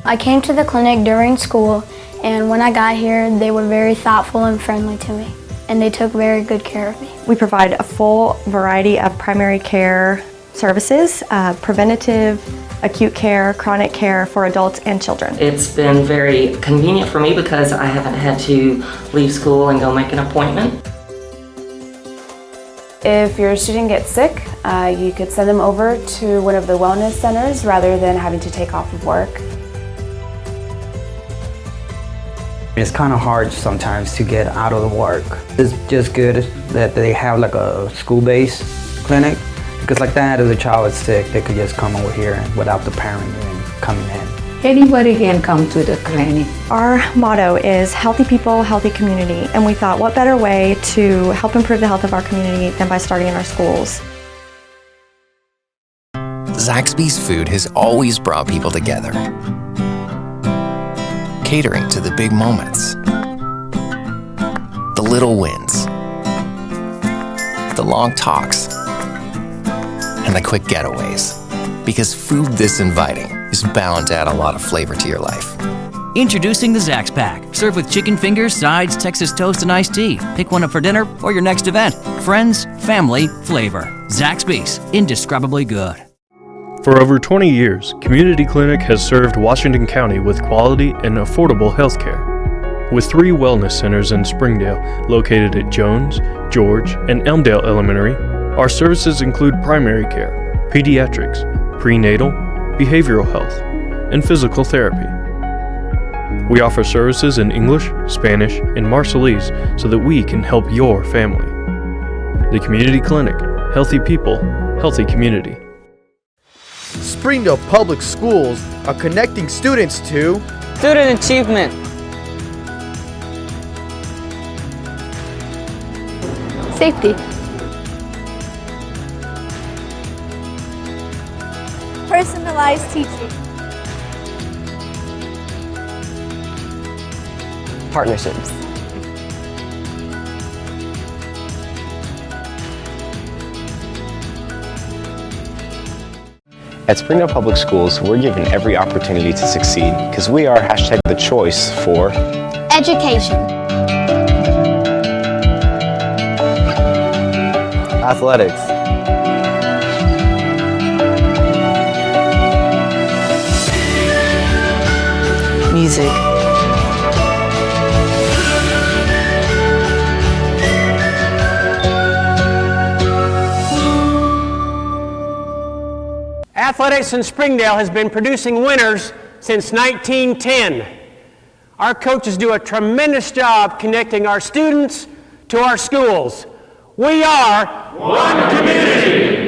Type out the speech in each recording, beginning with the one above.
I came to the clinic during school, and when I got here, they were very thoughtful and friendly to me, and they took very good care of me. We provide a full variety of primary care services, preventative, acute care, chronic care for adults and children. It's been very convenient for me because I haven't had to leave school and go make an appointment. If your student gets sick, you could send them over to one of the wellness centers rather than having to take off of work. It's kind of hard sometimes to get out of the work. It's just good that they have like a school-based clinic, because like that, if the child is sick, they could just come over here without the parent coming in. Anybody can come to the clinic. Our motto is healthy people, healthy community, and we thought what better way to help improve the health of our community than by starting in our schools. Zaxby's food has always brought people together, catering to the big moments, the little wins, the long talks, and the quick getaways. Because food this inviting is bound to add a lot of flavor to your life. Introducing the Zax Pack. Served with chicken fingers, sides, Texas toast, and iced tea. Pick one up for dinner or your next event. Friends, family, flavor. Zaxby's, indescribably good. For over 20 years, Community Clinic has served Washington County with quality and affordable health care. With 3 wellness centers in Springdale, located at Jones, George, and Elmdale Elementary, our services include primary care, pediatrics, prenatal, behavioral health, and physical therapy. We offer services in English, Spanish, and Marshallese so that we can help your family. The Community Clinic, healthy people, healthy community. Springdale Public Schools are connecting students to student achievement, Safety, personalized teaching, partnerships, At Springdale Public Schools, we're given every opportunity to succeed because we are #the choice for education, athletics, music, Athletics in Springdale has been producing winners since 1910. Our coaches do a tremendous job connecting our students to our schools. We are one community.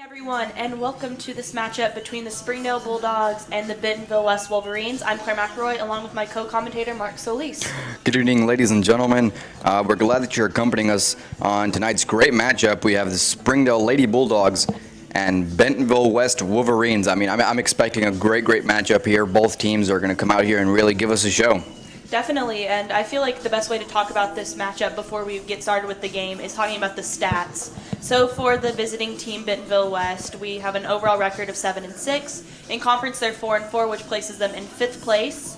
Everyone, and welcome to this matchup between the Springdale Bulldogs and the Bentonville West Wolverines. I'm Claire McElroy, along with my co-commentator Mark Solis. Good evening, ladies and gentlemen. We're glad that you're accompanying us on tonight's great matchup. We have the Springdale Lady Bulldogs and Bentonville West Wolverines. I mean, I'm expecting a great matchup here. Both teams are going to come out here and really give us a show. Definitely, and I feel like the best way to talk about this matchup before we get started with the game is talking about the stats. So for the visiting team, Bentonville West, we have an overall record of 7-6. In conference, they're 4-4, which places them in 5th place.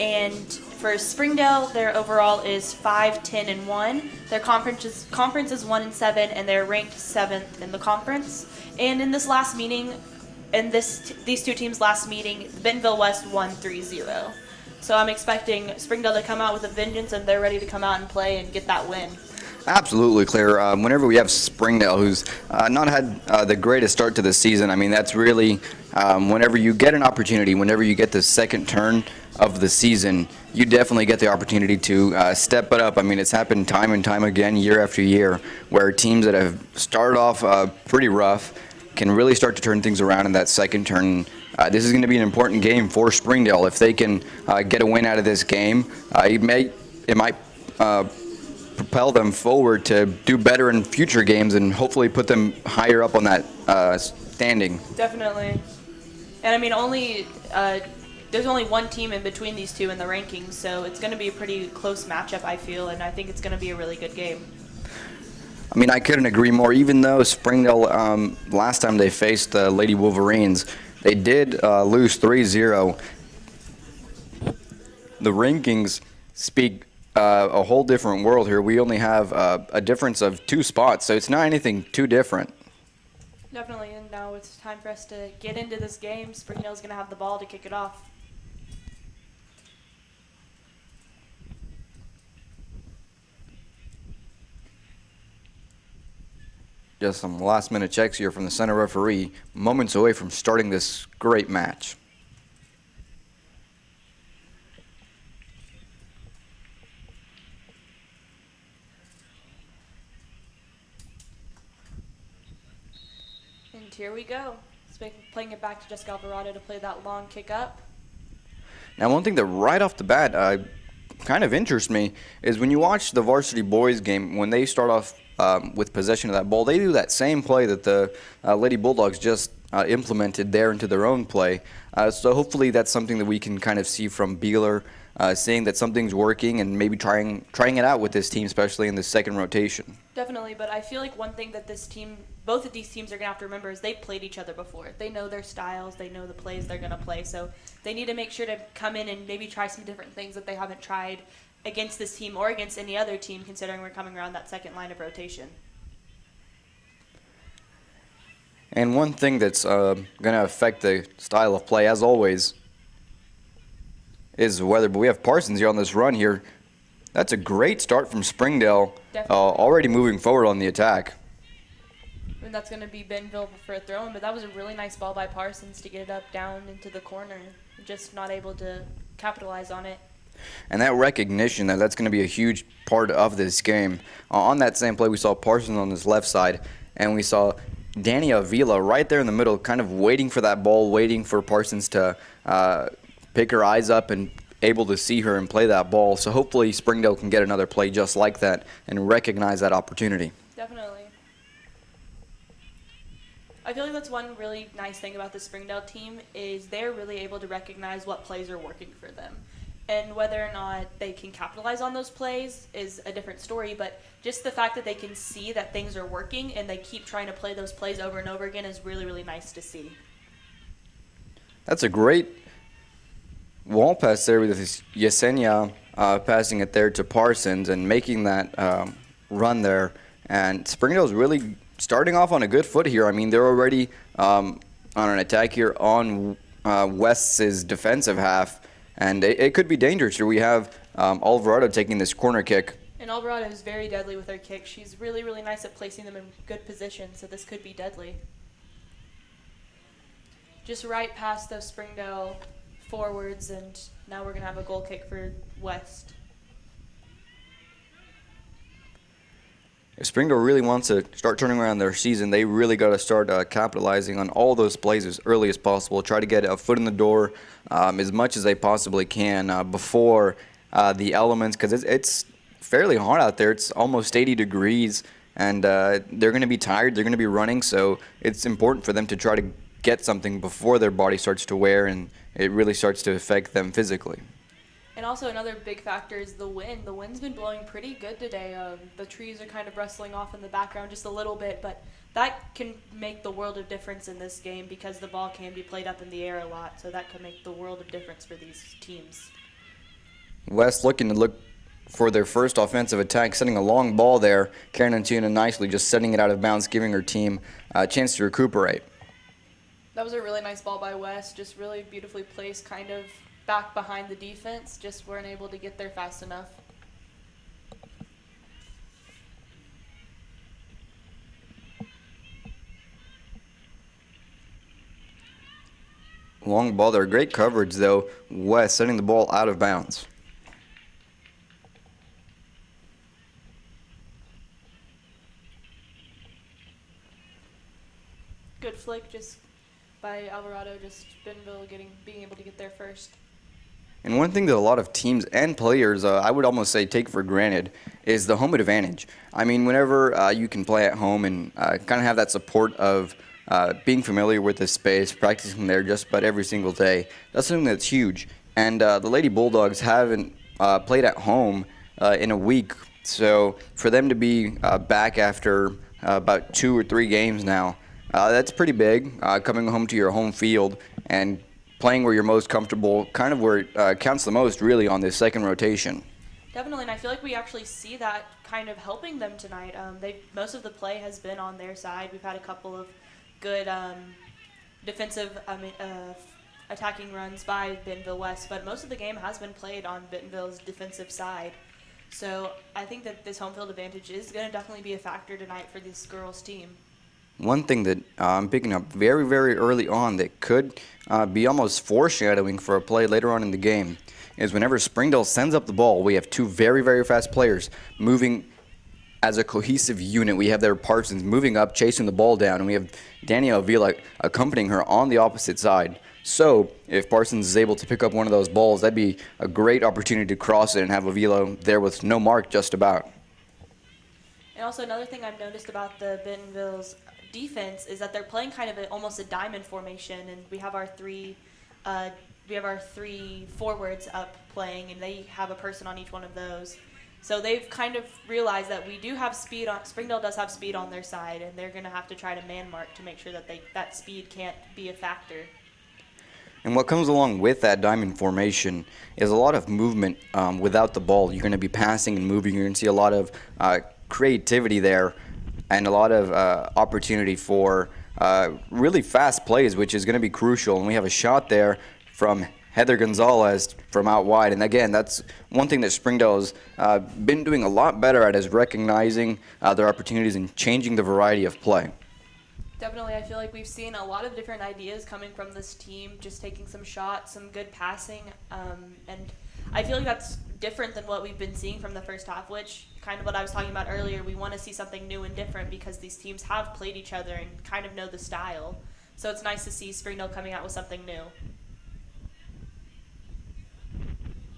And for Springdale, their overall is 5-10-1. Their conference is 1-7, and they're ranked 7th in the conference. And in this last meeting, these two teams' last meeting, Bentonville West won 3-0. So I'm expecting Springdale to come out with a vengeance, and they're ready to come out and play and get that win. Absolutely, Claire. Whenever we have Springdale, who's not had the greatest start to the season, I mean, that's really whenever you get an opportunity, whenever you get the second turn of the season, you definitely get the opportunity to step it up. I mean, it's happened time and time again, year after year, where teams that have started off pretty rough can really start to turn things around in that second turn. This is going to be an important game for Springdale. If they can get a win out of this game, it might propel them forward to do better in future games and hopefully put them higher up on that standing. Definitely. And I mean, there's only one team in between these two in the rankings, so it's going to be a pretty close matchup, I feel, and I think it's going to be a really good game. I mean, I couldn't agree more. Even though Springdale, last time they faced the Lady Wolverines, they did lose 3-0. The rankings speak a whole different world here. We only have a difference of 2 spots, so it's not anything too different. Definitely, and now it's time for us to get into this game. Springdale's going to have the ball to kick it off. Just some last-minute checks here from the center referee, moments away from starting this great match. And here we go. Playing it back to Jessica Alvarado to play that long kick up. Now, one thing that right off the bat kind of interests me is when you watch the varsity boys game, when they start off with possession of that ball, they do that same play that the Lady Bulldogs just implemented there into their own play. So hopefully that's something that we can kind of see from Beeler, seeing that something's working and maybe trying it out with this team, especially in the second rotation. Definitely, but I feel like one thing that this team, both of these teams are going to have to remember is they've played each other before. They know their styles, they know the plays they're going to play, so they need to make sure to come in and maybe try some different things that they haven't tried against this team or against any other team, considering we're coming around that second line of rotation. And one thing that's going to affect the style of play, as always, is the weather. But we have Parsons here on this run here. That's a great start from Springdale, already moving forward on the attack. And that's going to be Bentonville for a throw-in, but that was a really nice ball by Parsons to get it up down into the corner. Just not able to capitalize on it. And that recognition, that's going to be a huge part of this game. On that same play, we saw Parsons on his left side, and we saw Danny Avila right there in the middle, kind of waiting for that ball, waiting for Parsons to pick her eyes up and able to see her and play that ball. So hopefully Springdale can get another play just like that and recognize that opportunity. Definitely. I feel like that's one really nice thing about the Springdale team is they're really able to recognize what plays are working for them. And whether or not they can capitalize on those plays is a different story, but just the fact that they can see that things are working and they keep trying to play those plays over and over again is really, really nice to see. That's a great wall pass there with Yesenia passing it there to Parsons and making that run there. And Springdale's really starting off on a good foot here. I mean, they're already on an attack here on West's defensive half. And it could be dangerous here. We have Alvarado taking this corner kick. And Alvarado is very deadly with her kick. She's really, really nice at placing them in good position, so this could be deadly. Just right past those Springdale forwards, and now we're going to have a goal kick for West. If Springdale really wants to start turning around their season, they really got to start capitalizing on all those plays as early as possible. Try to get a foot in the door as much as they possibly can before the elements, because it's fairly hot out there. It's almost 80 degrees, and they're going to be tired. They're going to be running, so it's important for them to try to get something before their body starts to wear and it really starts to affect them physically. And also another big factor is the wind. The wind's been blowing pretty good today. The trees are kind of rustling off in the background just a little bit, but that can make the world of difference in this game because the ball can be played up in the air a lot, so that could make the world of difference for these teams. West looking to look for their first offensive attack, sending a long ball there. Karen Antuna nicely just setting it out of bounds, giving her team a chance to recuperate. That was a really nice ball by West, just really beautifully placed, kind of back behind the defense, just weren't able to get there fast enough. Long ball there, great coverage though. West sending the ball out of bounds. Good flick just by Alvarado, just Bentonville being able to get there first. And one thing that a lot of teams and players, I would almost say, take for granted is the home advantage. I mean, whenever you can play at home and kind of have that support of being familiar with the space, practicing there just about every single day, that's something that's huge. And the Lady Bulldogs haven't played at home in a week So for them to be back after about 2 or 3 games now, that's pretty big, coming home to your home field and playing where you're most comfortable, kind of where it counts the most really on this second rotation. Definitely, and I feel like we actually see that kind of helping them tonight. Most of the play has been on their side. We've had a couple of good defensive attacking runs by Bentonville West, but most of the game has been played on Bentonville's defensive side. So I think that this home field advantage is going to definitely be a factor tonight for this girls' team. One thing that I'm picking up very, very early on that could be almost foreshadowing for a play later on in the game is whenever Springdale sends up the ball, we have 2 very, very fast players moving as a cohesive unit. We have their Parsons moving up, chasing the ball down, and we have Danielle Avila accompanying her on the opposite side. So if Parsons is able to pick up one of those balls, that'd be a great opportunity to cross it and have Avila there with no mark just about. And also another thing I've noticed about the Bentonville's defense is that they're playing kind of almost a diamond formation, and we have our three forwards up playing, and they have a person on each one of those. So they've kind of realized that we do have speed on Springdale does have speed on their side, and they're going to have to try to man mark to make sure that that speed can't be a factor. And what comes along with that diamond formation is a lot of movement without the ball. You're going to be passing and moving. You're going to see a lot of creativity there and a lot of opportunity for really fast plays, which is going to be crucial. And we have a shot there from Heather Gonzalez from out wide. And again, that's one thing that Springdale has been doing a lot better at, is recognizing their opportunities and changing the variety of play. Definitely, I feel like we've seen a lot of different ideas coming from this team, just taking some shots, some good passing, and I feel like that's different than what we've been seeing from the first half, which kind of what I was talking about earlier. We want to see something new and different because these teams have played each other and kind of know the style. So it's nice to see Springdale coming out with something new.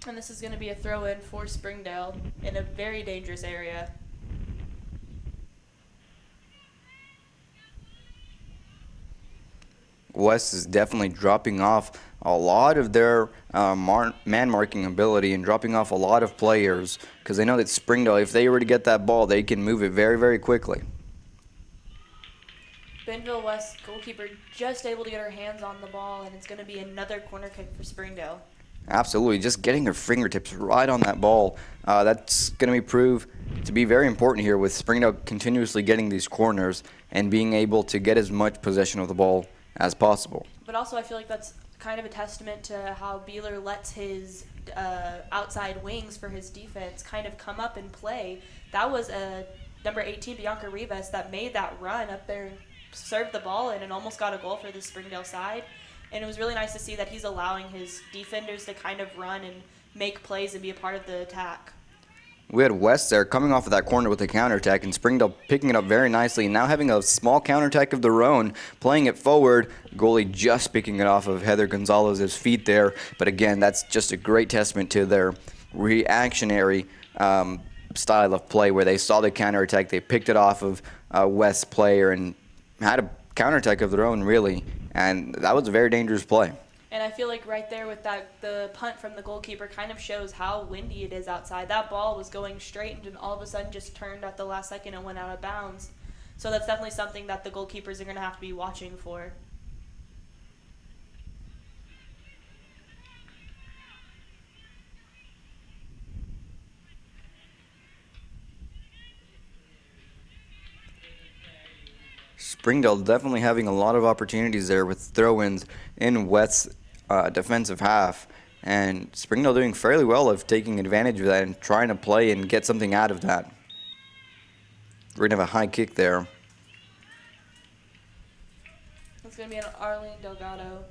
And this is going to be a throw-in for Springdale in a very dangerous area. West is definitely dropping off a lot of their man-marking ability and dropping off a lot of players because they know that Springdale, if they were to get that ball, they can move it very, very quickly. Bentonville West goalkeeper just able to get her hands on the ball, and it's going to be another corner kick for Springdale. Absolutely, just getting her fingertips right on that ball. That's going to prove to be very important here with Springdale continuously getting these corners and being able to get as much possession of the ball as possible. But also I feel like that's kind of a testament to how Beeler lets his outside wings for his defense kind of come up and play. That was number 18, Bianca Rivas, that made that run up there and served the ball in and almost got a goal for the Springdale side. And it was really nice to see that he's allowing his defenders to kind of run and make plays and be a part of the attack. We had West there coming off of that corner with a counterattack, and Springdale picking it up very nicely, and now having a small counterattack of their own, playing it forward. Goalie just picking it off of Heather Gonzalez's feet there. But again, that's just a great testament to their reactionary style of play, where they saw the counterattack, they picked it off of West's player, and had a counterattack of their own, really. And that was a very dangerous play. And I feel like right there with that, the punt from the goalkeeper kind of shows how windy it is outside. That ball was going straight and all of a sudden just turned at the last second and went out of bounds. So that's definitely something that the goalkeepers are going to have to be watching for. Springdale definitely having a lot of opportunities there with throw-ins in West's defensive half, and Springdale doing fairly well of taking advantage of that and trying to play and get something out of that. We're going to have a high kick there. It's going to be an Arlene Delgado.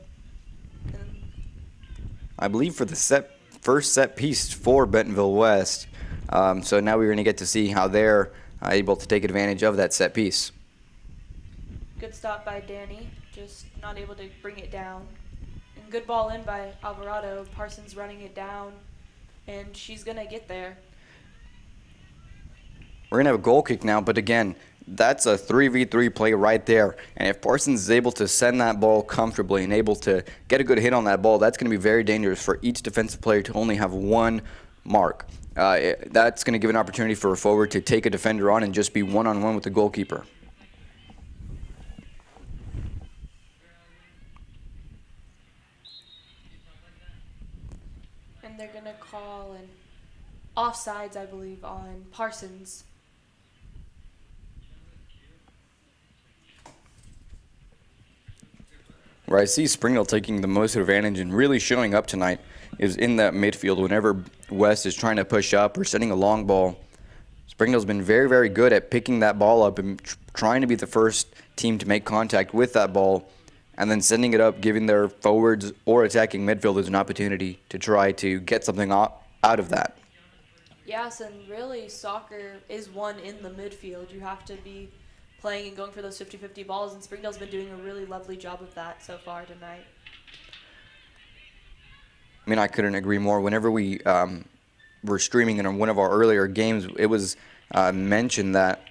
I believe for the first set piece for Bentonville West. So now we're going to get to see how they're able to take advantage of that set piece. Good stop by Danny, just not able to bring it down. And good ball in by Alvarado. Parsons running it down, and she's going to get there. We're going to have a goal kick now, but again, that's a 3v3 play right there. And if Parsons is able to send that ball comfortably and able to get a good hit on that ball, that's going to be very dangerous for each defensive player to only have one mark. That's going to give an opportunity for a forward to take a defender on and just be one-on-one with the goalkeeper. And they're going to call an offsides, I believe, on Parsons. Where I see Springdale taking the most advantage and really showing up tonight is in that midfield. Whenever West is trying to push up or sending a long ball, Springdale's been very, very good at picking that ball up and trying to be the first team to make contact with that ball and then sending it up, giving their forwards or attacking midfielders an opportunity to try to get something out of that. Yes, and really soccer is won in the midfield. You have to be playing and going for those 50-50 balls, and Springdale's been doing a really lovely job of that so far tonight. I mean, I couldn't agree more. Whenever we were streaming in one of our earlier games, it was mentioned that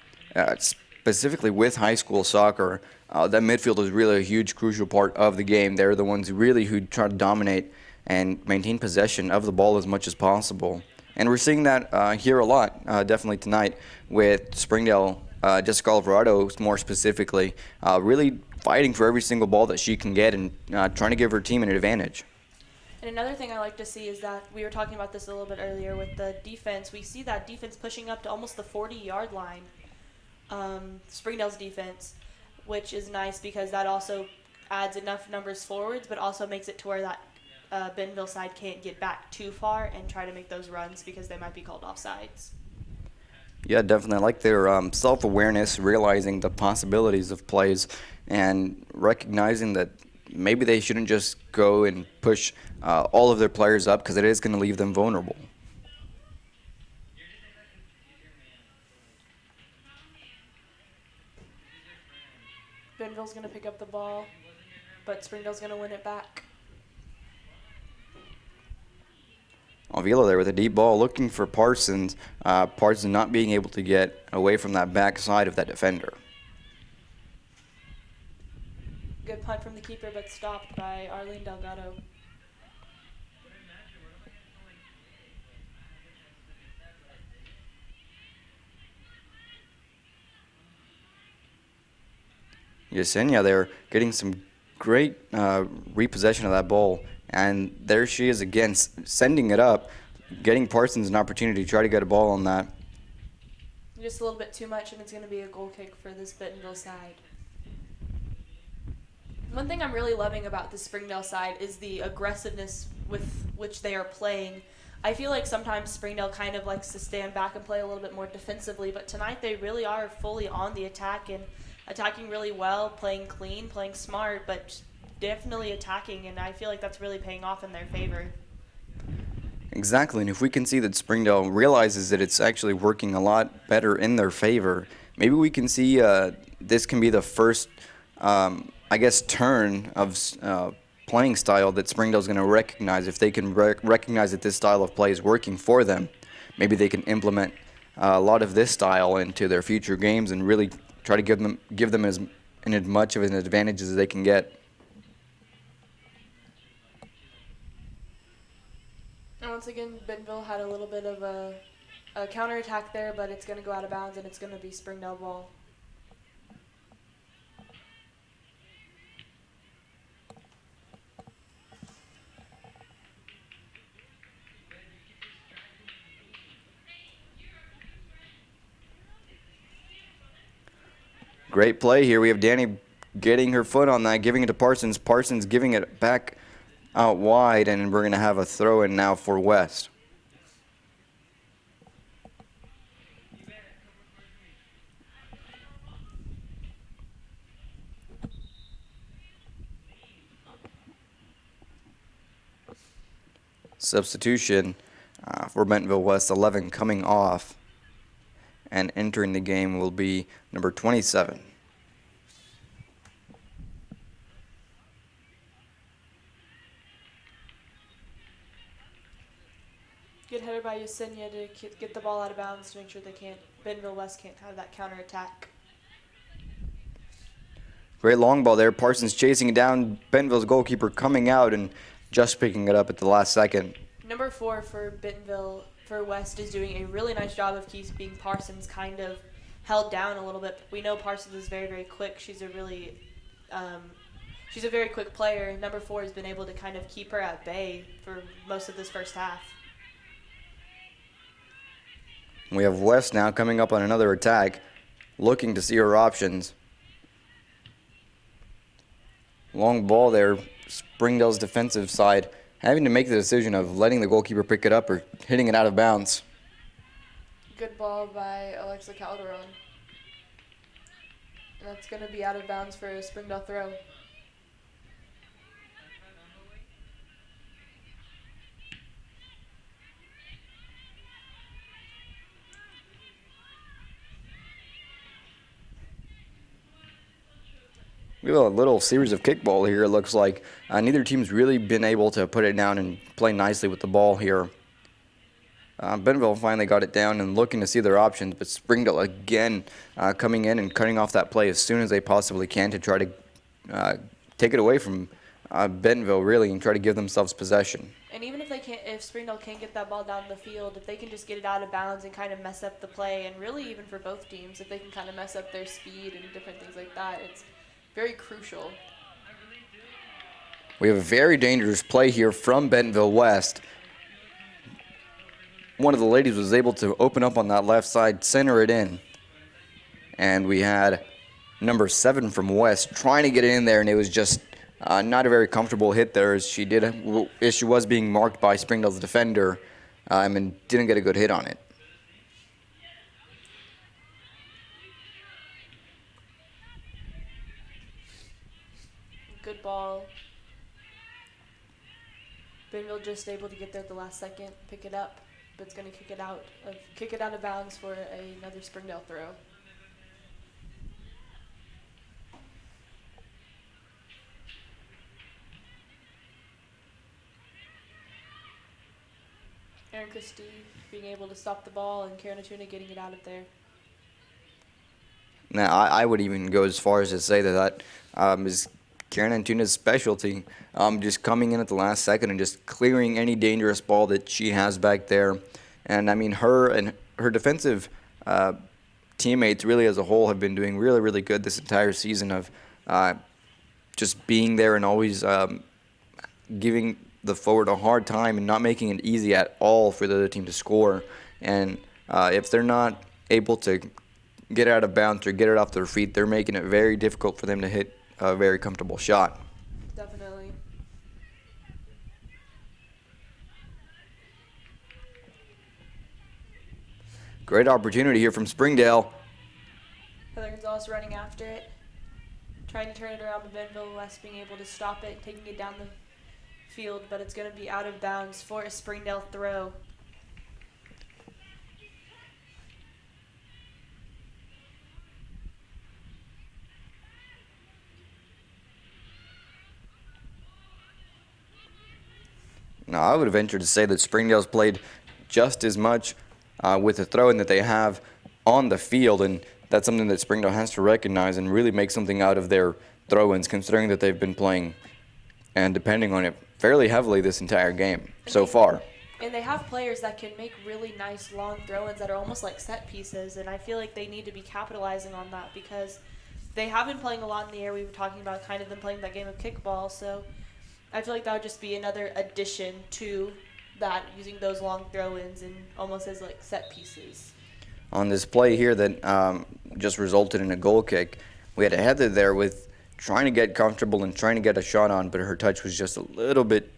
specifically with high school soccer, that midfield is really a huge, crucial part of the game. They're the ones who try to dominate and maintain possession of the ball as much as possible. And we're seeing that here a lot, definitely tonight, with Springdale. Jessica Alvarado, more specifically, really fighting for every single ball that she can get and trying to give her team an advantage. And another thing I like to see is that we were talking about this a little bit earlier with the defense. We see that defense pushing up to almost the 40-yard line, Springdale's defense, which is nice because that also adds enough numbers forwards, but also makes it to where that Bentonville side can't get back too far and try to make those runs because they might be called offsides. Yeah, definitely. I like their self-awareness, realizing the possibilities of plays, and recognizing that maybe they shouldn't just go and push all of their players up because it is going to leave them vulnerable. Bentonville's going to pick up the ball, but Springdale's going to win it back. Avila there with a deep ball looking for Parsons. Parsons not being able to get away from that back side of that defender. Good punt from the keeper, but stopped by Arlene Delgado. Yesenia there getting some great repossession of that ball. And there she is again, sending it up, getting Parsons an opportunity to try to get a ball on that. Just a little bit too much, and it's going to be a goal kick for this Bentonville side. One thing I'm really loving about the Springdale side is the aggressiveness with which they are playing. I feel like sometimes Springdale kind of likes to stand back and play a little bit more defensively, but tonight they really are fully on the attack and attacking really well, playing clean, playing smart, but definitely attacking, and I feel like that's really paying off in their favor. Exactly, and if we can see that Springdale realizes that it's actually working a lot better in their favor, maybe we can see this can be the first, turn of playing style that Springdale's going to recognize. If they can recognize that this style of play is working for them, maybe they can implement a lot of this style into their future games and really try to give them as much of an advantage as they can get. And once again, Bentonville had a little bit of a counterattack there, but it's going to go out of bounds, and it's going to be Springdale ball. Great play here. We have Danny getting her foot on that, giving it to Parsons. Parsons giving it back out wide, and we're going to have a throw-in now for West. Substitution for Bentonville West, 11 coming off, and entering the game will be number 27. Good header by Yesenia to get the ball out of bounds to make sure Bentonville West can't have that counterattack. Great long ball there. Parsons chasing it down. Bentonville's goalkeeper coming out and just picking it up at the last second. Number 4 for Bentonville for West is doing a really nice job of keeping Parsons kind of held down a little bit. We know Parsons is very, very quick. She's a very quick player. Number 4 has been able to kind of keep her at bay for most of this first half. We have West now coming up on another attack, looking to see her options. Long ball there, Springdale's defensive side having to make the decision of letting the goalkeeper pick it up or hitting it out of bounds. Good ball by Alexa Calderon. And that's going to be out of bounds for a Springdale throw. We have a little series of kickball here, it looks like. Neither team's really been able to put it down and play nicely with the ball here. Bentonville finally got it down and looking to see their options, but Springdale again coming in and cutting off that play as soon as they possibly can to try to take it away from Bentonville, really, and try to give themselves possession. And even if Springdale can't get that ball down the field, if they can just get it out of bounds and kind of mess up the play, and really even for both teams, if they can kind of mess up their speed and different things like that, it's very crucial. We have a very dangerous play here from Bentonville West. One of the ladies was able to open up on that left side, center it in. And we had number 7 from West trying to get it in there, and it was just not a very comfortable hit there as she was being marked by Springdale's defender and didn't get a good hit on it. Good ball. Bentonville just able to get there at the last second, pick it up, but it's going to kick it out of bounds for another Springdale throw. Erin Christie being able to stop the ball and Karen Atuna getting it out of there. Now, I would even go as far as to say that is Karen Antuna's specialty, just coming in at the last second and just clearing any dangerous ball that she has back there. And I mean, her and her defensive teammates really as a whole have been doing really, really good this entire season of just being there and always giving the forward a hard time and not making it easy at all for the other team to score. And if they're not able to get out of bounds or get it off their feet, they're making it very difficult for them to hit a very comfortable shot. Definitely. Great opportunity here from Springdale. Heather Gonzalez running after it, trying to turn it around, but Bentonville West being able to stop it, taking it down the field, but it's going to be out of bounds for a Springdale throw. Now, I would venture to say that Springdale's played just as much with the throw-in that they have on the field, and that's something that Springdale has to recognize and really make something out of their throw-ins, considering that they've been playing and depending on it fairly heavily this entire game so far. And they have players that can make really nice long throw-ins that are almost like set pieces, and I feel like they need to be capitalizing on that because they have been playing a lot in the air. We were talking about kind of them playing that game of kickball, so I feel like that would just be another addition to that, using those long throw-ins and almost as like set pieces. On this play here that just resulted in a goal kick, we had a Heather there with trying to get comfortable and trying to get a shot on, but her touch was just a little bit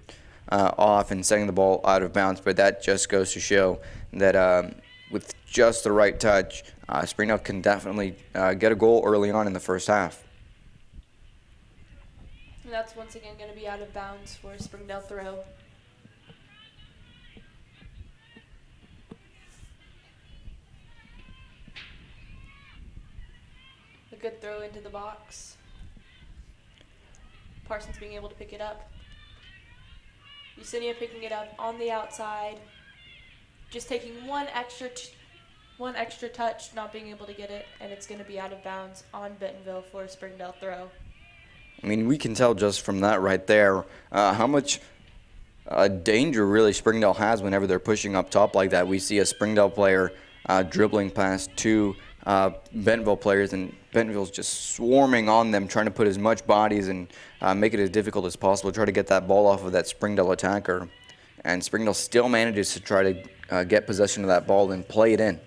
off and setting the ball out of bounds. But that just goes to show that with just the right touch, Springdale can definitely get a goal early on in the first half. And that's once again going to be out of bounds for a Springdale throw. A good throw into the box. Parsons being able to pick it up. Yesenia picking it up on the outside. Just taking one extra touch, not being able to get it, and it's going to be out of bounds on Bentonville for a Springdale throw. I mean, we can tell just from that right there how much danger really Springdale has whenever they're pushing up top like that. We see a Springdale player dribbling past two Bentonville players, and Bentonville's just swarming on them, trying to put as much bodies and make it as difficult as possible, try to get that ball off of that Springdale attacker. And Springdale still manages to try to get possession of that ball and play it in.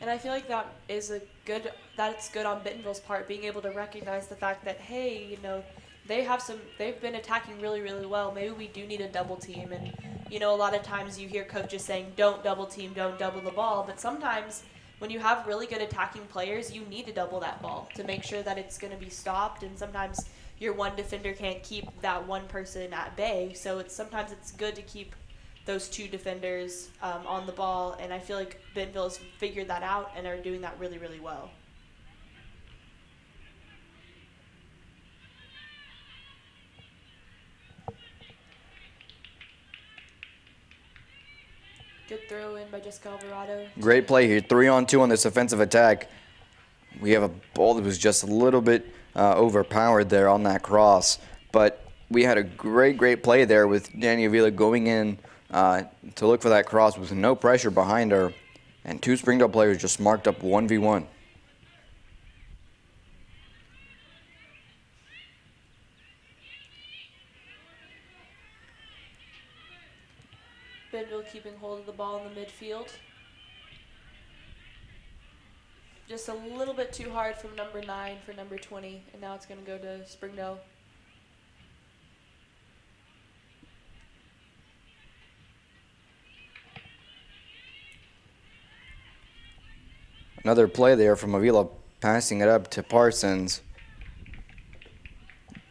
And I feel like that's good on Bentonville's part, being able to recognize the fact that, hey, you know, they've been attacking really, really well. Maybe we do need a double team. And, you know, a lot of times you hear coaches saying, don't double team, don't double the ball. But sometimes when you have really good attacking players, you need to double that ball to make sure that it's going to be stopped. And sometimes your one defender can't keep that one person at bay. So sometimes it's good to keep those two defenders on the ball. And I feel like Bentonville's figured that out and are doing that really, really well. Good throw in by Jessica Alvarado. Great play here, 3-on-2 on this offensive attack. We have a ball that was just a little bit overpowered there on that cross, but we had a great play there with Danny Avila going in to look for that cross with no pressure behind her, and two Springdale players just marked up 1v1. Bentonville keeping hold of the ball in the midfield. Just a little bit too hard from number 9 for number 20, and now it's going to go to Springdale. Another play there from Avila, passing it up to Parsons.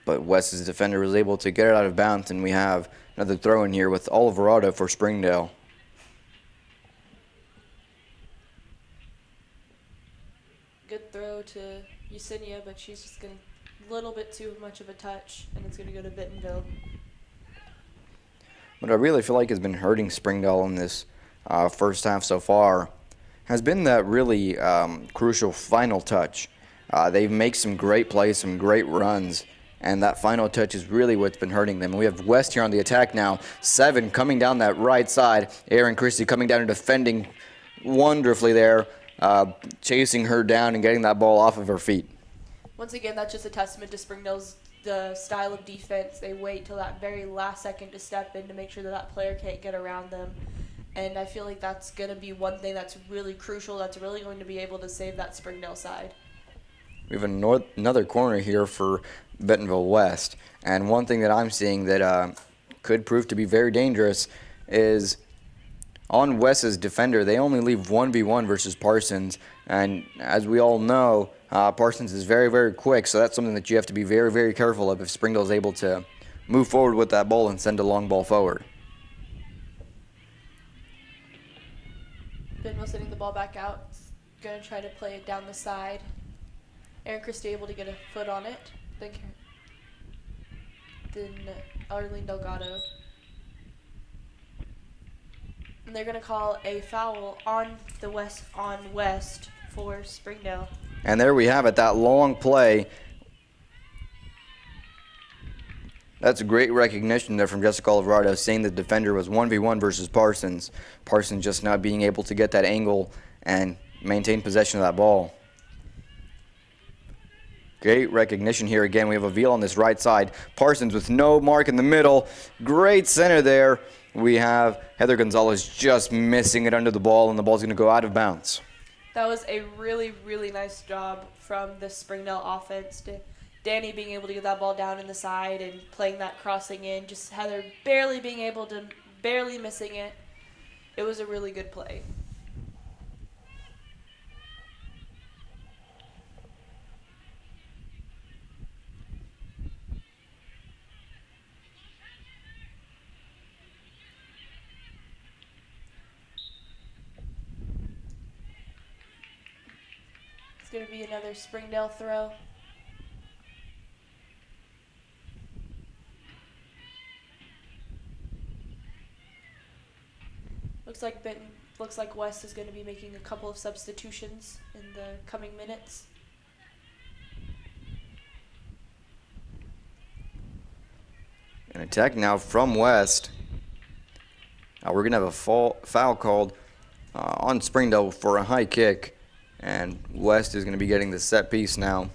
But West's defender was able to get it out of bounds, and we have another throw in here with Alvarado for Springdale. Good throw to Yesenia, but she's just going a little bit too much of a touch, and it's going to go to Bentonville. What I really feel like has been hurting Springdale in this first half so far has been that really crucial final touch. They make some great plays, some great runs, and that final touch is really what's been hurting them. We have West here on the attack now. 7 coming down that right side. Aaron Christie coming down and defending wonderfully there, chasing her down and getting that ball off of her feet. Once again, that's just a testament to Springdale's style of defense. They wait till that very last second to step in to make sure that player can't get around them. And I feel like that's going to be one thing that's really crucial, that's really going to be able to save that Springdale side. We have another corner here for Bentonville West. And one thing that I'm seeing that could prove to be very dangerous is on West's defender, they only leave 1v1 versus Parsons. And as we all know, Parsons is very quick, so that's something that you have to be very careful of if Springdale is able to move forward with that ball and send a long ball forward. Bentonville sending the ball back out. Going to try to play it down the side. Aaron Christie able to get a foot on it. Then Arlene Delgado. And they're going to call a foul on West for Springdale. And there we have it, that long play. That's a great recognition there from Jessica Alvarado, saying the defender was 1v1 versus Parsons. Parsons just not being able to get that angle and maintain possession of that ball. Great recognition here again. We have Avila on this right side. Parsons with no mark in the middle. Great center there. We have Heather Gonzalez just missing it under the ball, and the ball's going to go out of bounds. That was a really nice job from the Springdale offense. Danny being able to get that ball down in the side and playing that crossing in. Just Heather barely missing it. It was a really good play. It's going to be another Springdale throw. Looks like West is going to be making a couple of substitutions in the coming minutes. An attack now from West. we're going to have a foul called on Springdale for a high kick, and West is going to be getting the set piece now.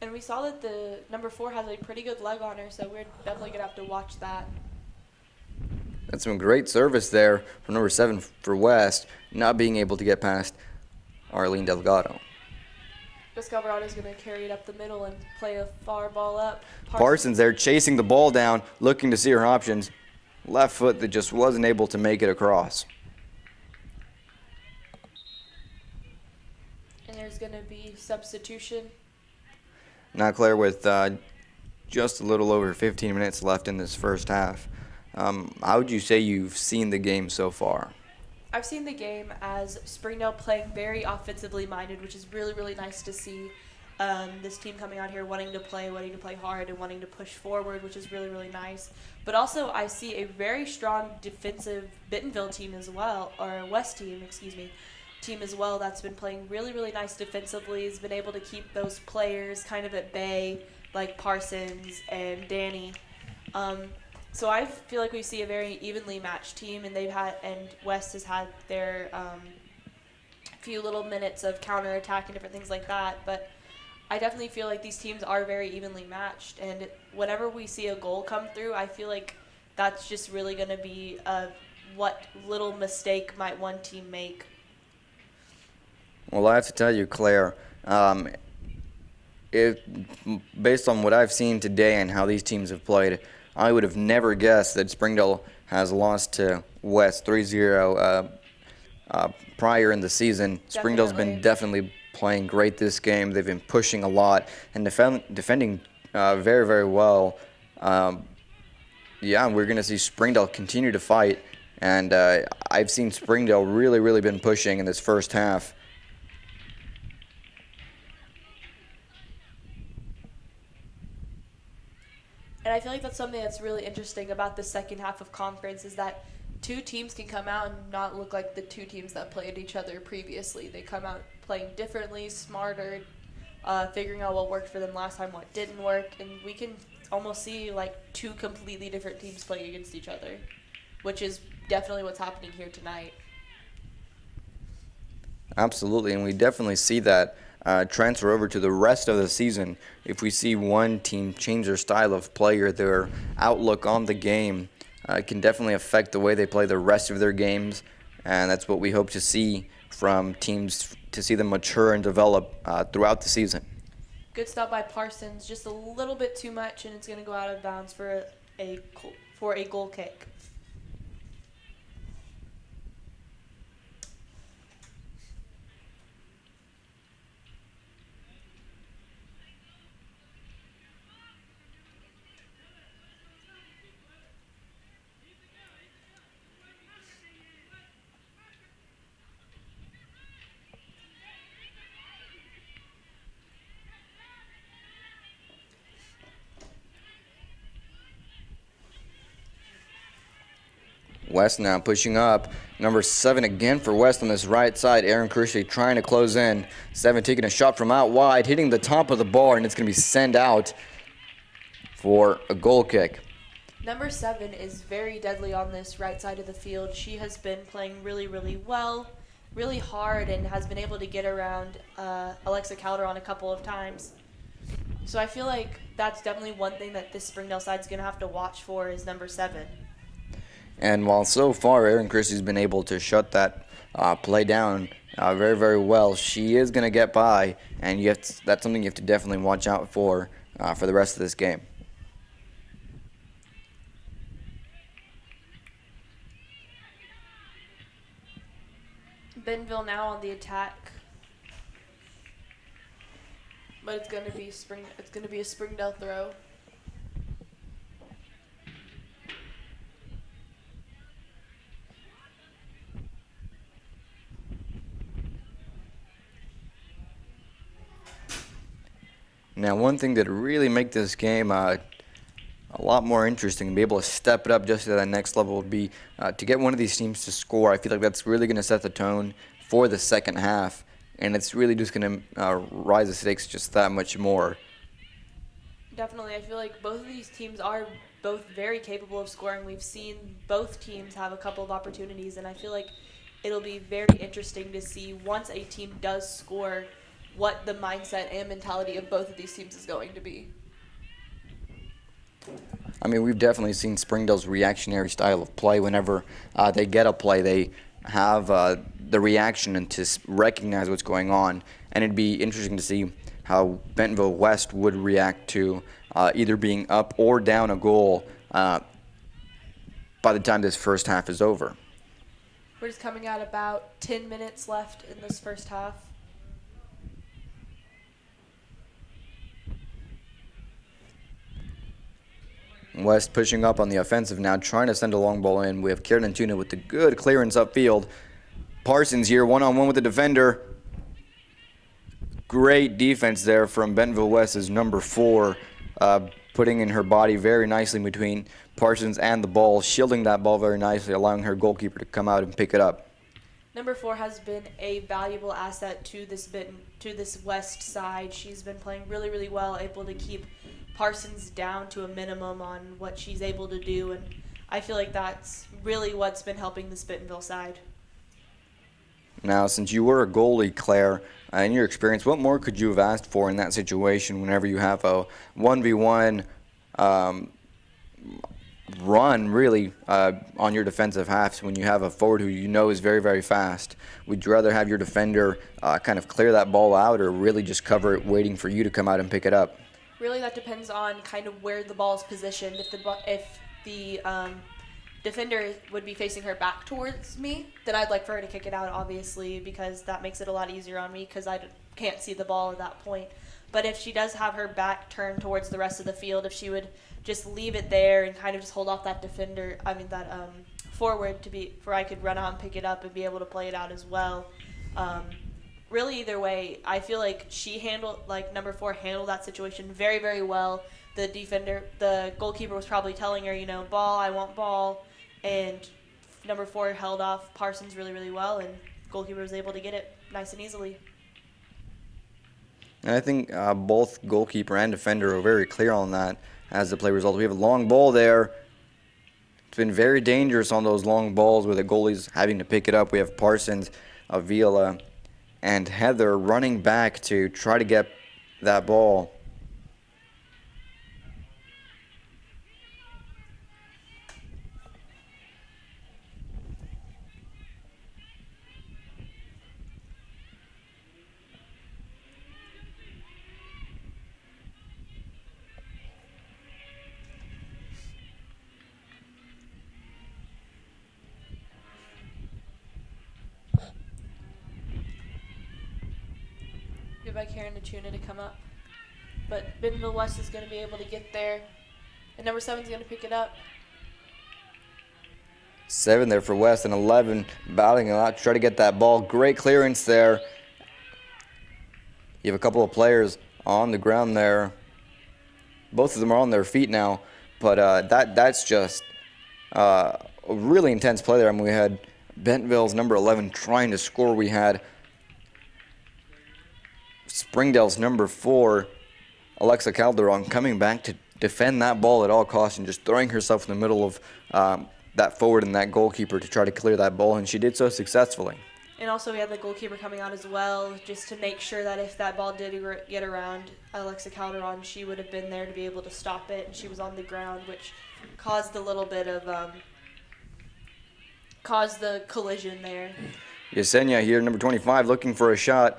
And we saw that the number 4 has a pretty good leg on her, so we're definitely going to have to watch that. That's some great service there from number 7 for West, not being able to get past Arlene Delgado. Escobarado is going to carry it up the middle and play a far ball up. Parsons there chasing the ball down, looking to see her options. Left foot that just wasn't able to make it across. And there's going to be substitution. Now, Claire, with just a little over 15 minutes left in this first half, how would you say you've seen the game so far? I've seen the game as Springdale playing very offensively minded, which is really, really nice to see. This team coming out here wanting to play hard and wanting to push forward, which is really, really nice. But also I see a very strong defensive Bentonville team as well, or West team, team as well, that's been playing really, really nice defensively, has been able to keep those players kind of at bay, like Parsons and Danny. So I feel like we see a very evenly matched team, and West has had their few little minutes of counterattack and different things like that. But I definitely feel like these teams are very evenly matched, and whenever we see a goal come through, I feel like that's just really going to be what little mistake might one team make. Well, I have to tell you, Claire, based on what I've seen today and how these teams have played, I would have never guessed that Springdale has lost to West 3-0 prior in the season. Definitely. Springdale's been definitely playing great this game. They've been pushing a lot and defending very, very well. Yeah, we're going to see Springdale continue to fight, and I've seen Springdale really, really been pushing in this first half. And I feel like that's something that's really interesting about the second half of conference is that two teams can come out and not look like the two teams that played each other previously. They come out playing differently, smarter, figuring out what worked for them last time, what didn't work, and we can almost see like two completely different teams playing against each other, which is definitely what's happening here tonight. Absolutely, and we definitely see that transfer over to the rest of the season. If we see one team change their style of play or their outlook on the game, it can definitely affect the way they play the rest of their games, and that's what we hope to see from teams, to see them mature and develop throughout the season. Good stop by Parsons, just a little bit too much, and it's going to go out of bounds for a goal kick. West now pushing up. Number 7 again for West on this right side. Aaron Kersey trying to close in. 7 taking a shot from out wide, hitting the top of the bar, and it's going to be sent out for a goal kick. Number 7 is very deadly on this right side of the field. She has been playing really, really well, really hard, and has been able to get around Alexa Calderon a couple of times. So I feel like that's definitely one thing that this Springdale side is going to have to watch for is number 7. And while so far Aaron Christie's been able to shut that play down very, very well, she is going to get by, and that's something you have to definitely watch out for the rest of this game. Bentonville now on the attack, but it's going to be a Springdale throw. Now, one thing that really make this game a lot more interesting and be able to step it up just to that next level would be to get one of these teams to score. I feel like that's really going to set the tone for the second half, and it's really just going to rise the stakes just that much more. Definitely. I feel like both of these teams are both very capable of scoring. We've seen both teams have a couple of opportunities, and I feel like it'll be very interesting to see once a team does score what the mindset and mentality of both of these teams is going to be. I mean, we've definitely seen Springdale's reactionary style of play. Whenever they get a play, they have the reaction and to recognize what's going on. And it'd be interesting to see how Bentonville West would react to either being up or down a goal by the time this first half is over. We're just coming out about 10 minutes left in this first half. West pushing up on the offensive now, trying to send a long ball in. We have Kieran Antuna with the good clearance upfield. Parsons here, one-on-one with the defender. Great defense there from Bentonville West's number 4, putting in her body very nicely between Parsons and the ball, shielding that ball very nicely, allowing her goalkeeper to come out and pick it up. Number 4 has been a valuable asset to this West side. She's been playing really, really well, able to keep Parsons down to a minimum on what she's able to do, and I feel like that's really what's been helping this Bentonville side. Now, since you were a goalie, Claire, in your experience, what more could you have asked for in that situation whenever you have a 1v1 run, really, on your defensive halves, when you have a forward who you know is very, very fast? Would you rather have your defender kind of clear that ball out or really just cover it waiting for you to come out and pick it up? Really, that depends on kind of where the ball is positioned. If the defender would be facing her back towards me, then I'd like for her to kick it out, obviously, because that makes it a lot easier on me because I can't see the ball at that point. But if she does have her back turned towards the rest of the field, if she would just leave it there and kind of just hold off that forward for I could run out and pick it up and be able to play it out as well. Really, either way, I feel like number 4 handled that situation very, very well. The goalkeeper was probably telling her, ball, I want ball, and number 4 held off Parsons really, really well, and goalkeeper was able to get it nice and easily. And I think both goalkeeper and defender are very clear on that as the play result. We have a long ball there. It's been very dangerous on those long balls where the goalie's having to pick it up. We have Parsons, Avila, and Heather running back to try to get that ball. By Kieran Antuna to come up, but Bentonville West is going to be able to get there, and number 7 is going to pick it up. 7 there for West and 11 battling a lot to try to get that ball. Great clearance there. You have a couple of players on the ground there. Both of them are on their feet now, but that's just a really intense play there. I mean, we had Bentonville's number 11 trying to score. We had Springdale's number 4, Alexa Calderon, coming back to defend that ball at all costs and just throwing herself in the middle of that forward and that goalkeeper to try to clear that ball, and she did so successfully. And also we had the goalkeeper coming out as well, just to make sure that if that ball did get around Alexa Calderon, she would have been there to be able to stop it, and she was on the ground, which caused a little bit of caused the collision there. Yesenia here, number 25, looking for a shot.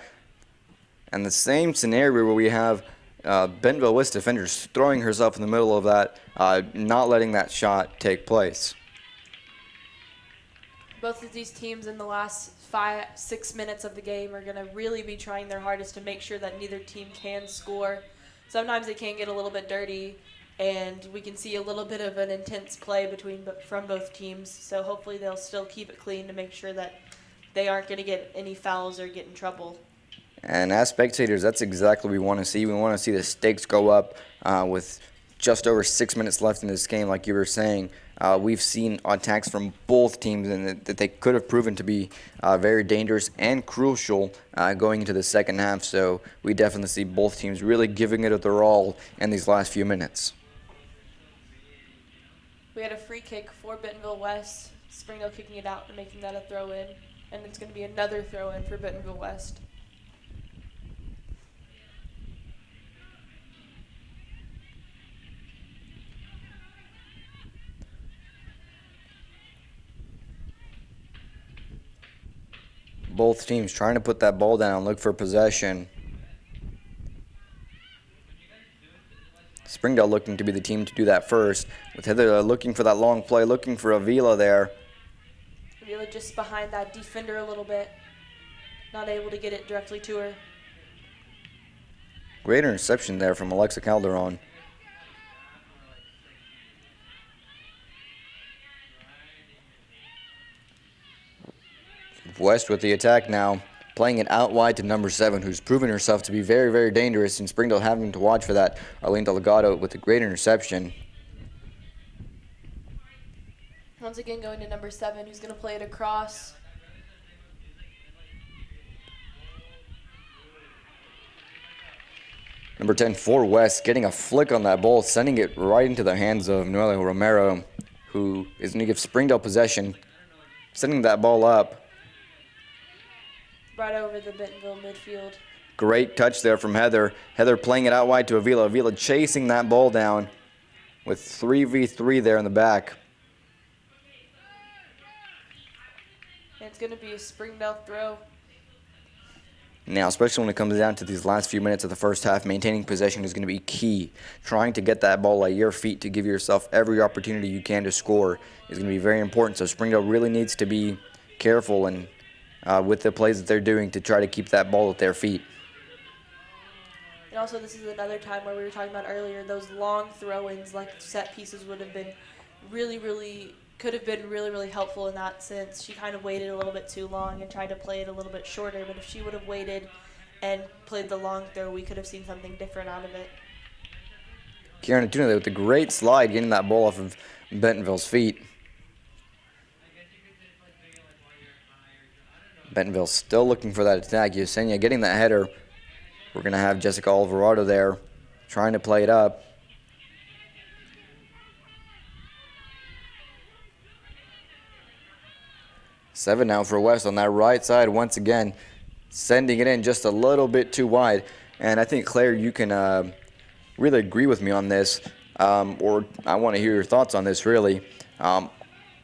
And the same scenario where we have Bentonville West defenders throwing herself in the middle of that, not letting that shot take place. Both of these teams in the last 5-6 minutes of the game are going to really be trying their hardest to make sure that neither team can score. Sometimes it can get a little bit dirty, and we can see a little bit of an intense play from both teams. So hopefully they'll still keep it clean to make sure that they aren't going to get any fouls or get in trouble. And as spectators, that's exactly what we want to see. We want to see the stakes go up with just over 6 minutes left in this game, like you were saying. We've seen attacks from both teams and that they could have proven to be very dangerous and crucial going into the second half. So we definitely see both teams really giving it their all in these last few minutes. We had a free kick for Bentonville West. Springdale kicking it out and making that a throw-in. And it's going to be another throw-in for Bentonville West. Both teams trying to put that ball down, look for possession. Springdale looking to be the team to do that first, with Heather looking for that long play, looking for Avila there. Avila just behind that defender a little bit. Not able to get it directly to her. Great interception there from Alexa Calderon. West with the attack now, playing it out wide to number 7, who's proven herself to be very, very dangerous, and Springdale having to watch for that. Arlene Delgado with a great interception. Once again going to number 7, who's going to play it across. Number 10 for West, getting a flick on that ball, sending it right into the hands of Noelia Romero, who is going to give Springdale possession, sending that ball up. Right over the Bentonville midfield. Great touch there from Heather. Heather playing it out wide to Avila. Avila chasing that ball down with 3v3 there in the back. And it's going to be a Springdale throw. Now, especially when it comes down to these last few minutes of the first half, maintaining possession is going to be key. Trying to get that ball at your feet to give yourself every opportunity you can to score is going to be very important. So Springdale really needs to be careful and with the plays that they're doing to try to keep that ball at their feet. And also, this is another time where we were talking about earlier, those long throw-ins, like set pieces, would have been could have been really helpful in that sense. She kind of waited a little bit too long and tried to play it a little bit shorter, but if she would have waited and played the long throw, we could have seen something different out of it. Kieran Atuna with a great slide, getting that ball off of Bentonville's feet. Bentonville still looking for that attack. Yesenia getting that header. We're going to have Jessica Alvarado there trying to play it up. Seven now for West on that right side once again, sending it in just a little bit too wide. And I think, Claire, you can really agree with me on this, or I want to hear your thoughts on this, really.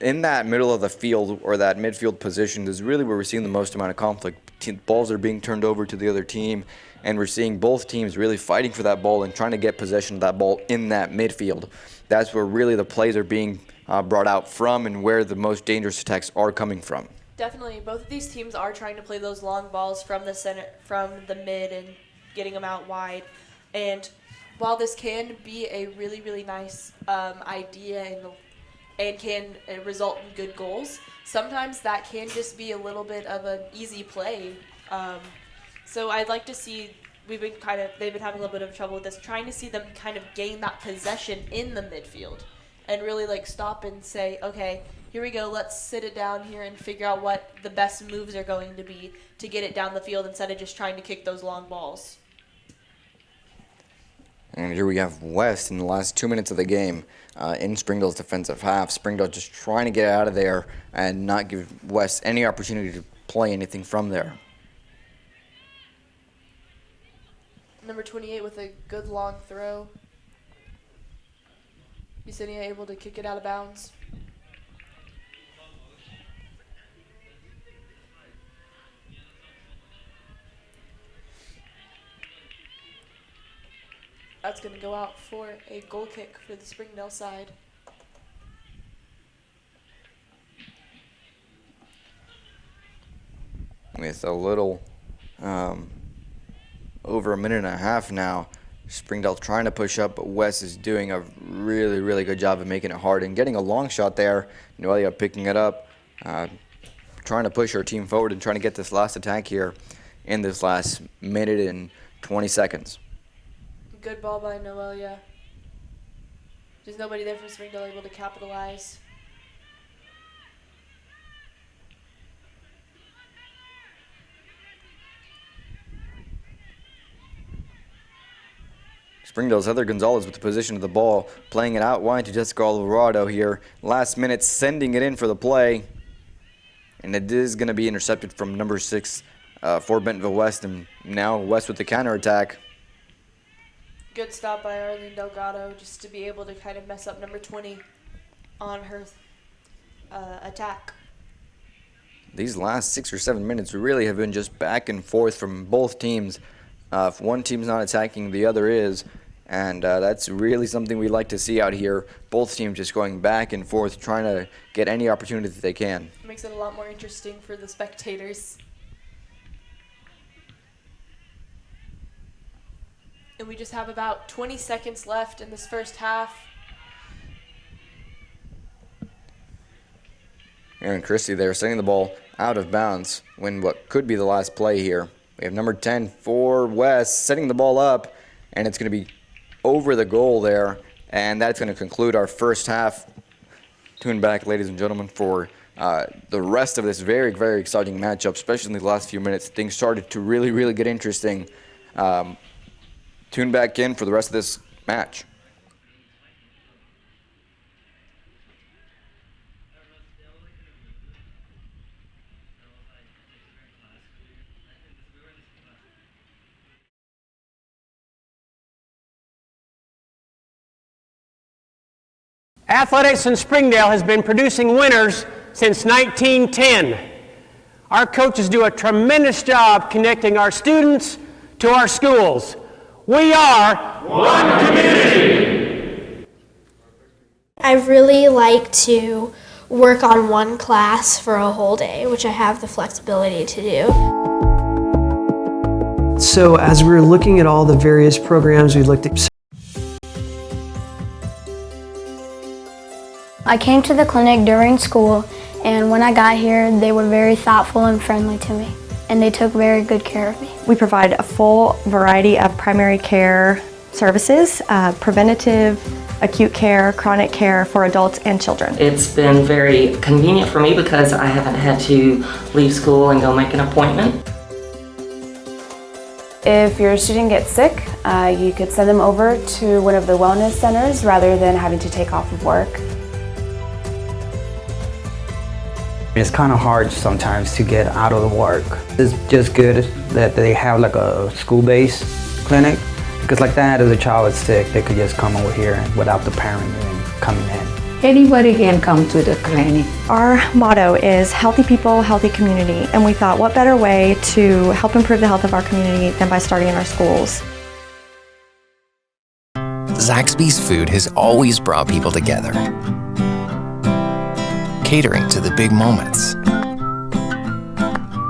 In that middle of the field or that midfield position is really where we're seeing the most amount of conflict. Balls are being turned over to the other team, and we're seeing both teams really fighting for that ball and trying to get possession of that ball in that midfield. That's where really the plays are being brought out from and where the most dangerous attacks are coming from. Definitely, both of these teams are trying to play those long balls from the center, from the mid, and getting them out wide. And while this can be a really nice idea and can result in good goals, sometimes that can just be a little bit of an easy play. So I'd like to see, they've been having a little bit of trouble with this, trying to see them kind of gain that possession in the midfield and really stop and say, okay, here we go, let's sit it down here and figure out what the best moves are going to be to get it down the field instead of just trying to kick those long balls. And here we have West in the last 2 minutes of the game in Springdale's defensive half. Springdale just trying to get out of there and not give West any opportunity to play anything from there. Number 28 with a good long throw. Yesenia able to kick it out of bounds. That's going to go out for a goal kick for the Springdale side. With a little over a minute and a half now, Springdale trying to push up, but West is doing a really good job of making it hard and getting a long shot there. Noelia picking it up, trying to push her team forward and trying to get this last attack here in this last minute and 20 seconds. Good ball by Noelia. There's nobody there from Springdale able to capitalize. Springdale's Heather Gonzalez with the position of the ball, playing it out wide to Jessica Alvarado here. Last minute, sending it in for the play. And it is going to be intercepted from number 6 for Bentonville West, and now West with the counterattack. Good stop by Arlene Delgado just to be able to kind of mess up number 20 on her attack. These last 6 or 7 minutes really have been just back and forth from both teams. If one team's not attacking, the other is. And that's really something we like to see out here. Both teams just going back and forth, trying to get any opportunity that they can. It makes it a lot more interesting for the spectators. And we just have about 20 seconds left in this first half. Aaron Christie there, sending the ball out of bounds when what could be the last play here. We have number 10 for West, setting the ball up, and it's going to be over the goal there, and that's going to conclude our first half. Tune back, ladies and gentlemen, for the rest of this very, very exciting matchup, especially in the last few minutes. Things started to really, really get interesting. Tune back in for the rest of this match. Athletics in Springdale has been producing winners since 1910. Our coaches do a tremendous job connecting our students to our schools. We are one community. I really like to work on one class for a whole day, which I have the flexibility to do. So as we were looking at all the various programs, we looked at I came to the clinic during school, and when I got here, they were very thoughtful and friendly to me, and they took very good care of me. We provide a full variety of primary care services, preventative, acute care, chronic care for adults and children. It's been very convenient for me because I haven't had to leave school and go make an appointment. If your student gets sick, you could send them over to one of the wellness centers rather than having to take off of work. It's kind of hard sometimes to get out of the work. It's just good that they have like a school-based clinic, because like that, if the child is sick, they could just come over here without the parent even coming in. Anybody can come to the clinic. Our motto is healthy people, healthy community, and we thought what better way to help improve the health of our community than by starting in our schools. Zaxby's food has always brought people together, catering to the big moments,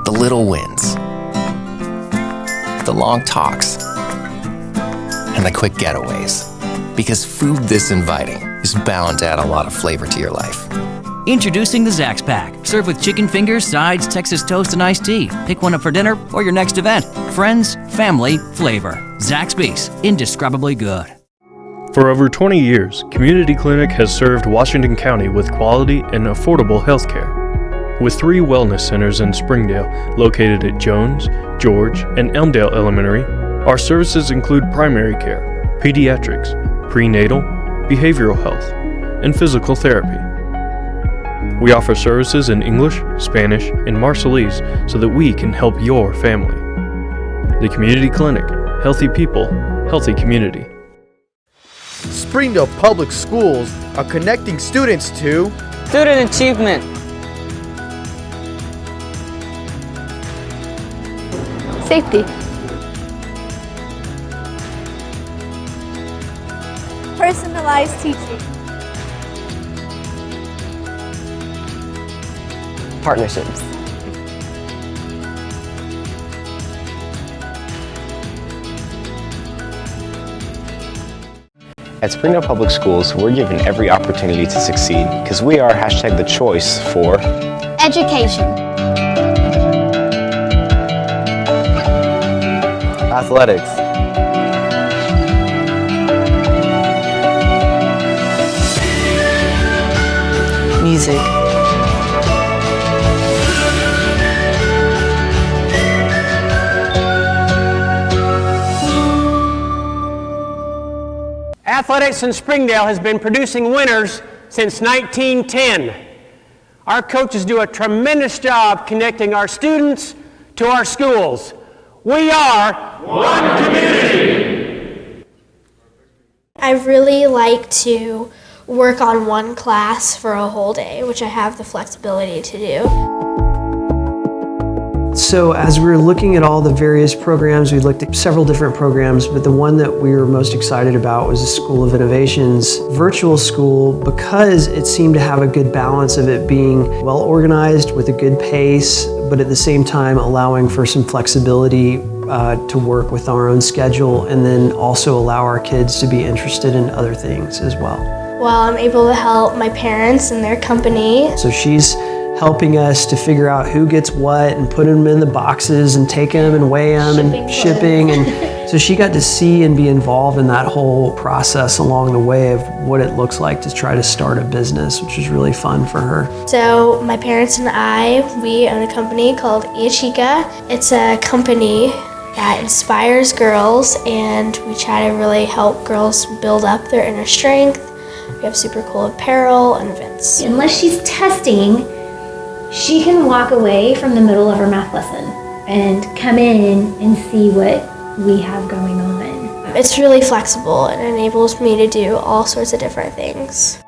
the little wins, the long talks, and the quick getaways. Because food this inviting is bound to add a lot of flavor to your life. Introducing the Zax Pack. Serve with chicken fingers, sides, Texas toast, and iced tea. Pick one up for dinner or your next event. Friends, family, flavor. Zaxby's. Indescribably good. For over 20 years, Community Clinic has served Washington County with quality and affordable health care. With 3 wellness centers in Springdale, located at Jones, George, and Elmdale Elementary, our services include primary care, pediatrics, prenatal, behavioral health, and physical therapy. We offer services in English, Spanish, and Marshallese so that we can help your family. The Community Clinic. Healthy people, healthy community. Springdale Public Schools are connecting students to student achievement, Safety. Personalized teaching. partnerships. At Springdale Public Schools, we're given every opportunity to succeed because we are #the choice for Education. athletics, Music. Athletics in Springdale has been producing winners since 1910. Our coaches do a tremendous job connecting our students to our schools. We are one community. I really like to work on one class for a whole day, which I have the flexibility to do. So as we were looking at all the various programs, we looked at several different programs, but the one that we were most excited about was the School of Innovation's virtual school, because it seemed to have a good balance of it being well organized with a good pace, but at the same time allowing for some flexibility to work with our own schedule, and then also allow our kids to be interested in other things as well. Well, I'm able to help my parents in their company. So she's helping us to figure out who gets what and put them in the boxes and take them and weigh them and shipping. And so she got to see and be involved in that whole process along the way of what it looks like to try to start a business, which was really fun for her. So my parents and we own a company called Iachika. It's a company that inspires girls, and we try to really help girls build up their inner strength. We have super cool apparel and events. Unless she's testing, she can walk away from the middle of her math lesson and come in and see what we have going on. It's really flexible and enables me to do all sorts of different things.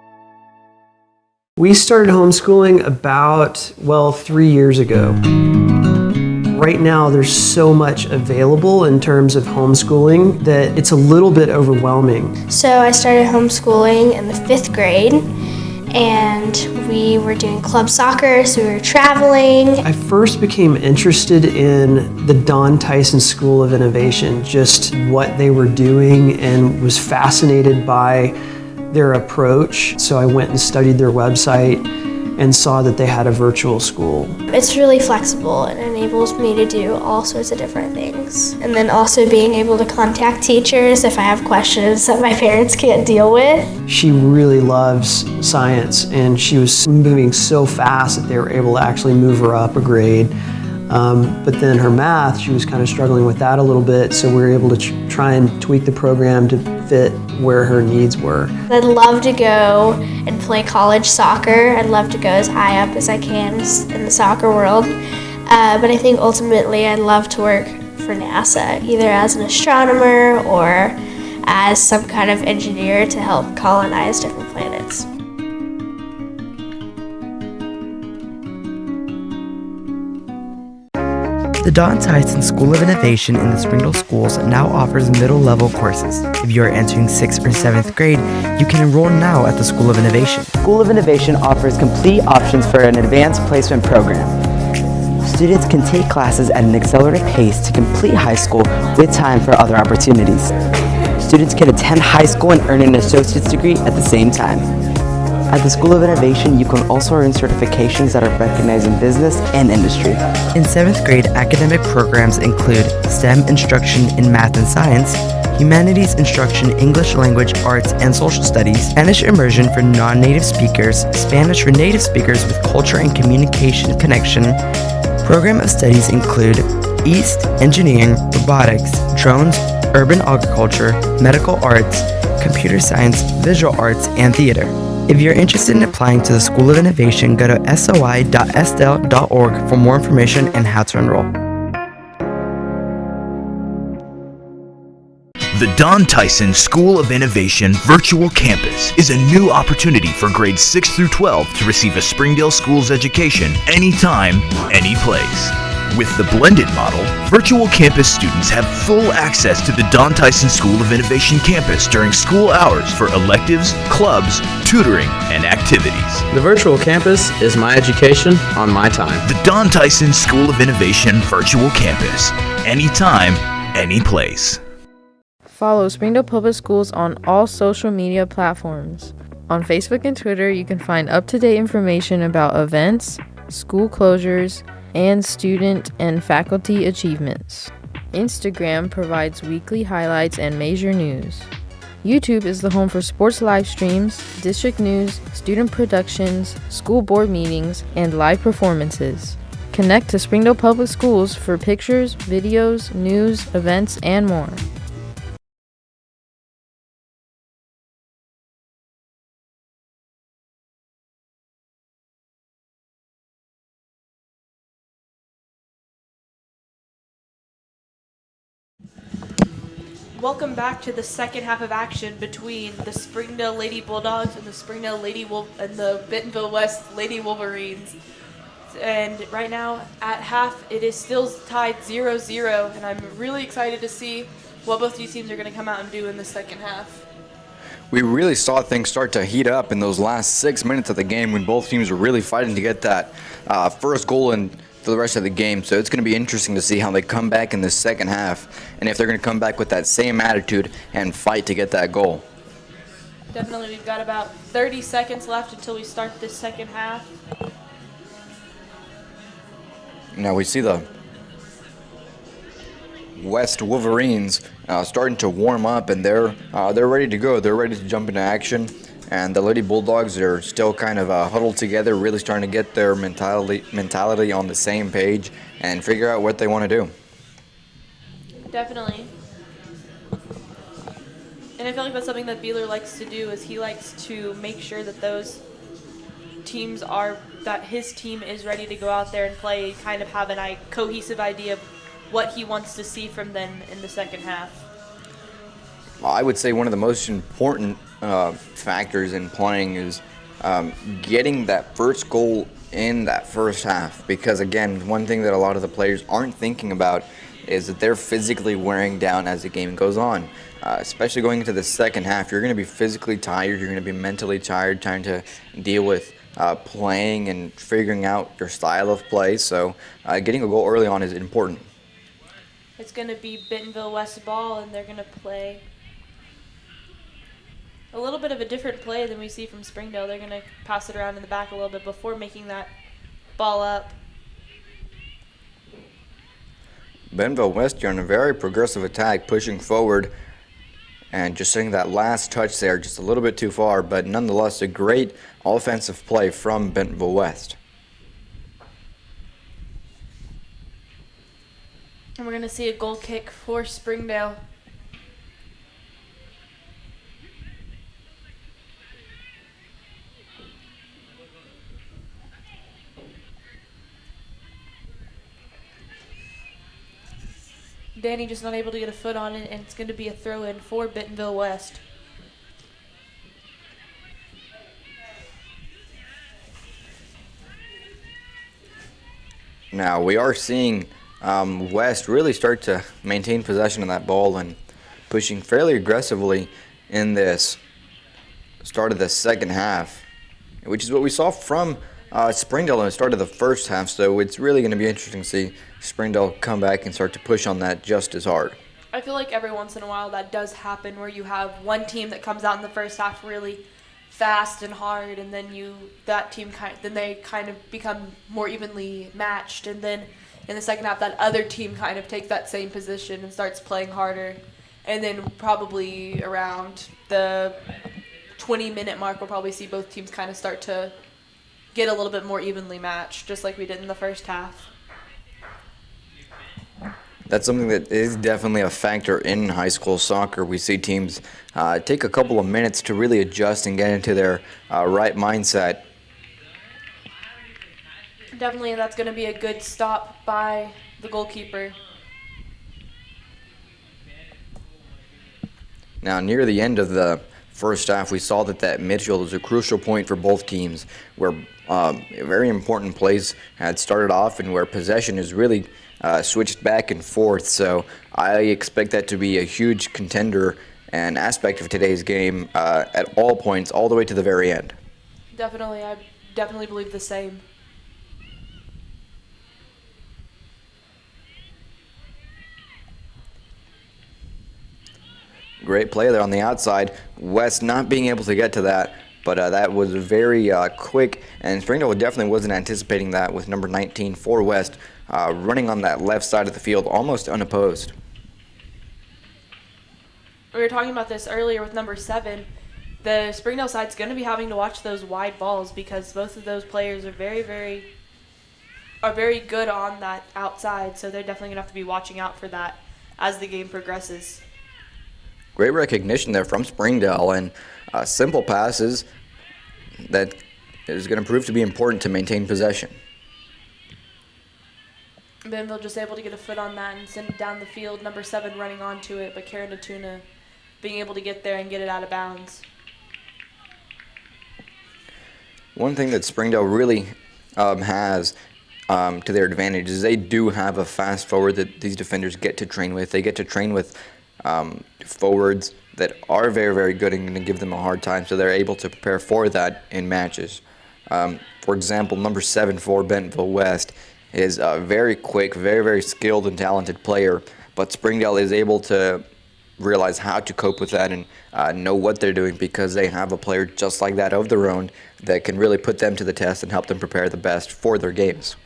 We started homeschooling about, 3 years ago. Right now, there's so much available in terms of homeschooling that it's a little bit overwhelming. So I started homeschooling in the 5th grade, and we were doing club soccer, so we were traveling. I first became interested in the Don Tyson School of Innovation, just what they were doing, and was fascinated by their approach. So I went and studied their website and saw that they had a virtual school. It's really flexible and enables me to do all sorts of different things. And then also being able to contact teachers if I have questions that my parents can't deal with. She really loves science, and she was moving so fast that they were able to actually move her up a grade. But then her math, she was kind of struggling with that a little bit, so we were able to try and tweak the program to fit where her needs were. I'd love to go and play college soccer. I'd love to go as high up as I can in the soccer world. But I think ultimately I'd love to work for NASA, either as an astronomer or as some kind of engineer to help colonize different planets. The Don Tyson School of Innovation in the Springdale schools now offers middle-level courses. If you are entering 6th or 7th grade, you can enroll now at the School of Innovation. School of Innovation offers complete options for an advanced placement program. Students can take classes at an accelerated pace to complete high school with time for other opportunities. Students can attend high school and earn an associate's degree at the same time. At the School of Innovation, you can also earn certifications that are recognized in business and industry. In 7th grade, academic programs include STEM instruction in math and science, humanities instruction, English language, arts, and social studies, Spanish immersion for non-native speakers, Spanish for native speakers with culture and communication connection. Program of studies include East, engineering, robotics, drones, urban agriculture, medical arts, computer science, visual arts, and theater. If you're interested in applying to the School of Innovation, go to soi.sdel.org for more information and how to enroll. The Don Tyson School of Innovation Virtual Campus is a new opportunity for grades 6 through 12 to receive a Springdale Schools education anytime, any place. With the blended model, virtual campus students have full access to the Don Tyson School of Innovation campus during school hours for electives, clubs, tutoring, and activities. The virtual campus is my education on my time. The Don Tyson School of Innovation Virtual Campus. Anytime, any place. Follow Springdale Public Schools on all social media platforms. On Facebook and Twitter, you can find up-to-date information about events, school closures, and student and faculty achievements. Instagram provides weekly highlights and major news. YouTube is the home for sports live streams, district news, student productions, school board meetings, and live performances. Connect to Springdale Public Schools for pictures, videos, news, events, and more. Welcome back to the second half of action between the Springdale Lady Bulldogs and the Springdale and the Bentonville West Lady Wolverines. And right now at half, it is still tied 0-0, and I'm really excited to see what both these teams are going to come out and do in the second half. We really saw things start to heat up in those last 6 minutes of the game when both teams were really fighting to get that first goal in for the rest of the game. So it's going to be interesting to see how they come back in the second half and if they're going to come back with that same attitude and fight to get that goal. Definitely, we've got about 30 seconds left until we start this second half. Now we see the West Wolverines starting to warm up, and they're ready to go. They're ready to jump into action. And the Lady Bulldogs are still kind of huddled together, really starting to get their mentality on the same page and figure out what they want to do. Definitely. And I feel like that's something that Beeler likes to do, is he likes to make sure that those teams that his team is ready to go out there and play, kind of have a cohesive idea of what he wants to see from them in the second half. I would say one of the most important factors in playing is getting that first goal in that first half, because again, one thing that a lot of the players aren't thinking about is that they're physically wearing down as the game goes on. Especially going into the second half, you're going to be physically tired, you're going to be mentally tired, trying to deal with playing and figuring out your style of play, so getting a goal early on is important. It's going to be Bentonville West ball, and they're going to play a little bit of a different play than we see from Springdale. They're going to pass it around in the back a little bit before making that ball up. Bentonville West are on a very progressive attack, pushing forward and just setting that last touch there just a little bit too far, but nonetheless a great offensive play from Bentonville West. And we're going to see a goal kick for Springdale. Danny just not able to get a foot on it, and it's going to be a throw-in for Bentonville West. Now we are seeing West really start to maintain possession of that ball and pushing fairly aggressively in this start of the second half, which is what we saw from Springdale in the start of the first half. So it's really going to be interesting to see Springdale come back and start to push on that just as hard. I feel like every once in a while that does happen, where you have one team that comes out in the first half really fast and hard, and then they kind of become more evenly matched, and then in the second half that other team kind of takes that same position and starts playing harder, and then probably around the 20-minute mark we'll probably see both teams kind of start to get a little bit more evenly matched, just like we did in the first half. That's something that is definitely a factor in high school soccer. We see teams take a couple of minutes to really adjust and get into their right mindset. Definitely, that's going to be a good stop by the goalkeeper. Now, near the end of the first half, we saw that midfield was a crucial point for both teams, where very important plays had started off and where possession is really switched back and forth. So I expect that to be a huge contender and aspect of today's game at all points, all the way to the very end. Definitely, I definitely believe the same. Great play there on the outside. West not being able to get to that, but that was very quick, and Springdale definitely wasn't anticipating that, with number 19 for West running on that left side of the field almost unopposed. We were talking about this earlier with number 7. The Springdale side's going to be having to watch those wide balls, because both of those players are very good on that outside, so they're definitely going to have to be watching out for that as the game progresses. Great recognition there from Springdale, and simple passes that is going to prove to be important to maintain possession. Bentonville just able to get a foot on that and send it down the field. Number 7 running onto it, but Karen Natuna being able to get there and get it out of bounds. One thing that Springdale really has to their advantage is they do have a fast forward that these defenders get to train with. They get to train with forwards that are very, very good and going to give them a hard time, so they're able to prepare for that in matches. For example, number 7 for Bentonville West is a very quick, very, very skilled and talented player, but Springdale is able to realize how to cope with that and know what they're doing because they have a player just like that of their own that can really put them to the test and help them prepare the best for their games.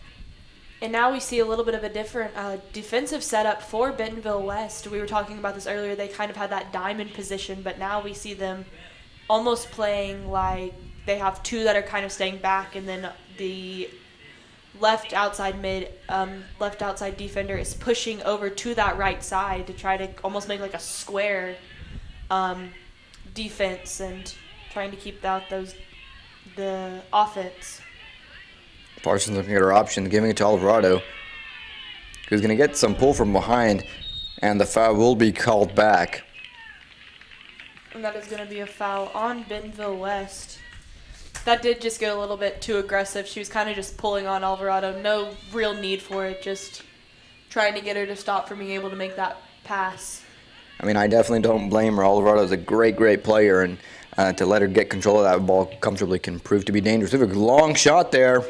And now we see a little bit of a different defensive setup for Bentonville West. We were talking about this earlier. They kind of had that diamond position, but now we see them almost playing like they have 2 that are kind of staying back, and then the left outside defender is pushing over to that right side to try to almost make like a square defense and trying to keep out the offense. Parsons looking at her option, giving it to Alvarado, who's going to get some pull from behind, and the foul will be called back. And that is going to be a foul on Bentonville West. That did just get a little bit too aggressive. She was kind of just pulling on Alvarado. No real need for it, just trying to get her to stop from being able to make that pass. I mean, I definitely don't blame her. Alvarado's a great, great player, and to let her get control of that ball comfortably can prove to be dangerous. We have a long shot there.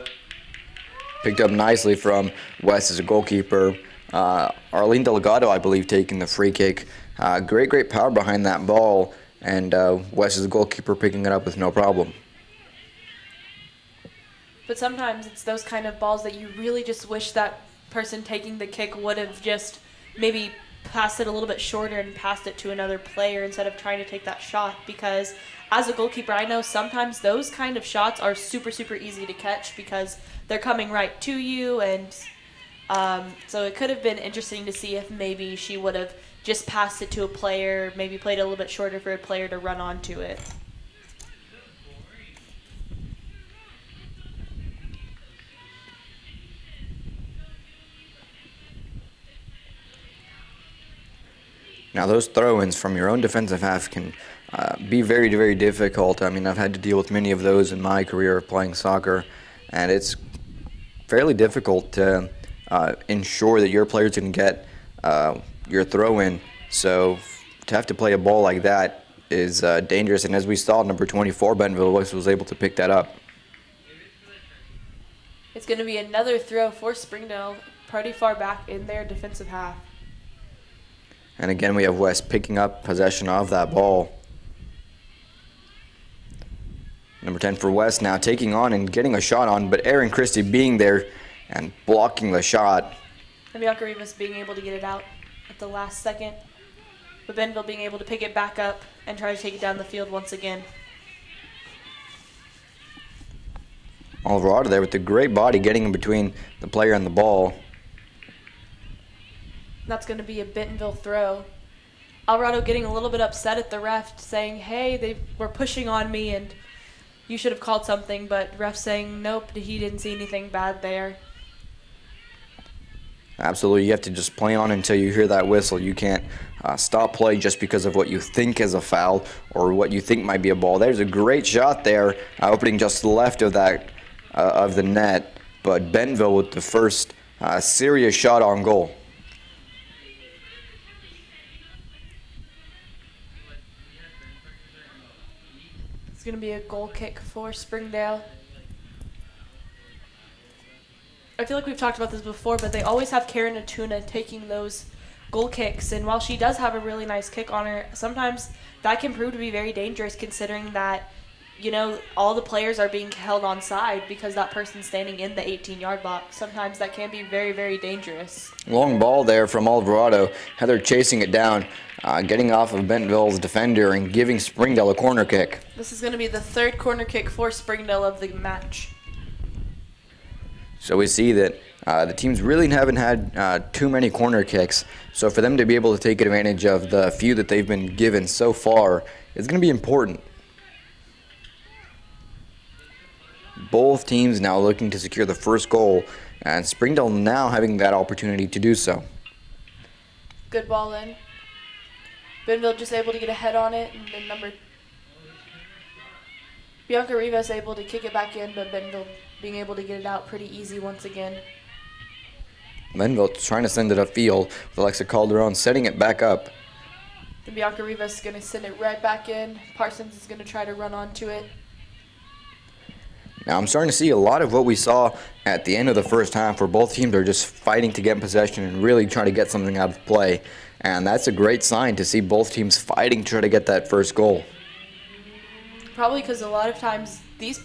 Picked up nicely from West as a goalkeeper. Arlene Delgado, I believe, taking the free kick. Great, great power behind that ball, and West as a goalkeeper picking it up with no problem. But sometimes it's those kind of balls that you really just wish that person taking the kick would have just maybe passed it a little bit shorter and passed it to another player instead of trying to take that shot, because as a goalkeeper, I know sometimes those kind of shots are super, super easy to catch because they're coming right to you, and so it could have been interesting to see if maybe she would have just passed it to a player, maybe played it a little bit shorter for a player to run onto it. Now, those throw-ins from your own defensive half can be very, very difficult. I mean, I've had to deal with many of those in my career of playing soccer, and it's fairly difficult to ensure that your players can get your throw-in. So to have to play a ball like that is dangerous, and as we saw, number 24, Bentonville West, was able to pick that up. It's going to be another throw for Springdale, pretty far back in their defensive half. And again, we have West picking up possession of that ball. Number 10 for West now taking on and getting a shot on, but Erin Christie being there and blocking the shot. And Bianca Rivas being able to get it out at the last second. But Bentonville being able to pick it back up and try to take it down the field once again. Alvarado there with the great body getting in between the player and the ball. That's going to be a Bentonville throw. Alvarado getting a little bit upset at the ref, saying, hey, they were pushing on me and you should have called something, but ref saying, nope, he didn't see anything bad there. Absolutely, you have to just play on until you hear that whistle. You can't stop play just because of what you think is a foul or what you think might be a ball. There's a great shot there, opening just to the left of that of the net, but Bentonville with the first serious shot on goal. It's going to be a goal kick for Springdale. I feel like we've talked about this before, but they always have Karen Natuna taking those goal kicks, and while she does have a really nice kick on her, sometimes that can prove to be very dangerous considering that, you know, all the players are being held on side because that person's standing in the 18-yard box. Sometimes that can be very, very dangerous. Long ball there from Alvarado. Heather chasing it down, getting off of Bentonville's defender and giving Springdale a corner kick. This is going to be the third corner kick for Springdale of the match. So we see that the teams really haven't had too many corner kicks. So for them to be able to take advantage of the few that they've been given so far is going to be important. Both teams now looking to secure the first goal and Springdale now having that opportunity to do so. Good ball in. Bentonville just able to get ahead on it, and then Bianca Rivas able to kick it back in, but Bentonville being able to get it out pretty easy once again. Bentonville trying to send it upfield with Alexa Calderon setting it back up. Then Bianca Rivas is going to send it right back in. Parsons is going to try to run onto it. Now I'm starting to see a lot of what we saw at the end of the first half, where both teams are just fighting to get possession and really trying to get something out of play. And that's a great sign to see both teams fighting to try to get that first goal. Probably because a lot of times these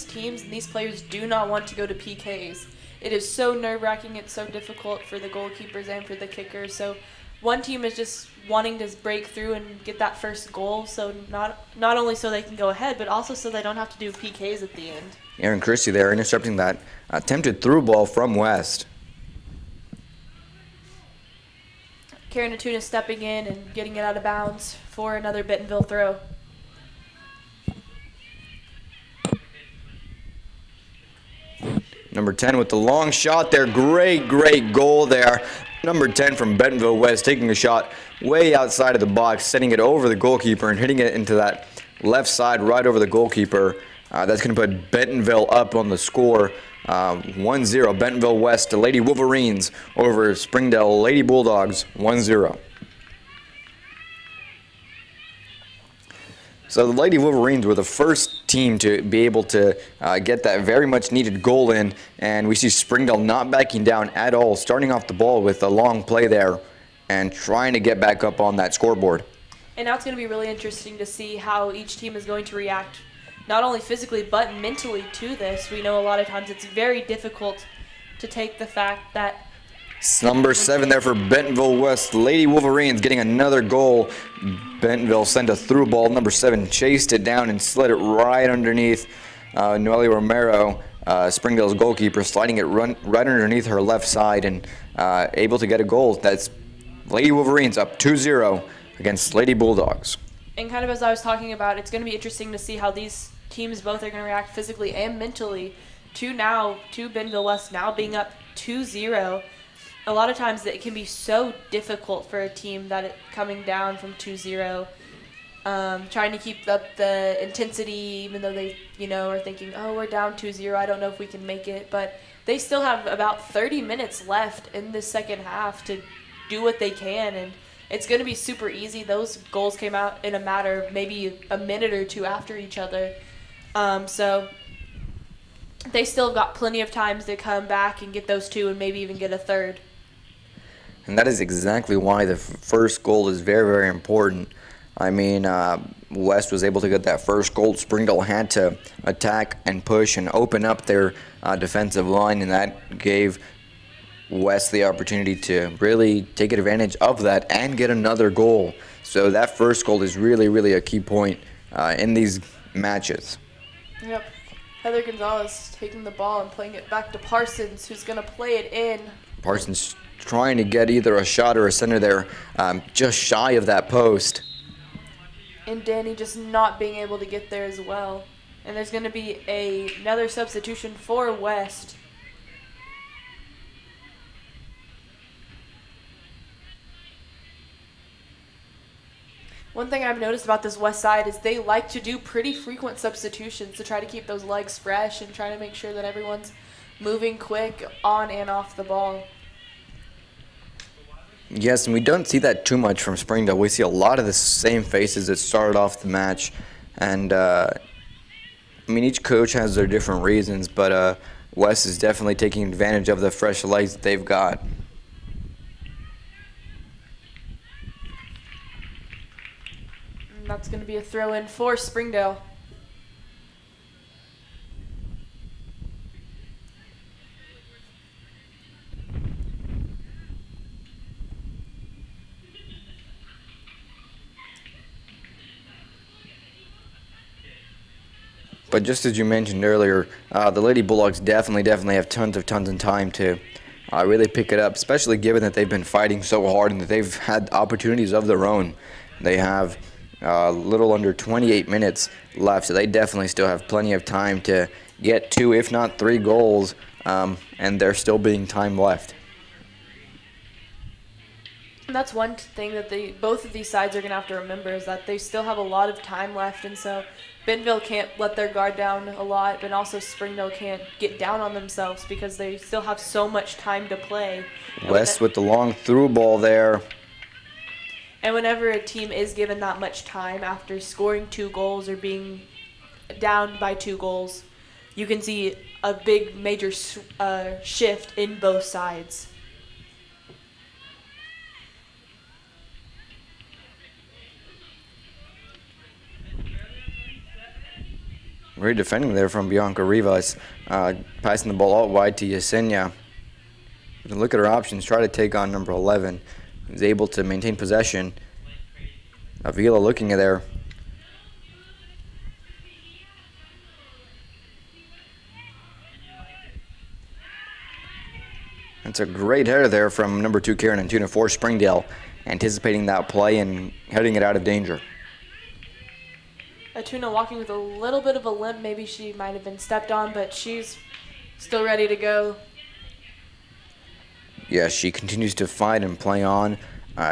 teams and these players do not want to go to PKs. It is so nerve-wracking. It's so difficult for the goalkeepers and for the kickers. So one team is just wanting to break through and get that first goal, so not only so they can go ahead, but also so they don't have to do PKs at the end. Aaron Christie there intercepting that attempted through ball from West. Karen Atuna stepping in and getting it out of bounds for another Bentonville throw. Number 10 with the long shot there. Great goal there. Number 10 from Bentonville West taking a shot way outside of the box, sending it over the goalkeeper and hitting it into that left side right over the goalkeeper. That's going to put Bentonville up on the score 1-0. Bentonville West, the Lady Wolverines over Springdale Lady Bulldogs 1-0. So the Lady Wolverines were the first team to be able to get that very much needed goal in, and we see Springdale not backing down at all, starting off the ball with a long play there and trying to get back up on that scoreboard. And now it's going to be really interesting to see how each team is going to react, not only physically but mentally to this. We know a lot of times it's very difficult to take the fact that Number 7 there for Bentonville West. Lady Wolverines getting another goal. Bentonville sent a through ball. Number 7 chased it down and slid it right underneath Noelle Romero, Springdale's goalkeeper, sliding it right underneath her left side and able to get a goal. That's Lady Wolverines up 2-0 against Lady Bulldogs. And kind of as I was talking about, it's going to be interesting to see how these teams both are going to react physically and mentally to Bentonville West now being up 2-0. A lot of times it can be so difficult for a team coming down from 2-0, trying to keep up the intensity, even though they, are thinking, oh, we're down 2-0, I don't know if we can make it. But they still have about 30 minutes left in the second half to do what they can, and it's going to be super easy. Those goals came out in a matter of maybe a minute or two after each other. So they still have got plenty of times to come back and get those two and maybe even get a third. And that is exactly why the first goal is very, very important. I mean, West was able to get that first goal. Springdale had to attack and push and open up their defensive line, and that gave West the opportunity to really take advantage of that and get another goal. So that first goal is really, really a key point in these matches. Yep. Heather Gonzalez taking the ball and playing it back to Parsons, who's going to play it in. Parsons trying to get either a shot or a center there, just shy of that post. And Danny just not being able to get there as well. And there's going to be another substitution for West. One thing I've noticed about this West side is they like to do pretty frequent substitutions to try to keep those legs fresh and try to make sure that everyone's moving quick on and off the ball. Yes, and we don't see that too much from Springdale. We see a lot of the same faces that started off the match. And, each coach has their different reasons, but West is definitely taking advantage of the fresh legs that they've got. And that's going to be a throw-in for Springdale. But just as you mentioned earlier, the Lady Bulldogs definitely have tons of time to really pick it up, especially given that they've been fighting so hard and that they've had opportunities of their own. They have a little under 28 minutes left, so they definitely still have plenty of time to get 2, if not 3 goals and there's still being time left. And that's one thing that both of these sides are going to have to remember, is that they still have a lot of time left, and so Bentonville can't let their guard down a lot, but also Springdale can't get down on themselves because they still have so much time to play. West with the long through ball there. And whenever a team is given that much time after scoring 2 goals or being down by 2 goals, you can see a big major shift in both sides. Great defending there from Bianca Rivas, passing the ball out wide to Yesenia. You can look at her options, try to take on number 11, who's able to maintain possession. Avila looking at there. That's a great header there from number 2, Karen Antuna for Springdale, anticipating that play and heading it out of danger. Atuna walking with a little bit of a limp. Maybe she might have been stepped on, but she's still ready to go. Yeah, she continues to fight and play on.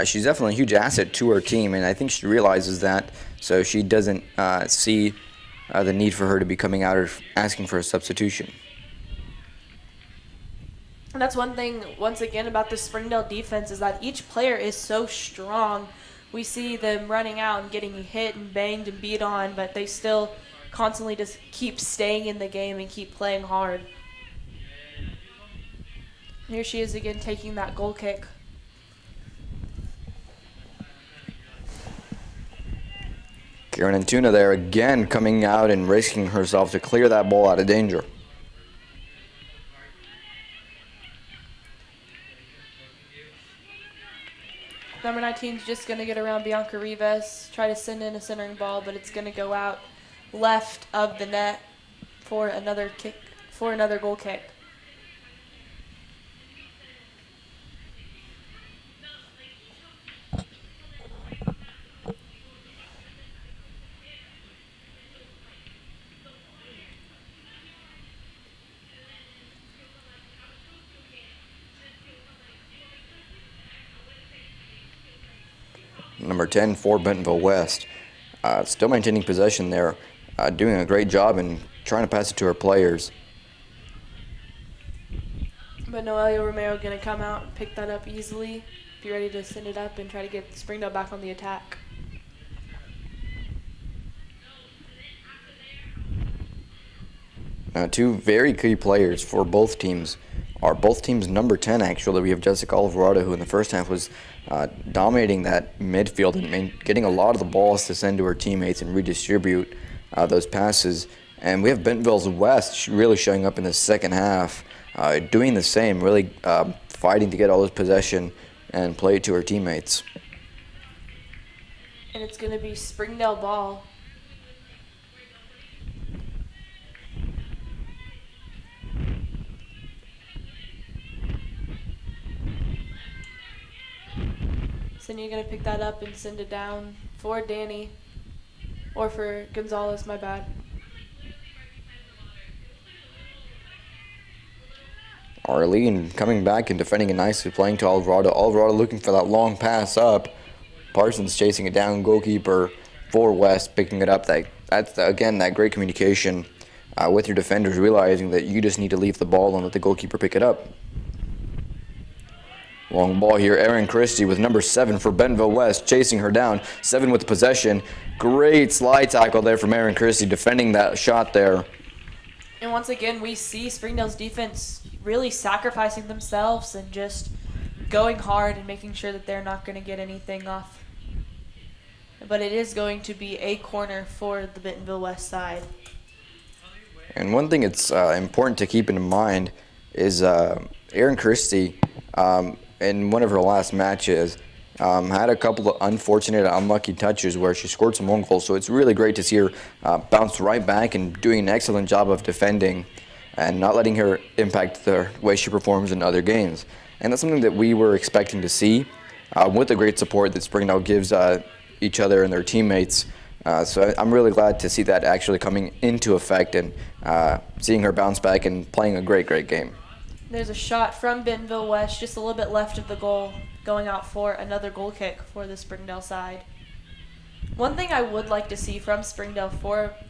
She's definitely a huge asset to her team, and I think she realizes that, so she doesn't see the need for her to be coming out or asking for a substitution. And that's one thing, once again, about the Springdale defense, is that each player is so strong. We see them running out and getting hit and banged and beat on, but they still constantly just keep staying in the game and keep playing hard. Here she is again taking that goal kick. Karen Antuna there again coming out and risking herself to clear that ball out of danger. Number 19 is just going to get around Bianca Rivas, try to send in a centering ball, but it's going to go out left of the net for another goal kick. Number 10 for Bentonville West. Still maintaining possession there, doing a great job and trying to pass it to her players. But Noelia Romero going to come out and pick that up easily. Be ready to send it up and try to get Springdale back on the attack. Two very key players for both teams are both teams number 10 actually. We have Jessica Alvarado, who in the first half was dominating that midfield and getting a lot of the balls to send to her teammates and redistribute those passes. And we have Bentonville's West really showing up in the second half, doing the same, really fighting to get all this possession and play it to her teammates. And it's going to be Springdale ball. So you're going to pick that up and send it down for Danny, or for Gonzalez, my bad. Arlene coming back and defending it nicely, playing to Alvarado. Alvarado looking for that long pass up. Parsons chasing it down. Goalkeeper for West picking it up. That's again, that great communication with your defenders, realizing that you just need to leave the ball and let the goalkeeper pick it up. Long ball here, Erin Christie with number 7 for Bentonville West, chasing her down. 7 with possession. Great slide tackle there from Erin Christie, defending that shot there. And once again, we see Springdale's defense really sacrificing themselves and just going hard and making sure that they're not going to get anything off. But it is going to be a corner for the Bentonville West side. And one thing it's important to keep in mind is Erin Christie, in one of her last matches, had a couple of unfortunate, unlucky touches where she scored some own goals. So it's really great to see her bounce right back and doing an excellent job of defending and not letting her impact the way she performs in other games. And that's something that we were expecting to see with the great support that Springdale gives each other and their teammates. So I'm really glad to see that actually coming into effect and seeing her bounce back and playing a great, great game. There's a shot from Bentonville West, just a little bit left of the goal, going out for another goal kick for the Springdale side. One thing I would like to see from Springdale,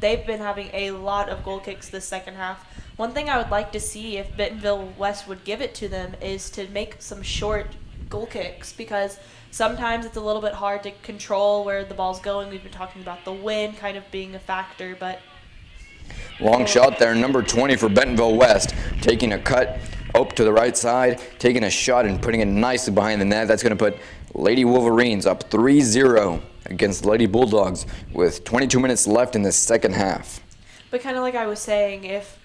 they've been having a lot of goal kicks this second half. One thing I would like to see if Bentonville West would give it to them is to make some short goal kicks, because sometimes it's a little bit hard to control where the ball's going. We've been talking about the wind kind of being a factor, but... Long shot there, number 20 for Bentonville West, taking a cut up to the right side, taking a shot and putting it nicely behind the net. That's going to put Lady Wolverines up 3-0 against Lady Bulldogs with 22 minutes left in the second half. But kind of like I was saying, if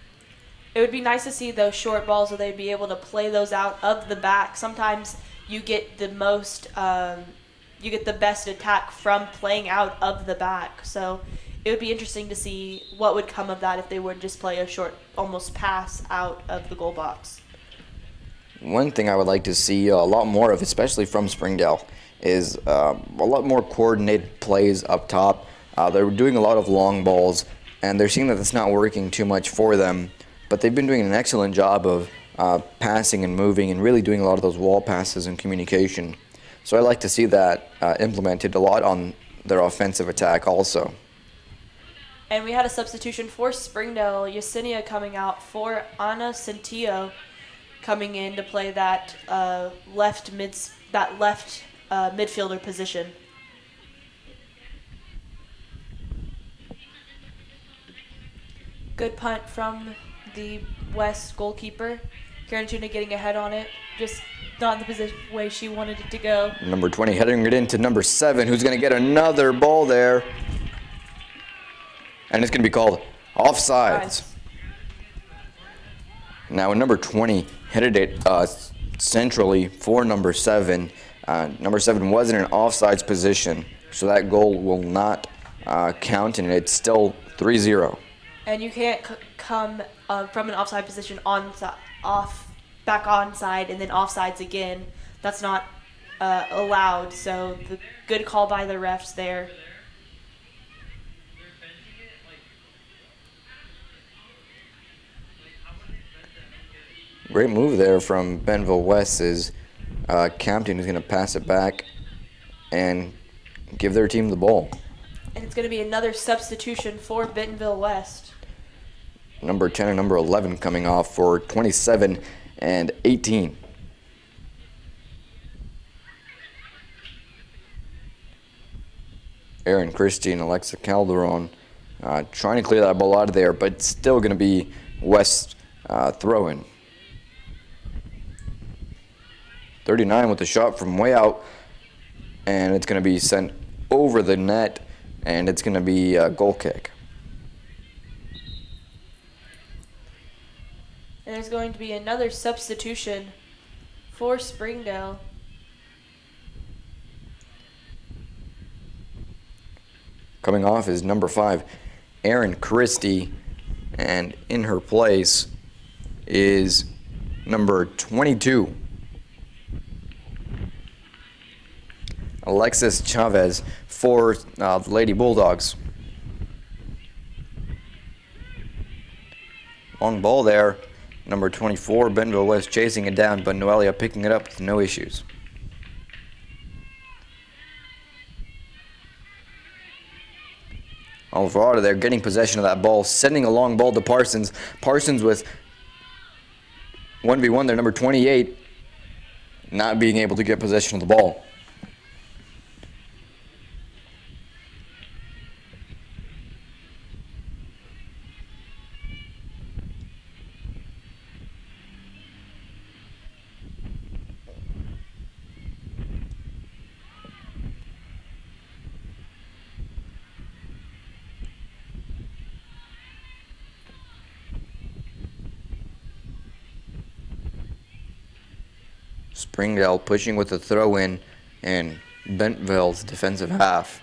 it would be nice to see those short balls so they'd be able to play those out of the back. Sometimes you get the best attack from playing out of the back. So it would be interesting to see what would come of that if they would just play a short, almost pass out of the goal box. One thing I would like to see a lot more of, especially from Springdale, is a lot more coordinated plays up top. They're doing a lot of long balls, and they're seeing that it's not working too much for them. But they've been doing an excellent job of passing and moving and really doing a lot of those wall passes and communication. So I like to see that implemented a lot on their offensive attack also. And we had a substitution for Springdale, Yesenia coming out for Ana Centillo, coming in to play that left midfielder position. Good punt from the West goalkeeper. Karen Tuna getting ahead on it, just not in the position way she wanted it to go. Number 20 heading it into number 7, who's going to get another ball there. And it's going to be called offsides. Now number 20 headed it centrally for number 7. Number 7 was in an offsides position, so that goal will not count, and it's still 3-0. And you can't come from an offside position back onside and then offsides again. That's not allowed. So the good call by the refs there. Great move there from Bentonville West is Campton is going to pass it back and give their team the ball. And it's going to be another substitution for Bentonville West. Number 10 and number 11 coming off for 27 and 18. Erin Christie and Alexa Calderon trying to clear that ball out of there, but still going to be West throw-in. 39 with the shot from way out, and it's going to be sent over the net, and it's going to be a goal kick. And there's going to be another substitution for Springdale. Coming off is number 5, Erin Christie, and in her place is number 22, Alexis Chavez for the Lady Bulldogs. Long ball there, number 24, Bentonville West chasing it down, but Noelia picking it up with no issues. Alvarado there getting possession of that ball, sending a long ball to Parsons. Parsons with 1v1 there, number 28, not being able to get possession of the ball. Springdale pushing with the throw-in in Bentonville's defensive half.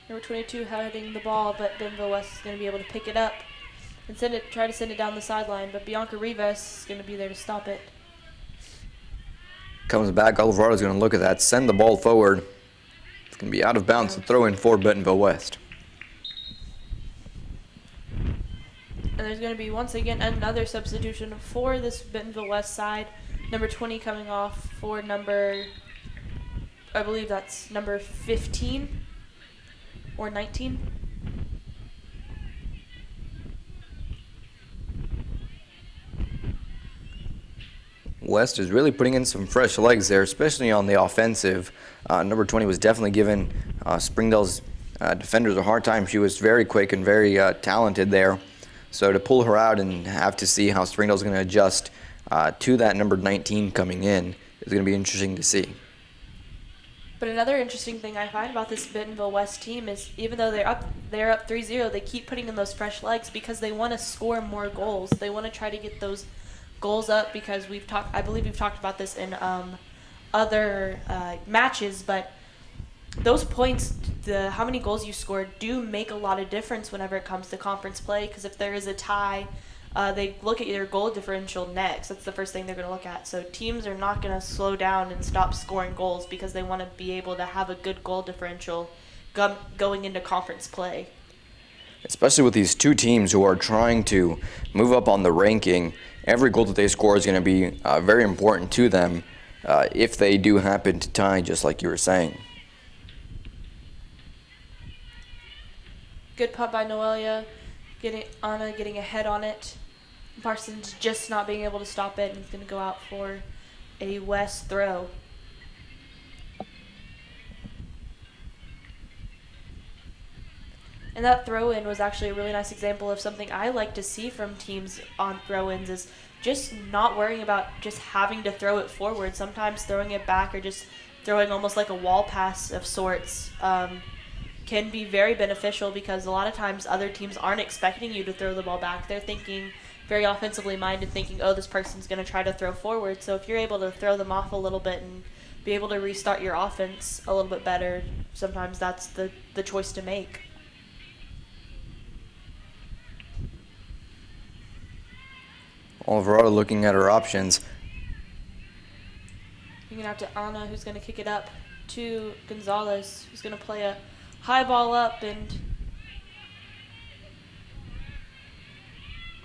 Number 22 heading the ball, but Bentonville West is going to be able to pick it up and try to send it down the sideline, but Bianca Rivas is going to be there to stop it. Comes back, Alvarado's going to look at that, send the ball forward. It's going to be out of bounds to throw in for Bentonville West. And there's going to be, once again, another substitution for this Bentonville West side. Number 20 coming off for I believe that's number 15 or 19. West is really putting in some fresh legs there, especially on the offensive. Number 20 was definitely giving Springdale's defenders a hard time. She was very quick and very talented there. So to pull her out and have to see how Springdale's going to adjust to that number 19 coming in is going to be interesting to see. But another interesting thing I find about this Bentonville West team is even though they're up 3-0, they keep putting in those fresh legs because they want to score more goals. They want to try to get those goals up because I believe we've talked about this in other matches, but those points, how many goals you score, do make a lot of difference whenever it comes to conference play, because if there is a tie, they look at your goal differential next. That's the first thing they're going to look at. So teams are not going to slow down and stop scoring goals because they want to be able to have a good goal differential going into conference play. Especially with these two teams who are trying to move up on the ranking, every goal that they score is going to be very important to them if they do happen to tie, just like you were saying. Good punt by Noelia, Anna getting ahead on it. Parsons just not being able to stop it, and he's going to go out for a West throw. And that throw-in was actually a really nice example of something I like to see from teams on throw-ins is just not worrying about just having to throw it forward. Sometimes throwing it back or just throwing almost like a wall pass of sorts can be very beneficial because a lot of times other teams aren't expecting you to throw the ball back. They're thinking very offensively minded, thinking, oh, this person's going to try to throw forward. So if you're able to throw them off a little bit and be able to restart your offense a little bit better, sometimes that's the choice to make. Alvarado looking at her options. You're going to have to Anna, who's going to kick it up to Gonzalez, who's going to play a high ball up, and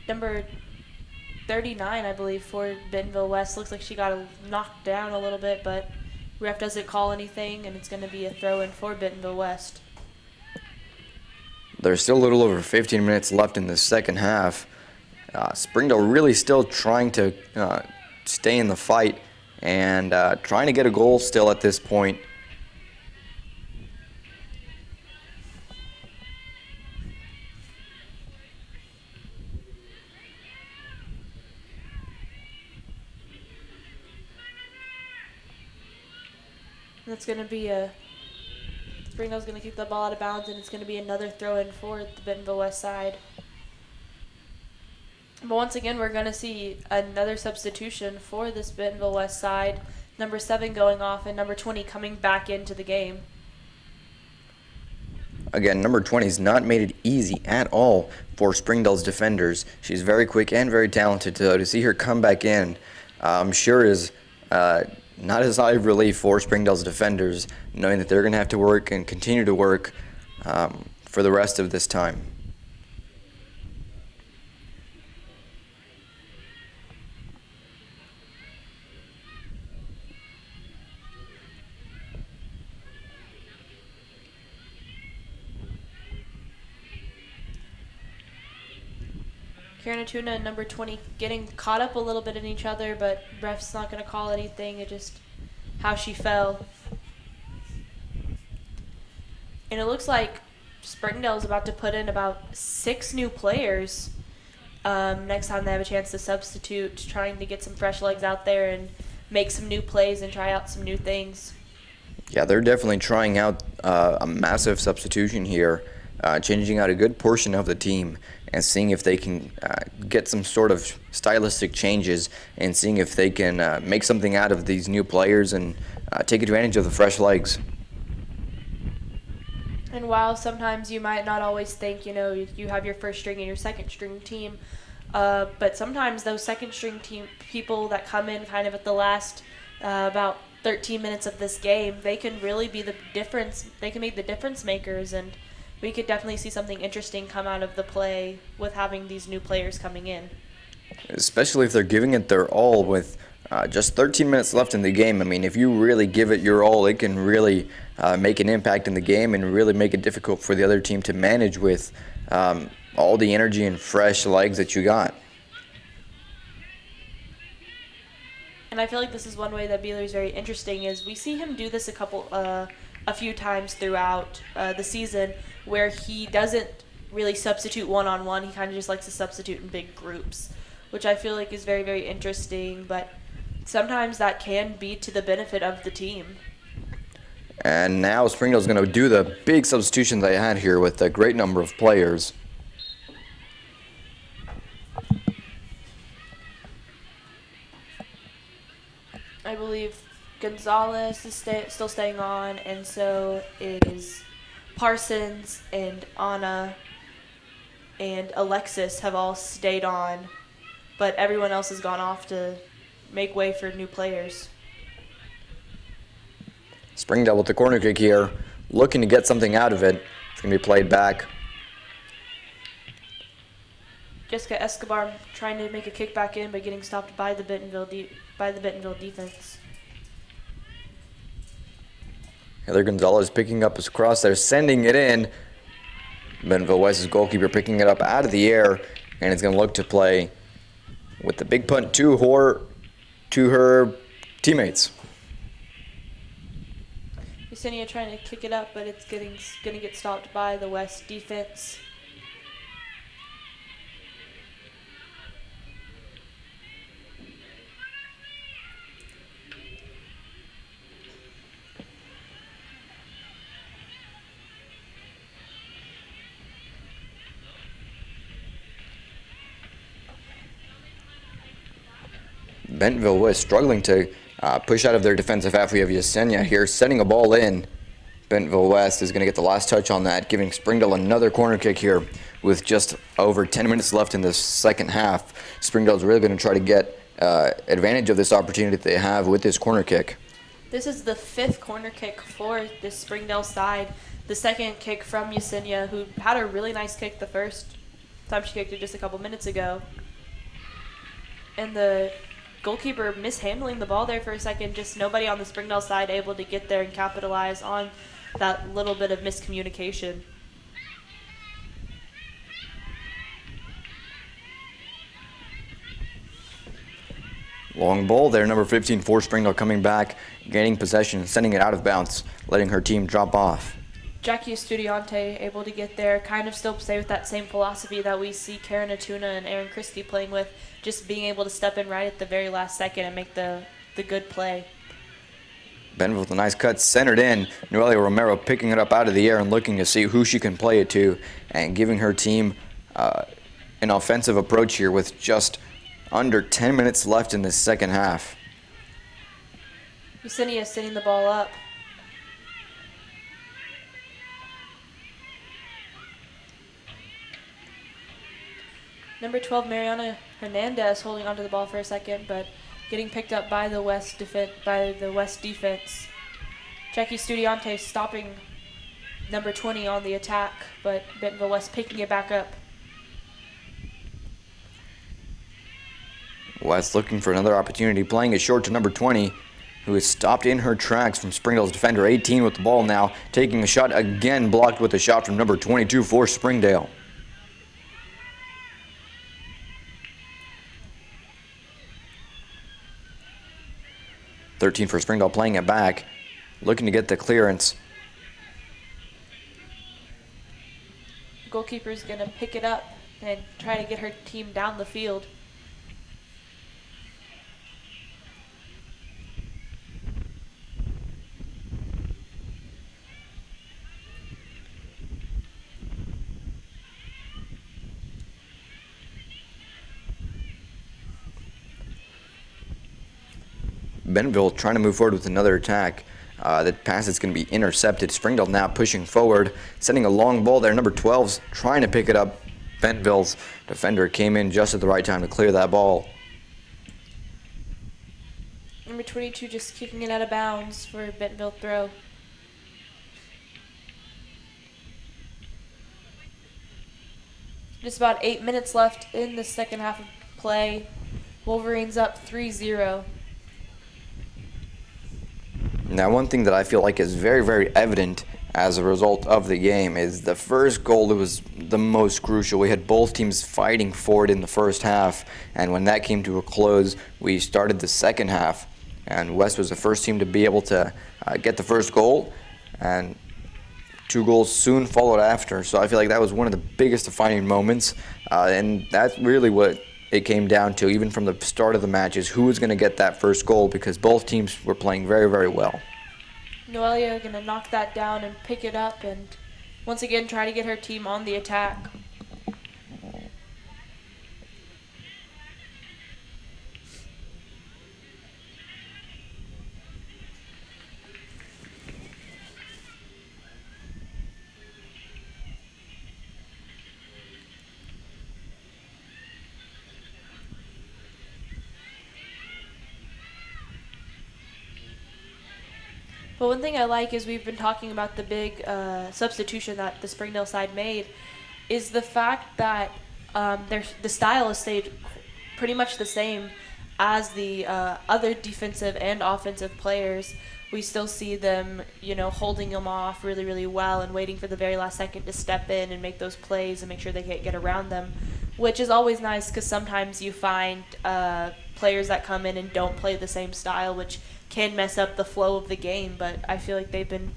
number 39, I believe, for Bentonville West. Looks like she got knocked down a little bit, but ref doesn't call anything, and it's going to be a throw-in for Bentonville West. There's still a little over 15 minutes left in the second half. Springdale really still trying to stay in the fight and trying to get a goal still at this point. That's going to be Springdale's going to kick the ball out of bounds, and it's going to be another throw-in for the Bentonville West side. But once again, we're going to see another substitution for this Bentonville West side. Number 7 going off and number 20 coming back into the game. Again, number 20's not made it easy at all for Springdale's defenders. She's very quick and very talented, so to see her come back in, I'm sure is not a sigh of relief for Springdale's defenders, knowing that they're going to have to work and continue to work for the rest of this time. Karen Atuna and number 20 getting caught up a little bit in each other, but ref's not going to call anything. It just how she fell. And it looks like Springdale's about to put in about 6 new players next time they have a chance to substitute, trying to get some fresh legs out there and make some new plays and try out some new things. Yeah, they're definitely trying out a massive substitution here, changing out a good portion of the team and seeing if they can get some sort of stylistic changes and seeing if they can make something out of these new players and take advantage of the fresh legs. And while sometimes you might not always think, you have your first string and your second string team, but sometimes those second string team people that come in kind of at the last about 13 minutes of this game, they can really be the difference. They can make the difference makers, and we could definitely see something interesting come out of the play with having these new players coming in. Especially if they're giving it their all with just 13 minutes left in the game. I mean, if you really give it your all, it can really make an impact in the game and really make it difficult for the other team to manage with all the energy and fresh legs that you got. And I feel like this is one way that Beeler is very interesting, is we see him do this a few times throughout the season, where he doesn't really substitute one-on-one. He kind of just likes to substitute in big groups, which I feel like is very, very interesting, but sometimes that can be to the benefit of the team. And now Springdale's going to do the big substitution they had here with a great number of players. I believe Gonzalez is still staying on, and so is Parsons and Anna and Alexis have all stayed on, but everyone else has gone off to make way for new players. Springdale with the corner kick here, looking to get something out of it. It's going to be played back. Jessica Escobar trying to make a kick back in, but getting stopped by the Bentonville defense. Heather Gonzalez picking up his cross there, sending it in. Bentonville West's goalkeeper picking it up out of the air, and it's going to look to play with the big punt to her teammates. Yesenia trying to kick it up, but it's going to get stopped by the West defense. Bentonville West struggling to push out of their defensive half. We have Yesenia here setting a ball in. Bentonville West is going to get the last touch on that, giving Springdale another corner kick here with just over 10 minutes left in the second half. Springdale's really going to try to get advantage of this opportunity that they have with this corner kick. This is the 5th corner kick for this Springdale side. The second kick from Yesenia, who had a really nice kick the first time she kicked it just a couple minutes ago. And the goalkeeper mishandling the ball there for a second, just nobody on the Springdale side able to get there and capitalize on that little bit of miscommunication. Long ball there, number 15 for Springdale coming back, gaining possession, sending it out of bounds, letting her team drop off. Jackie Estudiante able to get there, kind of still stay with that same philosophy that we see Karen Atuna and Erin Christie playing with, just being able to step in right at the very last second and make the good play. Bentonville with a nice cut, centered in. Noelia Romero picking it up out of the air and looking to see who she can play it to, and giving her team an offensive approach here with just under 10 minutes left in the second half. Yesenia setting the ball up. Number 12, Mariana Hernandez holding onto the ball for a second, but getting picked up by the West defense. Jackie Studiante stopping number 20 on the attack, but Bentonville West picking it back up. West looking for another opportunity, playing it short to number 20, who is stopped in her tracks from Springdale's defender. 18 with the ball now, taking a shot again, blocked with a shot from number 22 for Springdale. .13 for Springdale playing it back, looking to get the clearance. Goalkeeper's going to pick it up and try to get her team down the field. Bentonville trying to move forward with another attack. The pass is going to be intercepted. Springdale now pushing forward, sending a long ball there. Number 12's trying to pick it up. Bentonville's defender came in just at the right time to clear that ball. Number 22 just kicking it out of bounds for Bentonville throw. Just about 8 minutes left in the second half of play. Wolverines up 3-0. Now, one thing that I feel like is very, very evident as a result of the game is the first goal that was the most crucial. We had both teams fighting for it in the first half, and when that came to a close, we started the second half, and West was the first team to be able to get the first goal, and 2 goals soon followed after. So I feel like that was one of the biggest defining moments, and that's really what it came down to, even from the start of the match, is who was going to get that first goal, because both teams were playing very, very well. Noelia going to knock that down and pick it up and once again try to get her team on the attack. But one thing I like is we've been talking about the big substitution that the Springdale side made is the fact that the style has stayed pretty much the same as the other defensive and offensive players. We still see them, holding them off really, really well and waiting for the very last second to step in and make those plays and make sure they can't get around them, which is always nice because sometimes you find players that come in and don't play the same style, which can mess up the flow of the game, but I feel like they've been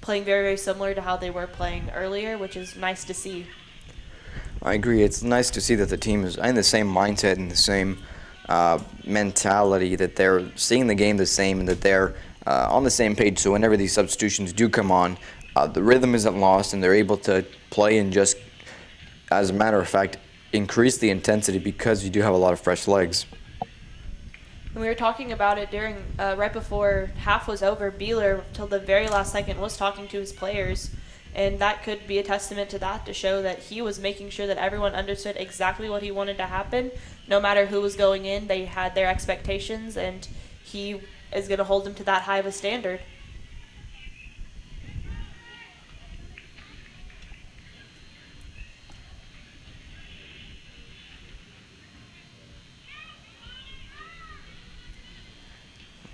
playing very, very similar to how they were playing earlier, which is nice to see. I agree. It's nice to see that the team is in the same mindset and the same mentality, that they're seeing the game the same and that they're on the same page. So whenever these substitutions do come on, the rhythm isn't lost and they're able to play and just, as a matter of fact, increase the intensity because you do have a lot of fresh legs. And we were talking about it during right before half was over. Beeler, till the very last second, was talking to his players, and that could be a testament to that, to show that he was making sure that everyone understood exactly what he wanted to happen. No matter who was going in, they had their expectations, and he is going to hold them to that high of a standard.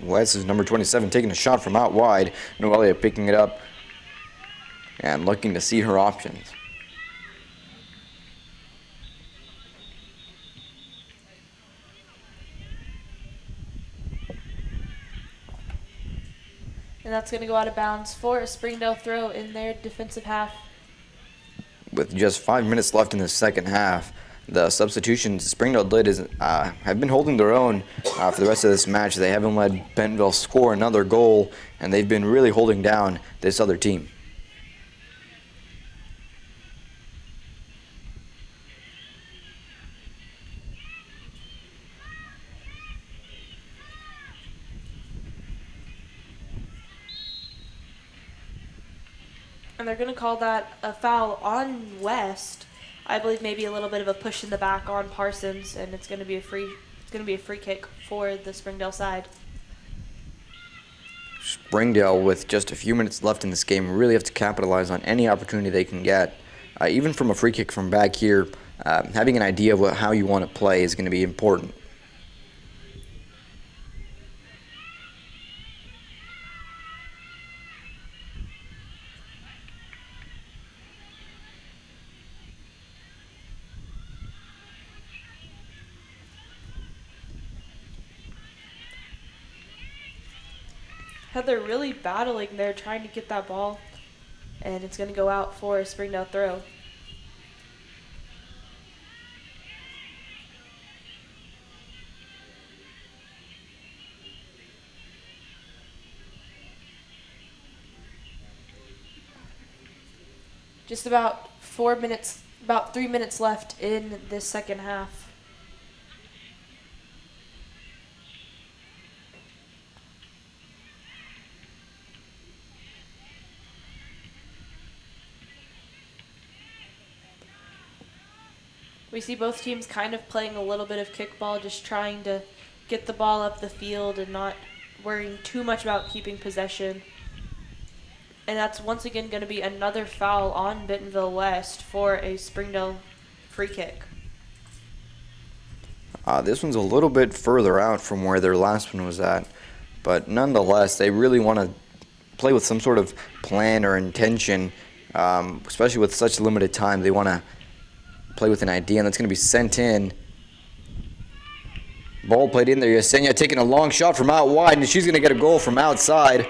West is number 27 taking a shot from out wide. Noelia picking it up and looking to see her options. And that's going to go out of bounds for a Springdale throw in their defensive half. With just 5 minutes left in the second half, the substitutions Springdale did have been holding their own for the rest of this match. They haven't let Bentonville score another goal, and they've been really holding down this other team. And they're going to call that a foul on West. I believe maybe a little bit of a push in the back on Parsons, and it's going to be a free kick for the Springdale side. Springdale, with just a few minutes left in this game, really have to capitalize on any opportunity they can get. Even from a free kick from back here, having an idea of how you want to play is going to be important. Heather really battling there, trying to get that ball, and it's going to go out for a Springdale throw. Just about 3 minutes left in this second half. We see both teams kind of playing a little bit of kickball, just trying to get the ball up the field and not worrying too much about keeping possession. And that's once again going to be another foul on Bentonville West for a Springdale free kick. This one's a little bit further out from where their last one was at, but nonetheless, they really want to play with some sort of plan or intention, especially with such limited time. They want to play with an idea, and that's going to be sent in. Ball played in there. Yesenia taking a long shot from out wide, and she's going to get a goal from outside.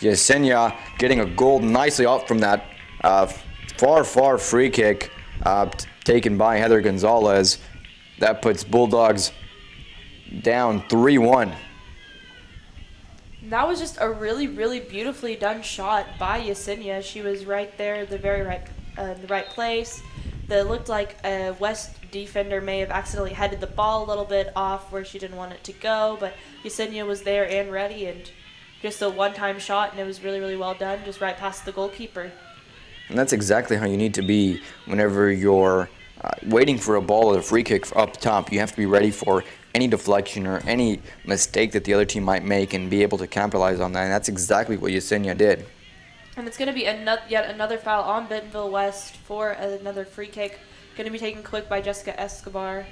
Yesenia getting a goal nicely off from that far free kick taken by Heather Gonzalez. That puts Bulldogs down 3-1. That was just a really beautifully done shot by Yesenia. She was right there, the right place. That looked like a West defender may have accidentally headed the ball a little bit off where she didn't want it to go, but Yesenia was there and ready, and just a one-time shot, and it was really well done, just right past the goalkeeper. And that's exactly how you need to be whenever you're waiting for a ball or a free kick up top. You have to be ready for any deflection or any mistake that the other team might make and be able to capitalize on that, and that's exactly what Yesenia did. And it's going to be yet another foul on Bentonville West for another free kick. Going to be taken quick by Jessica Escobar.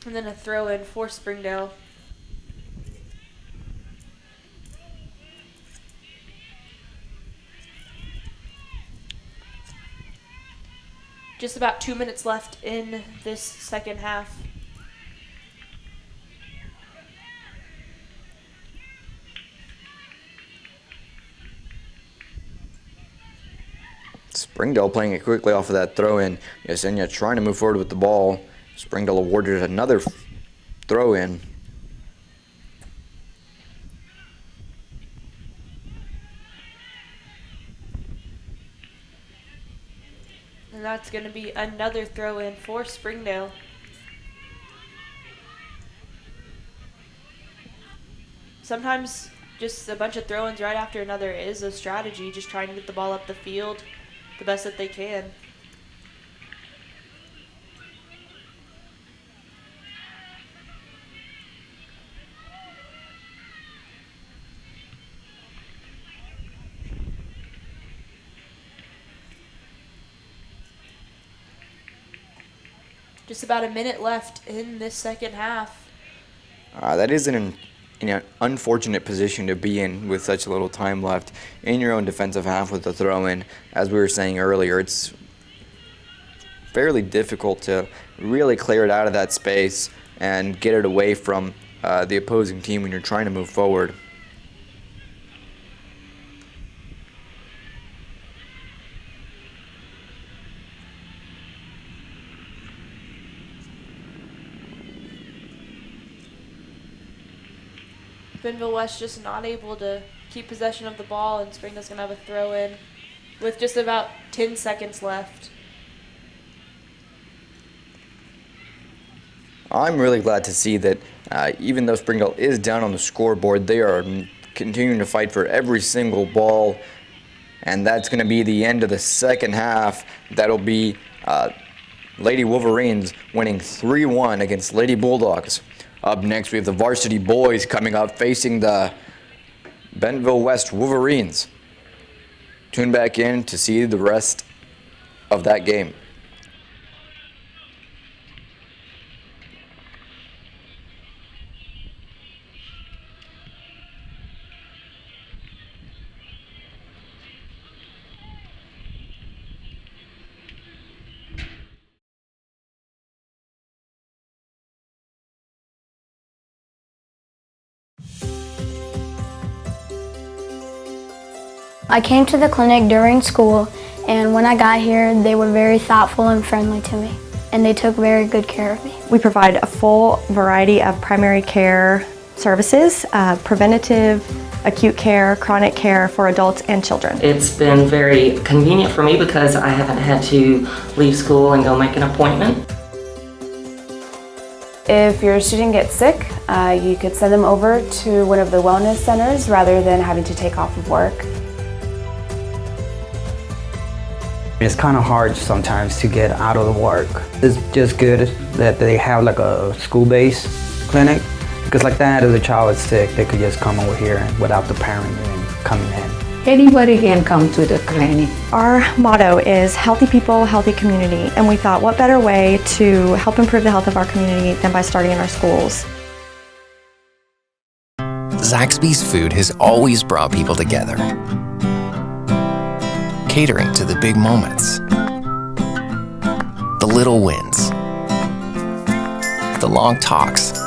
And then a throw in for Springdale. Just about 2 minutes left in this second half. Springdale playing it quickly off of that throw-in. Yesenia trying to move forward with the ball. Springdale awarded another throw-in. And that's going to be another throw-in for Springdale. Sometimes just a bunch of throw-ins right after another is a strategy, just trying to get the ball up the field the best that they can. Just about a minute left in this second half. That is an unfortunate position to be in with such little time left in your own defensive half with the throw-in. As we were saying earlier, it's fairly difficult to really clear it out of that space and get it away from the opposing team when you're trying to move forward. Bentonville West just not able to keep possession of the ball, and Springdale's going to have a throw-in with just about 10 seconds left. I'm really glad to see that even though Springdale is down on the scoreboard, they are continuing to fight for every single ball, and that's going to be the end of the second half. That'll be Lady Wolverines winning 3-1 against Lady Bulldogs. Up next, we have the varsity boys coming up facing the Bentonville West Wolverines. Tune back in to see the rest of that game. I came to the clinic during school, and when I got here, they were very thoughtful and friendly to me, and they took very good care of me. We provide a full variety of primary care services, preventative, acute care, chronic care for adults and children. It's been very convenient for me because I haven't had to leave school and go make an appointment. If your student gets sick, you could send them over to one of the wellness centers rather than having to take off of work. It's kind of hard sometimes to get out of the work. It's just good that they have like a school-based clinic, because like that, if the child is sick, they could just come over here without the parent even coming in. Anybody can come to the clinic. Our motto is healthy people, healthy community, and we thought what better way to help improve the health of our community than by starting in our schools. Zaxby's food has always brought people together, catering to the big moments, the little wins, the long talks,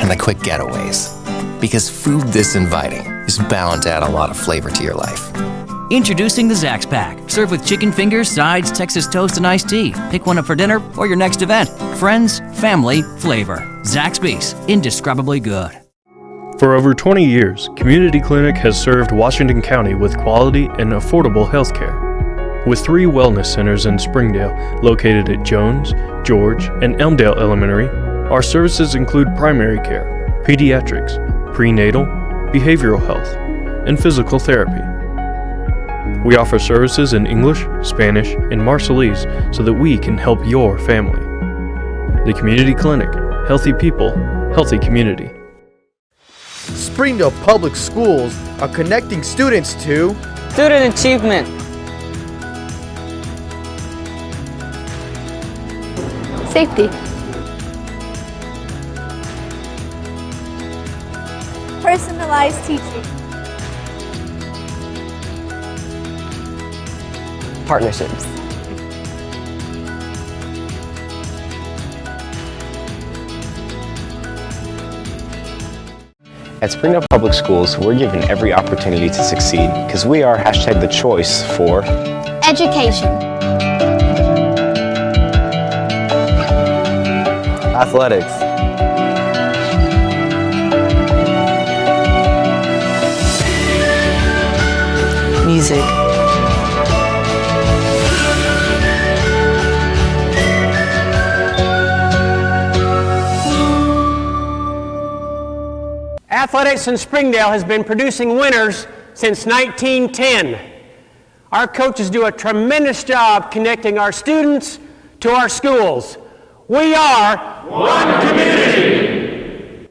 and the quick getaways. Because food this inviting is bound to add a lot of flavor to your life. Introducing the Zax Pack. Served with chicken fingers, sides, Texas toast, and iced tea. Pick one up for dinner or your next event. Friends, family, flavor. Zaxby's. Indescribably good. For over 20 years, Community Clinic has served Washington County with quality and affordable health care. With 3 wellness centers in Springdale, located at Jones, George, and Elmdale Elementary, our services include primary care, pediatrics, prenatal, behavioral health, and physical therapy. We offer services in English, Spanish, and Marshallese so that we can help your family. The Community Clinic. Healthy people, healthy community. Springdale Public Schools are connecting students to student achievement, safety, personalized teaching, partnerships. At Springdale Public Schools, we're given every opportunity to succeed because we are #the choice for education, athletics, music, Athletics in Springdale has been producing winners since 1910. Our coaches do a tremendous job connecting our students to our schools. We are one community.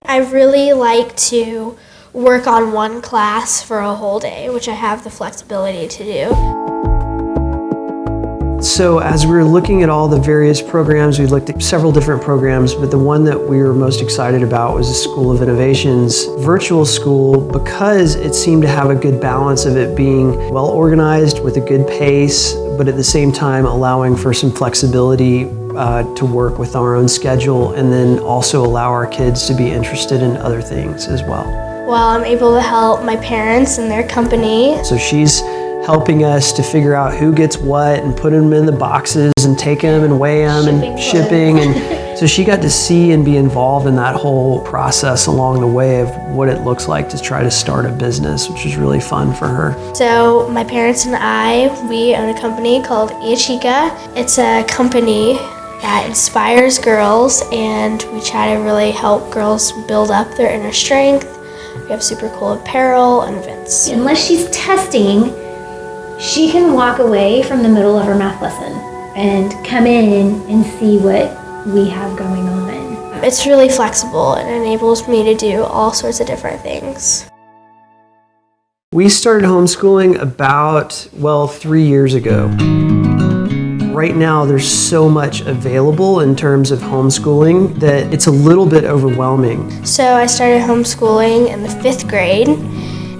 I really like to work on one class for a whole day, which I have the flexibility to do. So as we were looking at all the various programs, we looked at several different programs, but the one that we were most excited about was the School of Innovation's virtual school, because it seemed to have a good balance of it being well organized with a good pace, but at the same time allowing for some flexibility to work with our own schedule, and then also allow our kids to be interested in other things as well. Well, I'm able to help my parents and their company. So she's helping us to figure out who gets what and put them in the boxes and take them and weigh them and shipping. And so she got to see and be involved in that whole process along the way of what it looks like to try to start a business, which was really fun for her. So my parents and we own a company called Iachika. It's a company that inspires girls, and we try to really help girls build up their inner strength. We have super cool apparel and events. Unless she's testing, she can walk away from the middle of her math lesson and come in and see what we have going on. It's really flexible and enables me to do all sorts of different things. We started homeschooling about, 3 years ago. Right now, there's so much available in terms of homeschooling that it's a little bit overwhelming. So I started homeschooling in the 5th grade,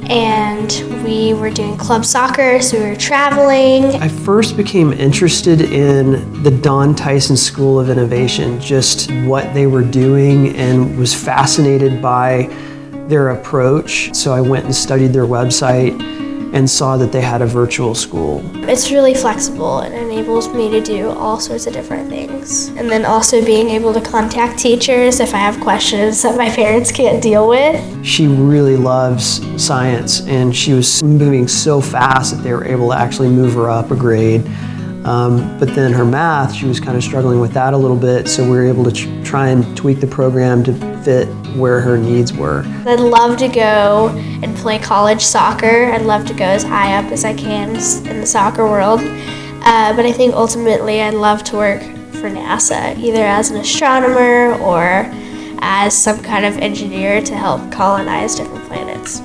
and we were doing club soccer, so we were traveling. I first became interested in the Don Tyson School of Innovation, just what they were doing, and was fascinated by their approach. So I went and studied their website and saw that they had a virtual school. It's really flexible and enables me to do all sorts of different things. And then also being able to contact teachers if I have questions that my parents can't deal with. She really loves science, and she was moving so fast that they were able to actually move her up a grade. But then her math, she was kind of struggling with that a little bit, so we were able to try and tweak the program to fit where her needs were. I'd love to go and play college soccer. I'd love to go as high up as I can in the soccer world. But I think ultimately I'd love to work for NASA, either as an astronomer or as some kind of engineer to help colonize different planets.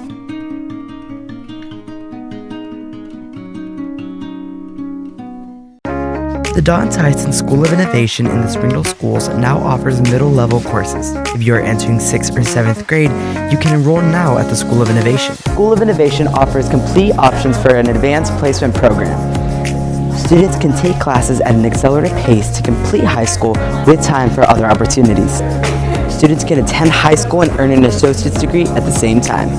The Don Tyson School of Innovation in the Springdale Schools now offers middle-level courses. If you are entering 6th or 7th grade, you can enroll now at the School of Innovation. School of Innovation offers complete options for an advanced placement program. Students can take classes at an accelerated pace to complete high school with time for other opportunities. Students can attend high school and earn an associate's degree at the same time.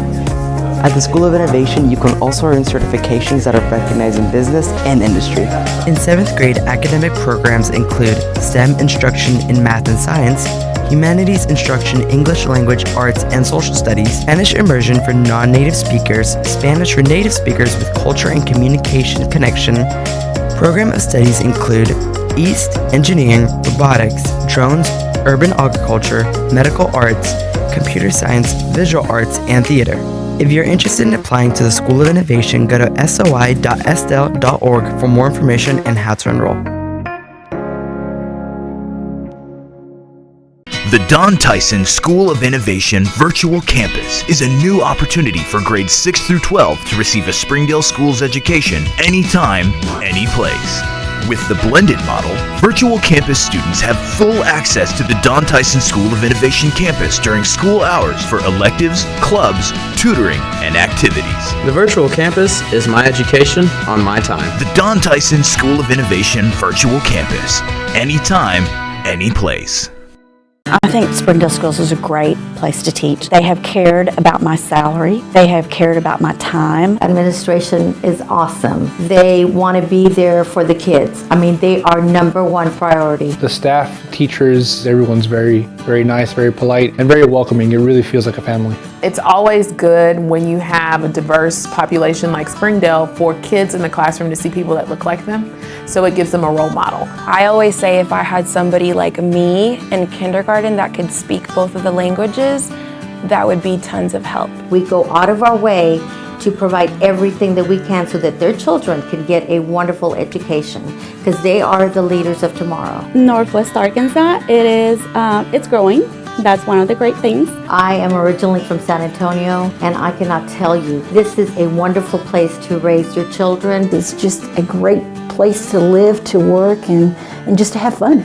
At the School of Innovation, you can also earn certifications that are recognized in business and industry. In 7th grade, academic programs include STEM instruction in math and science, humanities instruction, English language, arts, and social studies, Spanish immersion for non-native speakers, Spanish for native speakers with culture and communication connection. Program of studies include East, engineering, robotics, drones, urban agriculture, medical arts, computer science, visual arts, and theater. If you're interested in applying to the School of Innovation, go to soi.sdel.org for more information and how to enroll. The Don Tyson School of Innovation Virtual Campus is a new opportunity for grades 6 through 12 to receive a Springdale Schools education anytime, any place. With the blended model, Virtual Campus students have full access to the Don Tyson School of Innovation campus during school hours for electives, clubs, tutoring, and activities. The Virtual Campus is my education on my time. The Don Tyson School of Innovation Virtual Campus. Anytime, any place. I think Springdale Schools is a great place to teach. They have cared about my salary. They have cared about my time. Administration is awesome. They want to be there for the kids. I mean, they are #1 priority. The staff, teachers, everyone's very, very nice, very polite, and very welcoming. It really feels like a family. It's always good when you have a diverse population like Springdale for kids in the classroom to see people that look like them. So it gives them a role model. I always say if I had somebody like me in kindergarten that could speak both of the languages, that would be tons of help. We go out of our way to provide everything that we can so that their children can get a wonderful education because they are the leaders of tomorrow. Northwest Arkansas, it's growing. That's one of the great things. I am originally from San Antonio, and I cannot tell you, this is a wonderful place to raise your children. It's just a great place to live, to work, and just to have fun.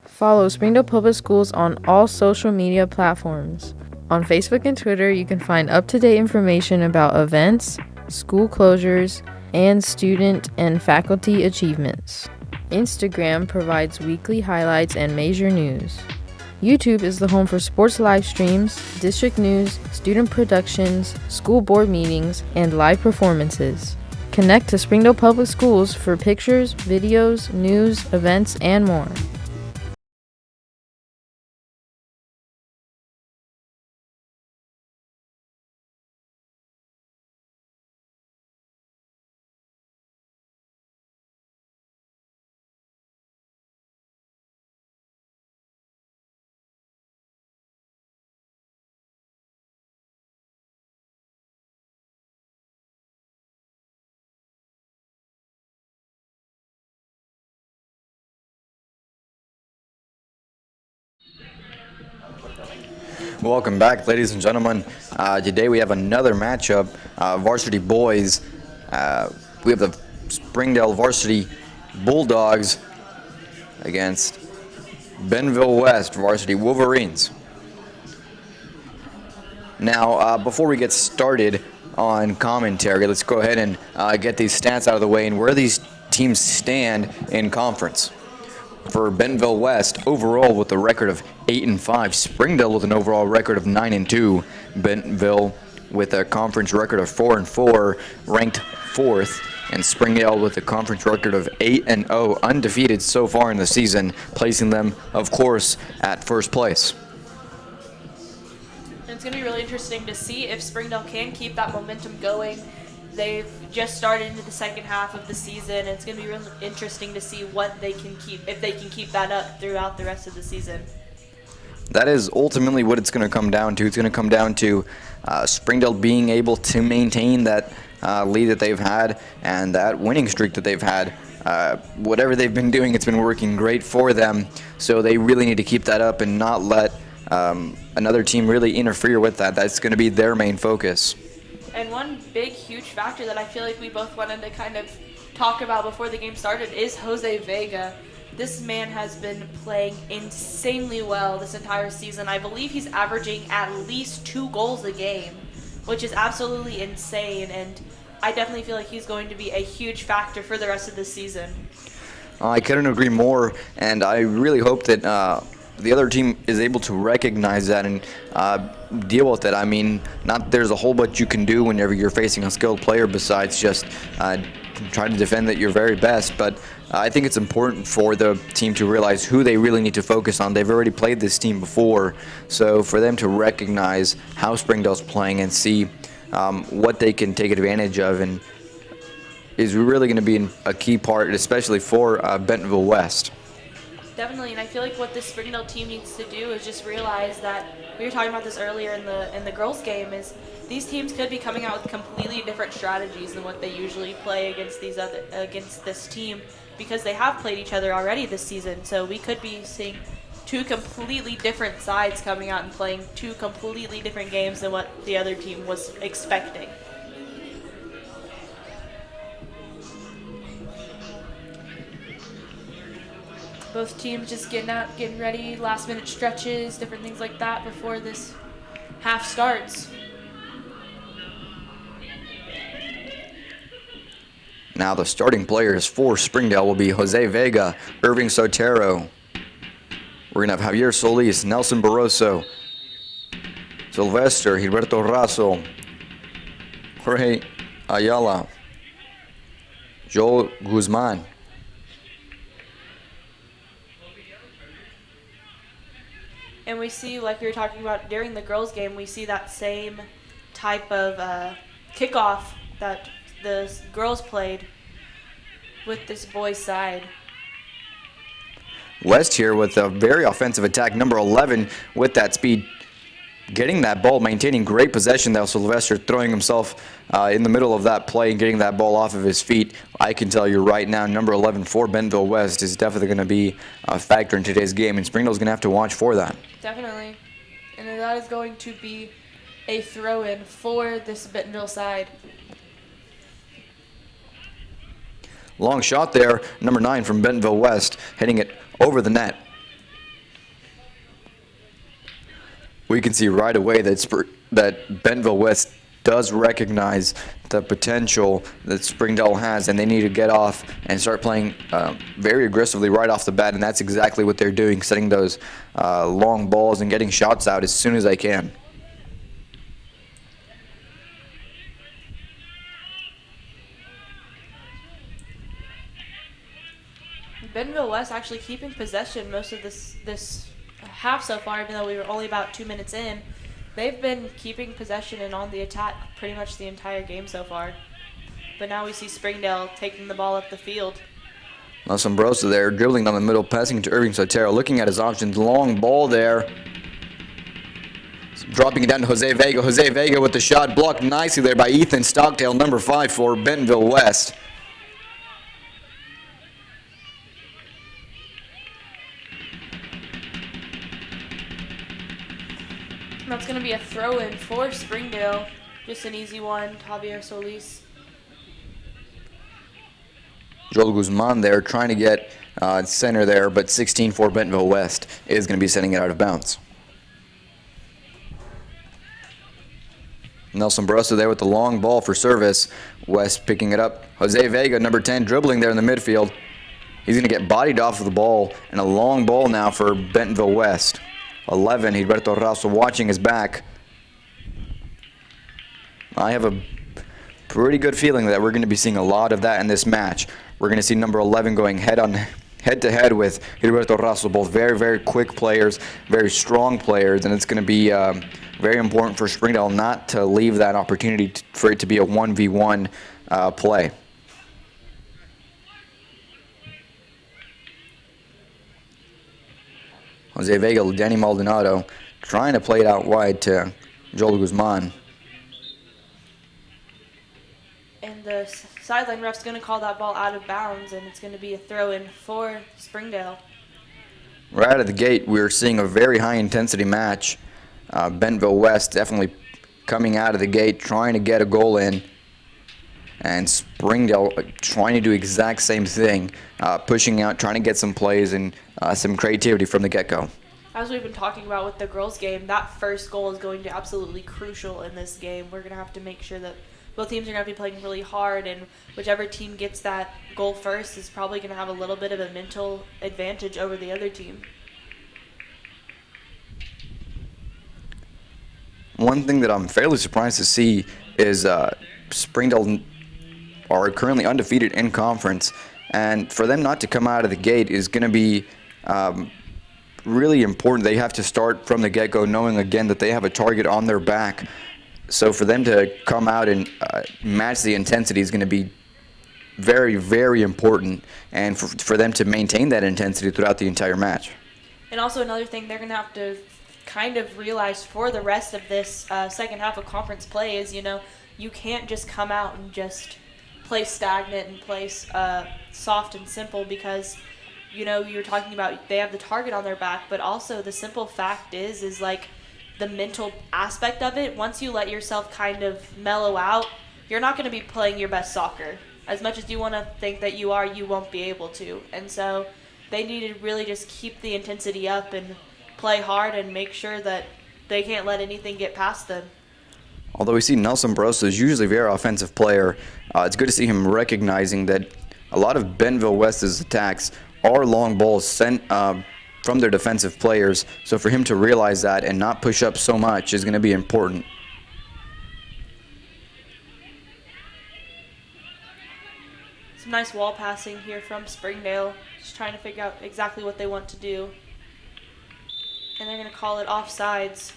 Follow Springdale Public Schools on all social media platforms. On Facebook and Twitter, you can find up-to-date information about events, school closures, and student and faculty achievements. Instagram provides weekly highlights and major news. YouTube is the home for sports live streams, district news, student productions, school board meetings, and live performances. Connect to Springdale Public Schools for pictures, videos, news, events, and more. Welcome back, ladies and gentlemen. Today we have another matchup. Varsity boys. We have the Springdale Varsity Bulldogs against Bentonville West Varsity Wolverines. Now, before we get started on commentary, let's go ahead and get these stats out of the way and where these teams stand in conference. For Bentonville West, overall with a record of 8-5. Springdale with an overall record of 9-2. Bentonville with a conference record of 4-4, ranked 4th. And Springdale with a conference record of 8-0, undefeated so far in the season, placing them, of course, at first place. It's going to be really interesting to see if Springdale can keep that momentum going. They've just started into the second half of the season. It's going to be really interesting to see what they can keep, if they can keep that up throughout the rest of the season. That is ultimately what it's going to come down to. It's going to come down to Springdale being able to maintain that lead that they've had and that winning streak that they've had. Whatever they've been doing, it's been working great for them. So they really need to keep that up and not let another team really interfere with that. That's going to be their main focus. And one big, huge factor that I feel like we both wanted to kind of talk about before the game started is Jose Vega. This man has been playing insanely well this entire season. I believe he's averaging at least 2 goals a game, which is absolutely insane, and I definitely feel like he's going to be a huge factor for the rest of the season. I couldn't agree more, and I really hope that the other team is able to recognize that and deal with it. I mean, not there's a whole bunch you can do whenever you're facing a skilled player besides just try to defend at your very best, but I think it's important for the team to realize who they really need to focus on. They've already played this team before, so for them to recognize how Springdale's playing and see what they can take advantage of and is really going to be a key part, especially for Bentonville West. Definitely, and I feel like what this Springdale team needs to do is just realize that, we were talking about this earlier in the girls' game, is these teams could be coming out with completely different strategies than what they usually play against this team, because they have played each other already this season. So we could be seeing 2 completely different sides coming out and playing 2 completely different games than what the other team was expecting. Both teams just getting ready, last-minute stretches, different things like that before this half starts. Now the starting players for Springdale will be Jose Vega, Irving Sotero. We're going to have Javier Solis, Nelson Barroso, Sylvester, Gilberto Razo, Jorge Ayala, Joel Guzman. And we see, like we were talking about during the girls' game, we see that same type of kickoff that the girls played with this boys' side. West here with a very offensive attack, number 11 with that speed, getting that ball, maintaining great possession there. Sylvester throwing himself in the middle of that play and getting that ball off of his feet. I can tell you right now, number 11 for Bentonville West is definitely going to be a factor in today's game, and Springdale's going to have to watch for that. Definitely. And that is going to be a throw-in for this Bentonville side. Long shot there, number 9 from Bentonville West, hitting it over the net. We can see right away that Bentonville West does recognize the potential that Springdale has, and they need to get off and start playing very aggressively right off the bat, and that's exactly what they're doing, setting those long balls and getting shots out as soon as they can. Bentonville West actually keeping possession most of this half so far, even though we were only about 2 minutes in. They've been keeping possession and on the attack pretty much the entire game so far. But now we see Springdale taking the ball up the field. Nelson Brosa there, dribbling down the middle, passing to Irving Sotero, looking at his options. Long ball there. Dropping it down to Jose Vega. Jose Vega with the shot blocked nicely there by Ethan Stockdale, number 5 for Bentonville West. That's going to be a throw-in for Springdale. Just an easy one, Javier Solis. Joel Guzman there trying to get center there, but 16 for Bentonville West is going to be sending it out of bounds. Nelson Barroso there with the long ball for service. West picking it up. Jose Vega, number 10, dribbling there in the midfield. He's going to get bodied off of the ball, and a long ball now for Bentonville West. 11, Gilberto Razo watching his back. I have a pretty good feeling that we're going to be seeing a lot of that in this match. We're going to see number 11 going head-to-head with Gilberto Razo, both very, very quick players, very strong players, and it's going to be very important for Springdale not to leave that opportunity for it to be a 1v1 play. Jose Vega, Danny Maldonado, trying to play it out wide to Joel Guzman. And the sideline ref's going to call that ball out of bounds, and it's going to be a throw-in for Springdale. Right out of the gate, we're seeing a very high-intensity match. Bentonville West definitely coming out of the gate, trying to get a goal in. And Springdale trying to do exact same thing, pushing out, trying to get some plays and some creativity from the get-go. As we've been talking about with the girls' game, that first goal is going to be absolutely crucial in this game. We're going to have to make sure that both teams are going to be playing really hard, and whichever team gets that goal first is probably going to have a little bit of a mental advantage over the other team. One thing that I'm fairly surprised to see is Springdale are currently undefeated in conference, and for them not to come out of the gate is going to be really important. They have to start from the get-go knowing again that they have a target on their back. So for them to come out and match the intensity is going to be very, very important, and for them to maintain that intensity throughout the entire match. And also another thing they're going to have to kind of realize for the rest of this second half of conference play is, you can't just come out and just play stagnant and play soft and simple, because you're talking about they have the target on their back, but also the simple fact is like the mental aspect of it. Once you let yourself kind of mellow out, you're not going to be playing your best soccer. As much as you want to think that you are, you won't be able to. And so they need to really just keep the intensity up and play hard and make sure that they can't let anything get past them. Although we see Nelson Barroso is usually a very offensive player, it's good to see him recognizing that a lot of Bentonville West's attacks are long balls sent from their defensive players. So for him to realize that and not push up so much is going to be important. Some nice wall passing here from Springdale, just trying to figure out exactly what they want to do. And they're going to call it offsides.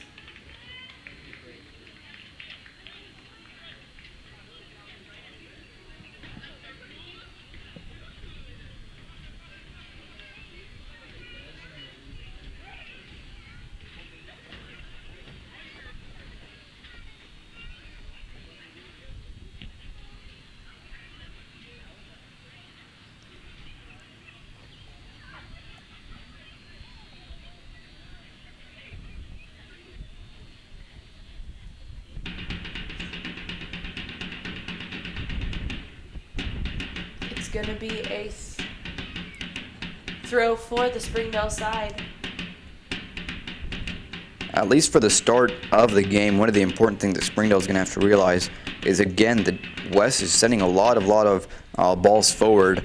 Going to be a throw for the Springdale side. At least for the start of the game, one of the important things that Springdale is going to have to realize is, again, that West is sending a lot of balls forward,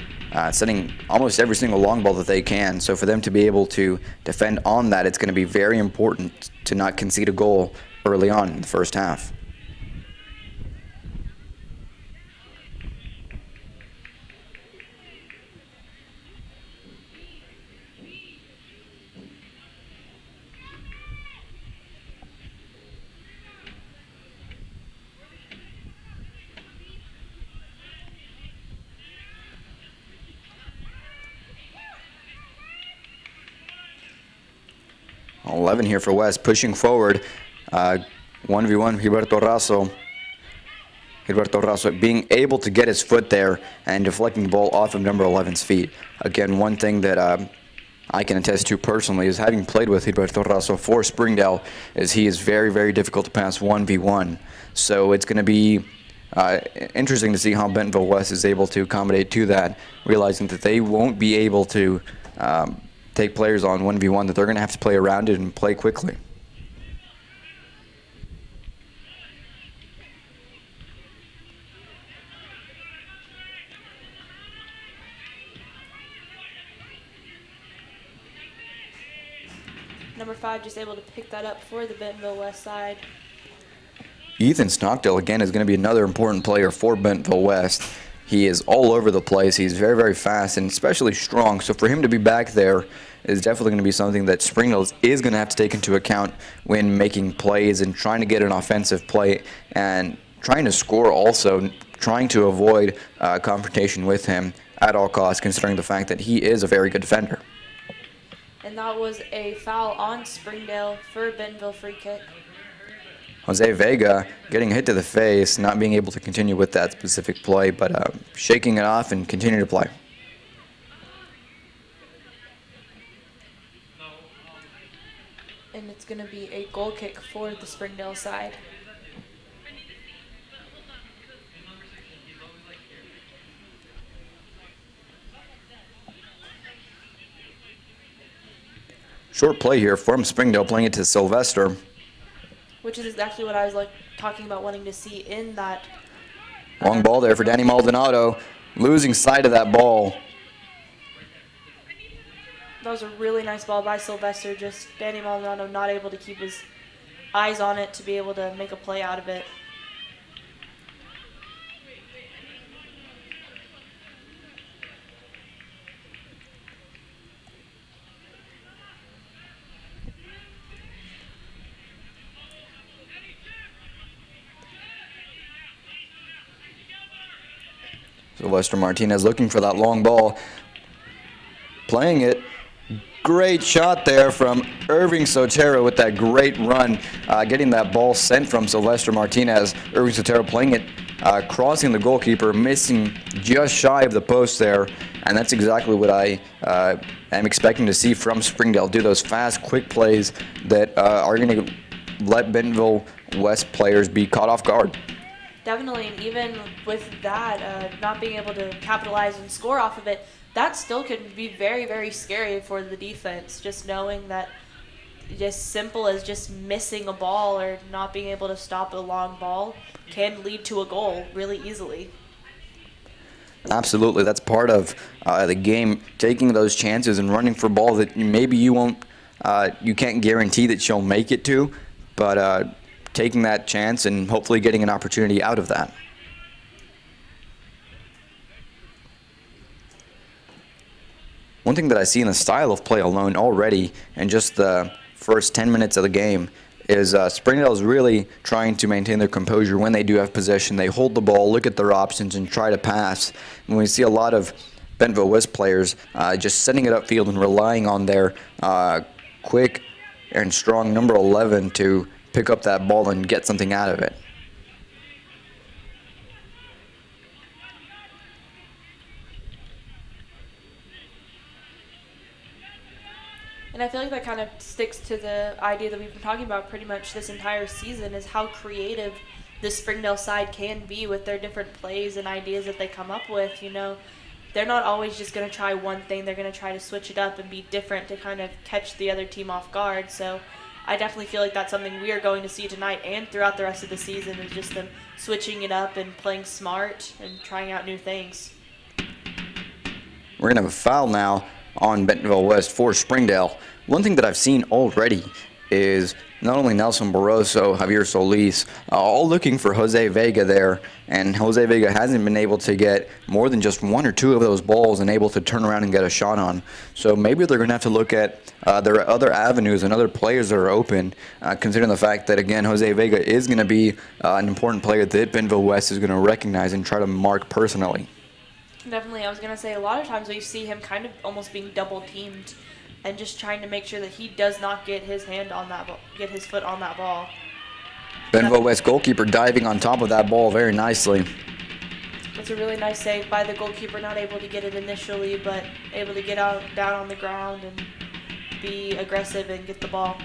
sending almost every single long ball that they can. So for them to be able to defend on that, it's going to be very important to not concede a goal early on in the first half. Here for West, pushing forward, 1v1 Gilberto Raso being able to get his foot there and deflecting the ball off of number 11's feet. Again, one thing that I can attest to personally is having played with Gilberto Raso for Springdale is he is very, very difficult to pass 1v1. So it's going to be interesting to see how Bentonville West is able to accommodate to that, realizing that they won't be able to take players on 1v1, that they're going to have to play around it and play quickly. Number 5 just able to pick that up for the Bentonville West side. Ethan Stockdale, again, is going to be another important player for Bentonville West. He is all over the place. He's very, very fast and especially strong. So for him to be back there is definitely going to be something that Springdale is going to have to take into account when making plays and trying to get an offensive play and trying to score, also trying to avoid confrontation with him at all costs, considering the fact that he is a very good defender. And that was a foul on Springdale for Bentonville free kick. Jose Vega getting hit to the face, not being able to continue with that specific play, but shaking it off and continue to play. And it's going to be a goal kick for the Springdale side. Short play here from Springdale, playing it to Sylvester. Which is exactly what I was talking about wanting to see in that. Long ball there for Danny Maldonado, losing sight of that ball. That was a really nice ball by Sylvester, just Danny Maldonado not able to keep his eyes on it to be able to make a play out of it. Sylvester Martinez looking for that long ball, playing it. Great shot there from Irving Sotero with that great run, getting that ball sent from Sylvester Martinez. Irving Sotero playing it, crossing the goalkeeper, missing just shy of the post there, and that's exactly what I am expecting to see from Springdale. Do those fast, quick plays that are going to let Bentonville West players be caught off guard. Definitely, and even with that, not being able to capitalize and score off of it, that still can be very, very scary for the defense. Just knowing that just simple as just missing a ball or not being able to stop a long ball can lead to a goal really easily. Absolutely, that's part of the game, taking those chances and running for ball that maybe you won't, you can't guarantee that you'll make it to, but taking that chance and hopefully getting an opportunity out of that. One thing that I see in the style of play alone already in just the first 10 minutes of the game is Springdale is really trying to maintain their composure when they do have possession. They hold the ball, look at their options, and try to pass. And we see a lot of Bentonville West players just setting it upfield and relying on their quick and strong number 11 to pick up that ball and get something out of it. And I feel like that kind of sticks to the idea that we've been talking about pretty much this entire season, is how creative this Springdale side can be with their different plays and ideas that they come up with. You know, they're not always just going to try one thing. They're going to try to switch it up and be different to kind of catch the other team off guard. So I definitely feel like that's something we are going to see tonight and throughout the rest of the season, is just them switching it up and playing smart and trying out new things. We're going to have a foul now on Bentonville West for Springdale. One thing that I've seen already is not only Nelson Barroso, Javier Solis, all looking for Jose Vega there, and Jose Vega hasn't been able to get more than just one or two of those balls and able to turn around and get a shot on. So maybe they're going to have to look at their other avenues and other players that are open, considering the fact that, again, Jose Vega is going to be an important player that Bentonville West is going to recognize and try to mark personally. Definitely. I was going to say, a lot of times we see him kind of almost being double teamed and just trying to make sure that he does not get his hand on that ball, get his foot on that ball. Bentonville West goalkeeper diving on top of that ball very nicely. It's a really nice save by the goalkeeper, not able to get it initially, but able to get out down on the ground and be aggressive and get the ball.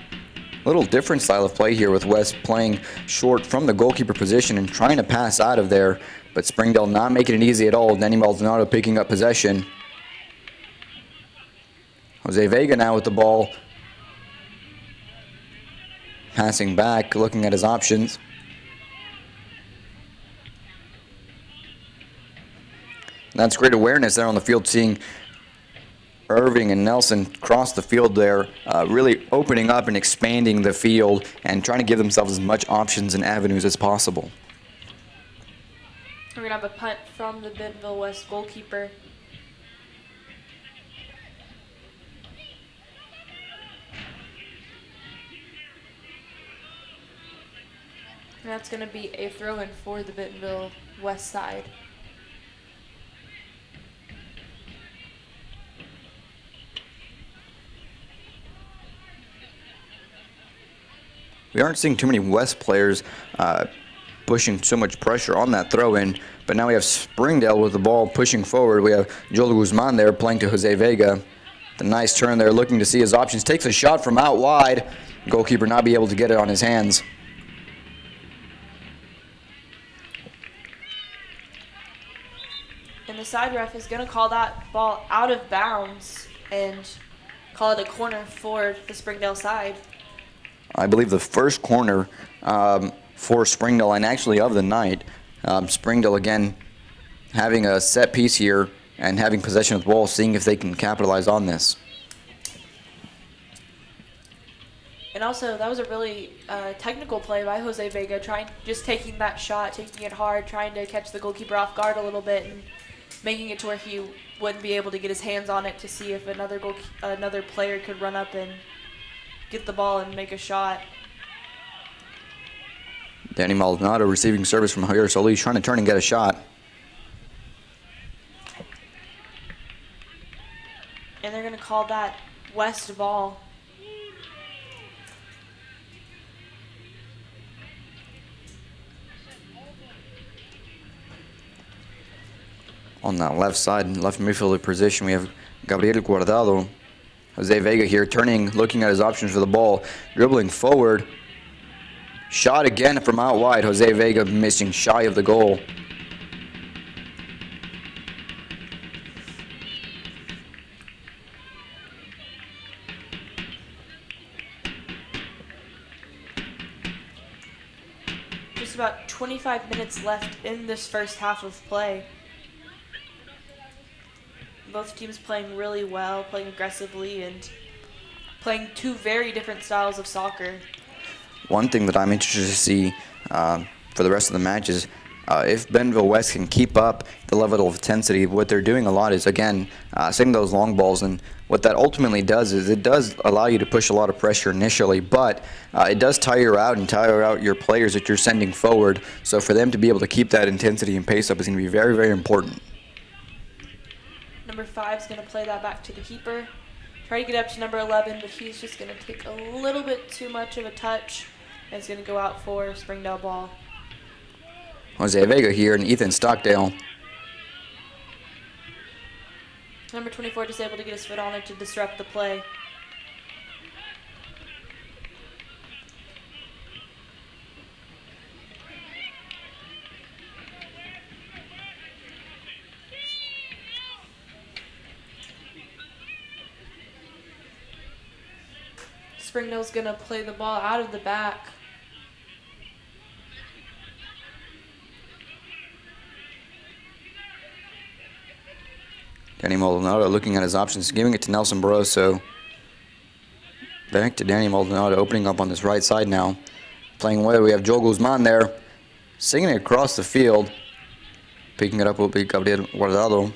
A little different style of play here with West playing short from the goalkeeper position and trying to pass out of there, but Springdale not making it easy at all. Danny Maldonado picking up possession. Jose Vega now with the ball. Passing back, looking at his options. That's great awareness there on the field, seeing Irving and Nelson cross the field there, really opening up and expanding the field and trying to give themselves as much options and avenues as possible. We're going to have a punt from the Bentonville West goalkeeper. And that's going to be a throw-in for the Bentonville West side. We aren't seeing too many West players pushing so much pressure on that throw-in, but now we have Springdale with the ball pushing forward. We have Joel Guzman there playing to Jose Vega. The nice turn there, looking to see his options. Takes a shot from out wide. Goalkeeper not be able to get it on his hands. And the side ref is going to call that ball out of bounds and call it a corner for the Springdale side. I believe the first corner for Springdale, and actually of the night. Springdale again having a set piece here and having possession of the ball, seeing if they can capitalize on this. And also, that was a really technical play by Jose Vega, just taking that shot, taking it hard, trying to catch the goalkeeper off guard a little bit, and making it to where he wouldn't be able to get his hands on it to see if another player could run up and get the ball and make a shot. Danny Maldonado receiving service from Javier Solis, trying to turn and get a shot. And they're going to call that West ball. On that left side, left midfielder position, we have Gabriel Guardado. Jose Vega here turning, looking at his options for the ball, dribbling forward. Shot again from out wide. Jose Vega missing shy of the goal. Just about 25 minutes left in this first half of play. Both teams playing really well, playing aggressively, and playing two very different styles of soccer. One thing that I'm interested to see for the rest of the match is if Bentonville West can keep up the level of intensity. What they're doing a lot is, again, setting those long balls, and what that ultimately does is it does allow you to push a lot of pressure initially, but it does tire out your players that you're sending forward. So for them to be able to keep that intensity and pace up is going to be very, very important. Number 5 is going to play that back to the keeper. Try to get up to number 11, but he's just going to take a little bit too much of a touch, and it's going to go out for Springdale ball. Jose Vega here and Ethan Stockdale. Number 24 just able to get his foot on it to disrupt the play. Springdale's going to play the ball out of the back. Danny Maldonado looking at his options, giving it to Nelson Barroso. Back to Danny Maldonado, opening up on this right side now. Playing away, we have Joel Guzman there, singing it across the field. Picking it up will be Gabriel Guardado.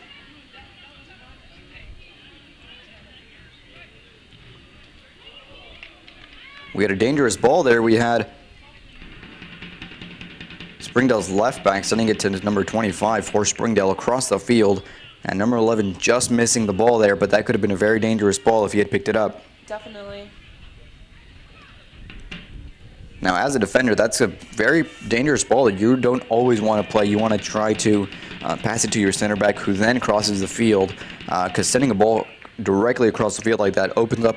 We had a dangerous ball there. We had Springdale's left back sending it to number 25 for Springdale across the field. And number 11 just missing the ball there, but that could have been a very dangerous ball if he had picked it up. Definitely. Now, as a defender, that's a very dangerous ball that you don't always want to play. You want to try to pass it to your center back, who then crosses the field, because sending a ball directly across the field like that opens up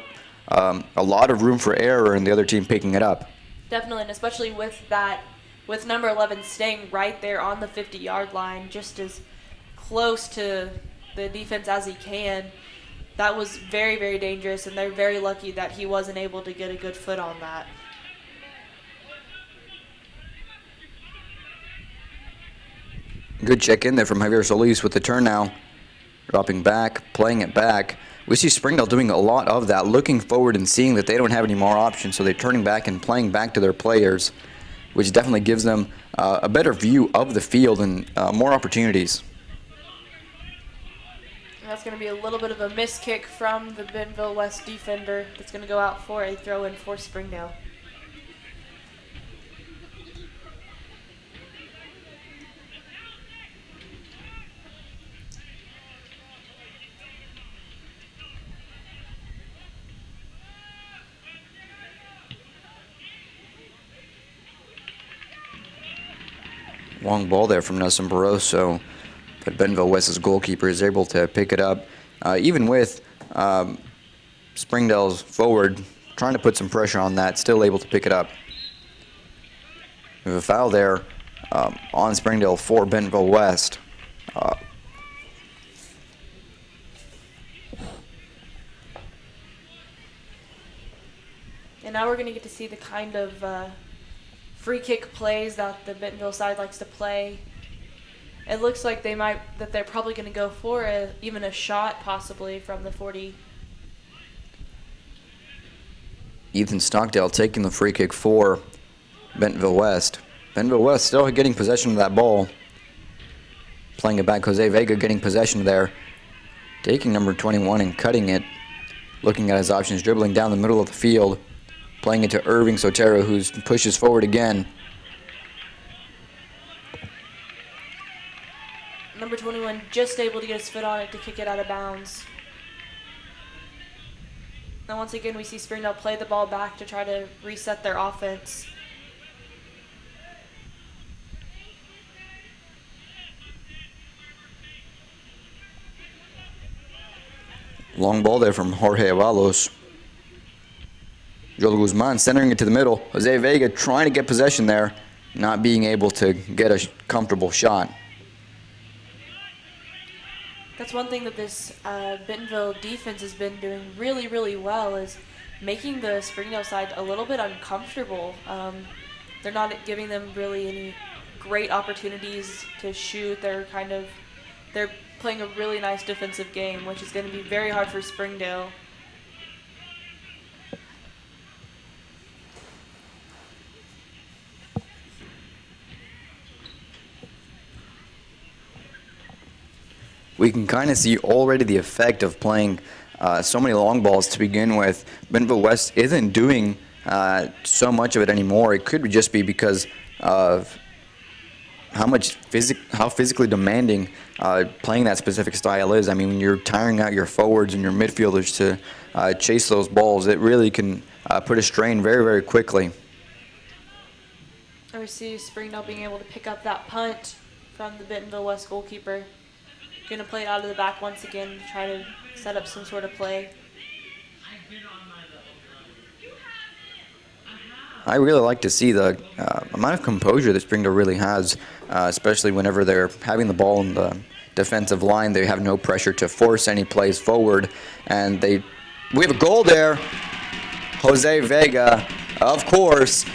a lot of room for error and the other team picking it up. Definitely, and especially with number 11 staying right there on the 50-yard line, just as close to the defense as he can. That was very, very dangerous, and they're very lucky that he wasn't able to get a good foot on that. Good check in there from Javier Solis with the turn now. Dropping back, playing it back. We see Springdale doing a lot of that, looking forward and seeing that they don't have any more options, so they're turning back and playing back to their players, which definitely gives them a better view of the field and more opportunities. That's going to be a little bit of a miss kick from the Bentonville West defender. That's going to go out for a throw-in for Springdale. Long ball there from Nelson Barroso, but Bentonville West's goalkeeper is able to pick it up. Even with Springdale's forward trying to put some pressure on that, still able to pick it up. We have a foul there on Springdale for Bentonville West. And now we're going to get to see the kind of free kick plays that the Bentonville side likes to play. It looks like they're probably going to go for even a shot possibly from the 40. Ethan Stockdale taking the free kick for Bentonville West. Bentonville West still getting possession of that ball. Playing it back, Jose Vega getting possession there. Taking number 21 and cutting it. Looking at his options, dribbling down the middle of the field. Playing it to Irving Sotero, who pushes forward again. Number 21 just able to get his foot on it to kick it out of bounds. Now once again we see Springdale play the ball back to try to reset their offense. Long ball there from Jorge Avalos. Joel Guzman centering it to the middle. Jose Vega trying to get possession there, not being able to get a comfortable shot. That's one thing that this Bentonville defense has been doing really, really well, is making the Springdale side a little bit uncomfortable. They're not giving them really any great opportunities to shoot. They're playing a really nice defensive game, which is going to be very hard for Springdale. We can kind of see already the effect of playing so many long balls to begin with. Bentonville West isn't doing so much of it anymore. It could just be because of how physically demanding playing that specific style is. I mean, when you're tiring out your forwards and your midfielders to chase those balls, it really can put a strain very, very quickly. I see Springdale being able to pick up that punt from the Bentonville West goalkeeper. Going to play it out of the back once again to try to set up some sort of play. I really like to see the amount of composure that Springdale really has, especially whenever they're having the ball in the defensive line. They have no pressure to force any plays forward, and we have a goal there. Jose Vega, of course,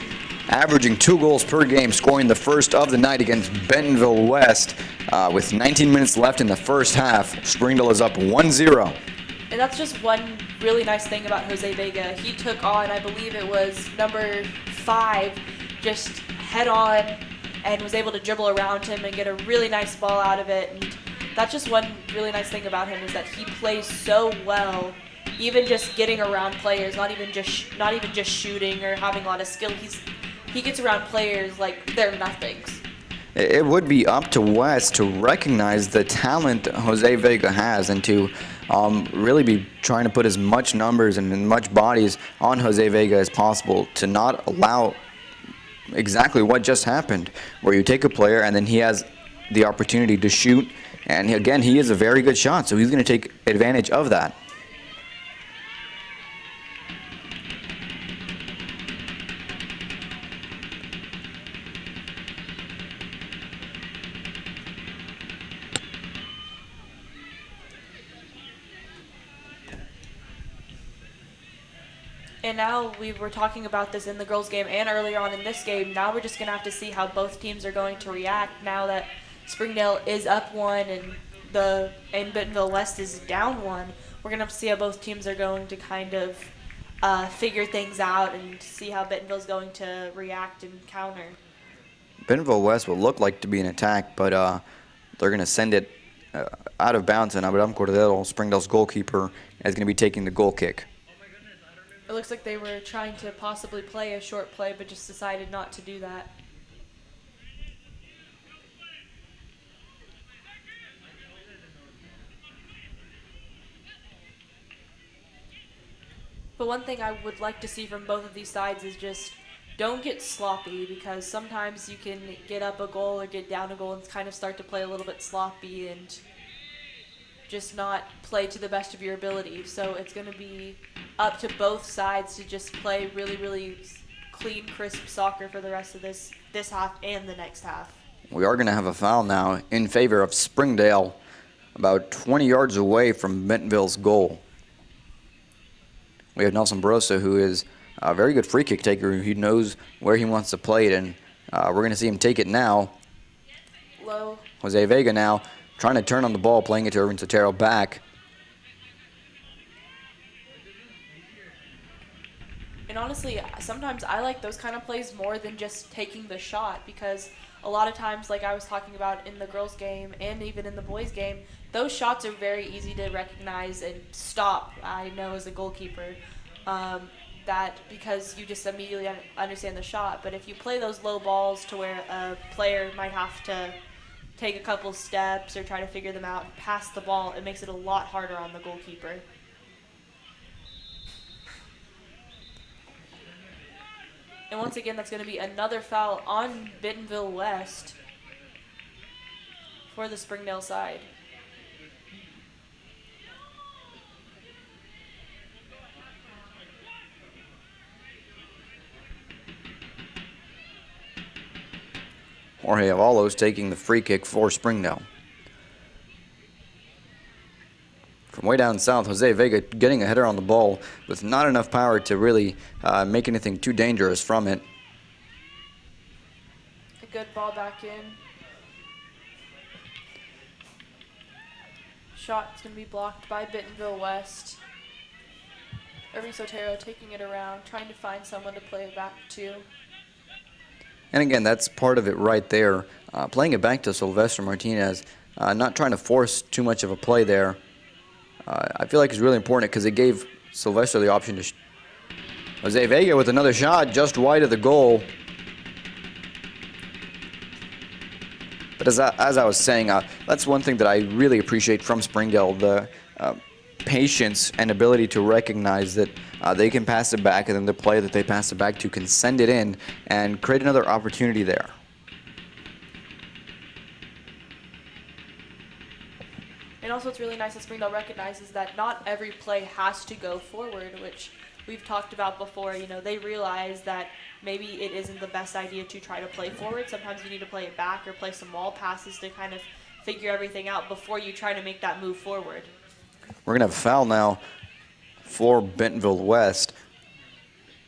averaging 2 goals per game, scoring the first of the night against Bentonville West. With 19 minutes left in the first half, Springdale is up 1-0. And that's just one really nice thing about Jose Vega. He took on, I believe it was number 5, just head on, and was able to dribble around him and get a really nice ball out of it. And that's just one really nice thing about him, is that he plays so well, even just getting around players, not even just shooting or having a lot of skill. He gets around players like they're nothings. It would be up to West to recognize the talent Jose Vega has and to really be trying to put as much numbers and as much bodies on Jose Vega as possible, to not allow exactly what just happened, where you take a player and then he has the opportunity to shoot, and again, he is a very good shot, so he's going to take advantage of that. And now we were talking about this in the girls' game and earlier on in this game. Now we're just going to have to see how both teams are going to react now that Springdale is up 1 and Bentonville West is down 1. We're going to have to see how both teams are going to kind of figure things out and see how Bentonville's going to react and counter. Bentonville West will look like to be an attack, but they're going to send it out of bounds, and Abraham Cordero, Springdale's goalkeeper, is going to be taking the goal kick. It looks like they were trying to possibly play a short play, but just decided not to do that. But one thing I would like to see from both of these sides is just don't get sloppy, because sometimes you can get up a goal or get down a goal and kind of start to play a little bit sloppy and just not play to the best of your ability. So it's going to be up to both sides to just play really, really clean, crisp soccer for the rest of this half and the next half. We are going to have a foul now in favor of Springdale, about 20 yards away from Bentonville's goal. We have Nelson Barossa, who is a very good free kick taker. He knows where he wants to play it, and we're going to see him take it now. Low. Jose Vega now trying to turn on the ball, playing it to Irvin Sotero back. And honestly, sometimes I like those kind of plays more than just taking the shot, because a lot of times, like I was talking about in the girls' game and even in the boys' game, those shots are very easy to recognize and stop, I know, as a goalkeeper. That because you just immediately understand the shot. But if you play those low balls to where a player might have to take a couple steps or try to figure them out and pass the ball, it makes it a lot harder on the goalkeeper. And once again, that's going to be another foul on Bentonville West for the Springdale side. Jorge Avalos taking the free kick for Springdale. From way down south, Jose Vega getting a header on the ball with not enough power to really make anything too dangerous from it. A good ball back in. Shot's going to be blocked by Bentonville West. Irving Sotero taking it around, trying to find someone to play it back to. And again, that's part of it right there. Playing it back to Sylvester Martinez, not trying to force too much of a play there. I feel like it's really important because it gave Sylvester the option to... Jose Vega with another shot just wide of the goal. But as I was saying, that's one thing that I really appreciate from Springdale, the patience and ability to recognize that they can pass it back, and then the player that they pass it back to can send it in and create another opportunity there. And also it's really nice that Springdale recognizes that not every play has to go forward, which we've talked about before. You know, they realize that maybe it isn't the best idea to try to play forward. Sometimes you need to play it back or play some wall passes to kind of figure everything out before you try to make that move forward. We're going to have a foul now for Bentonville West.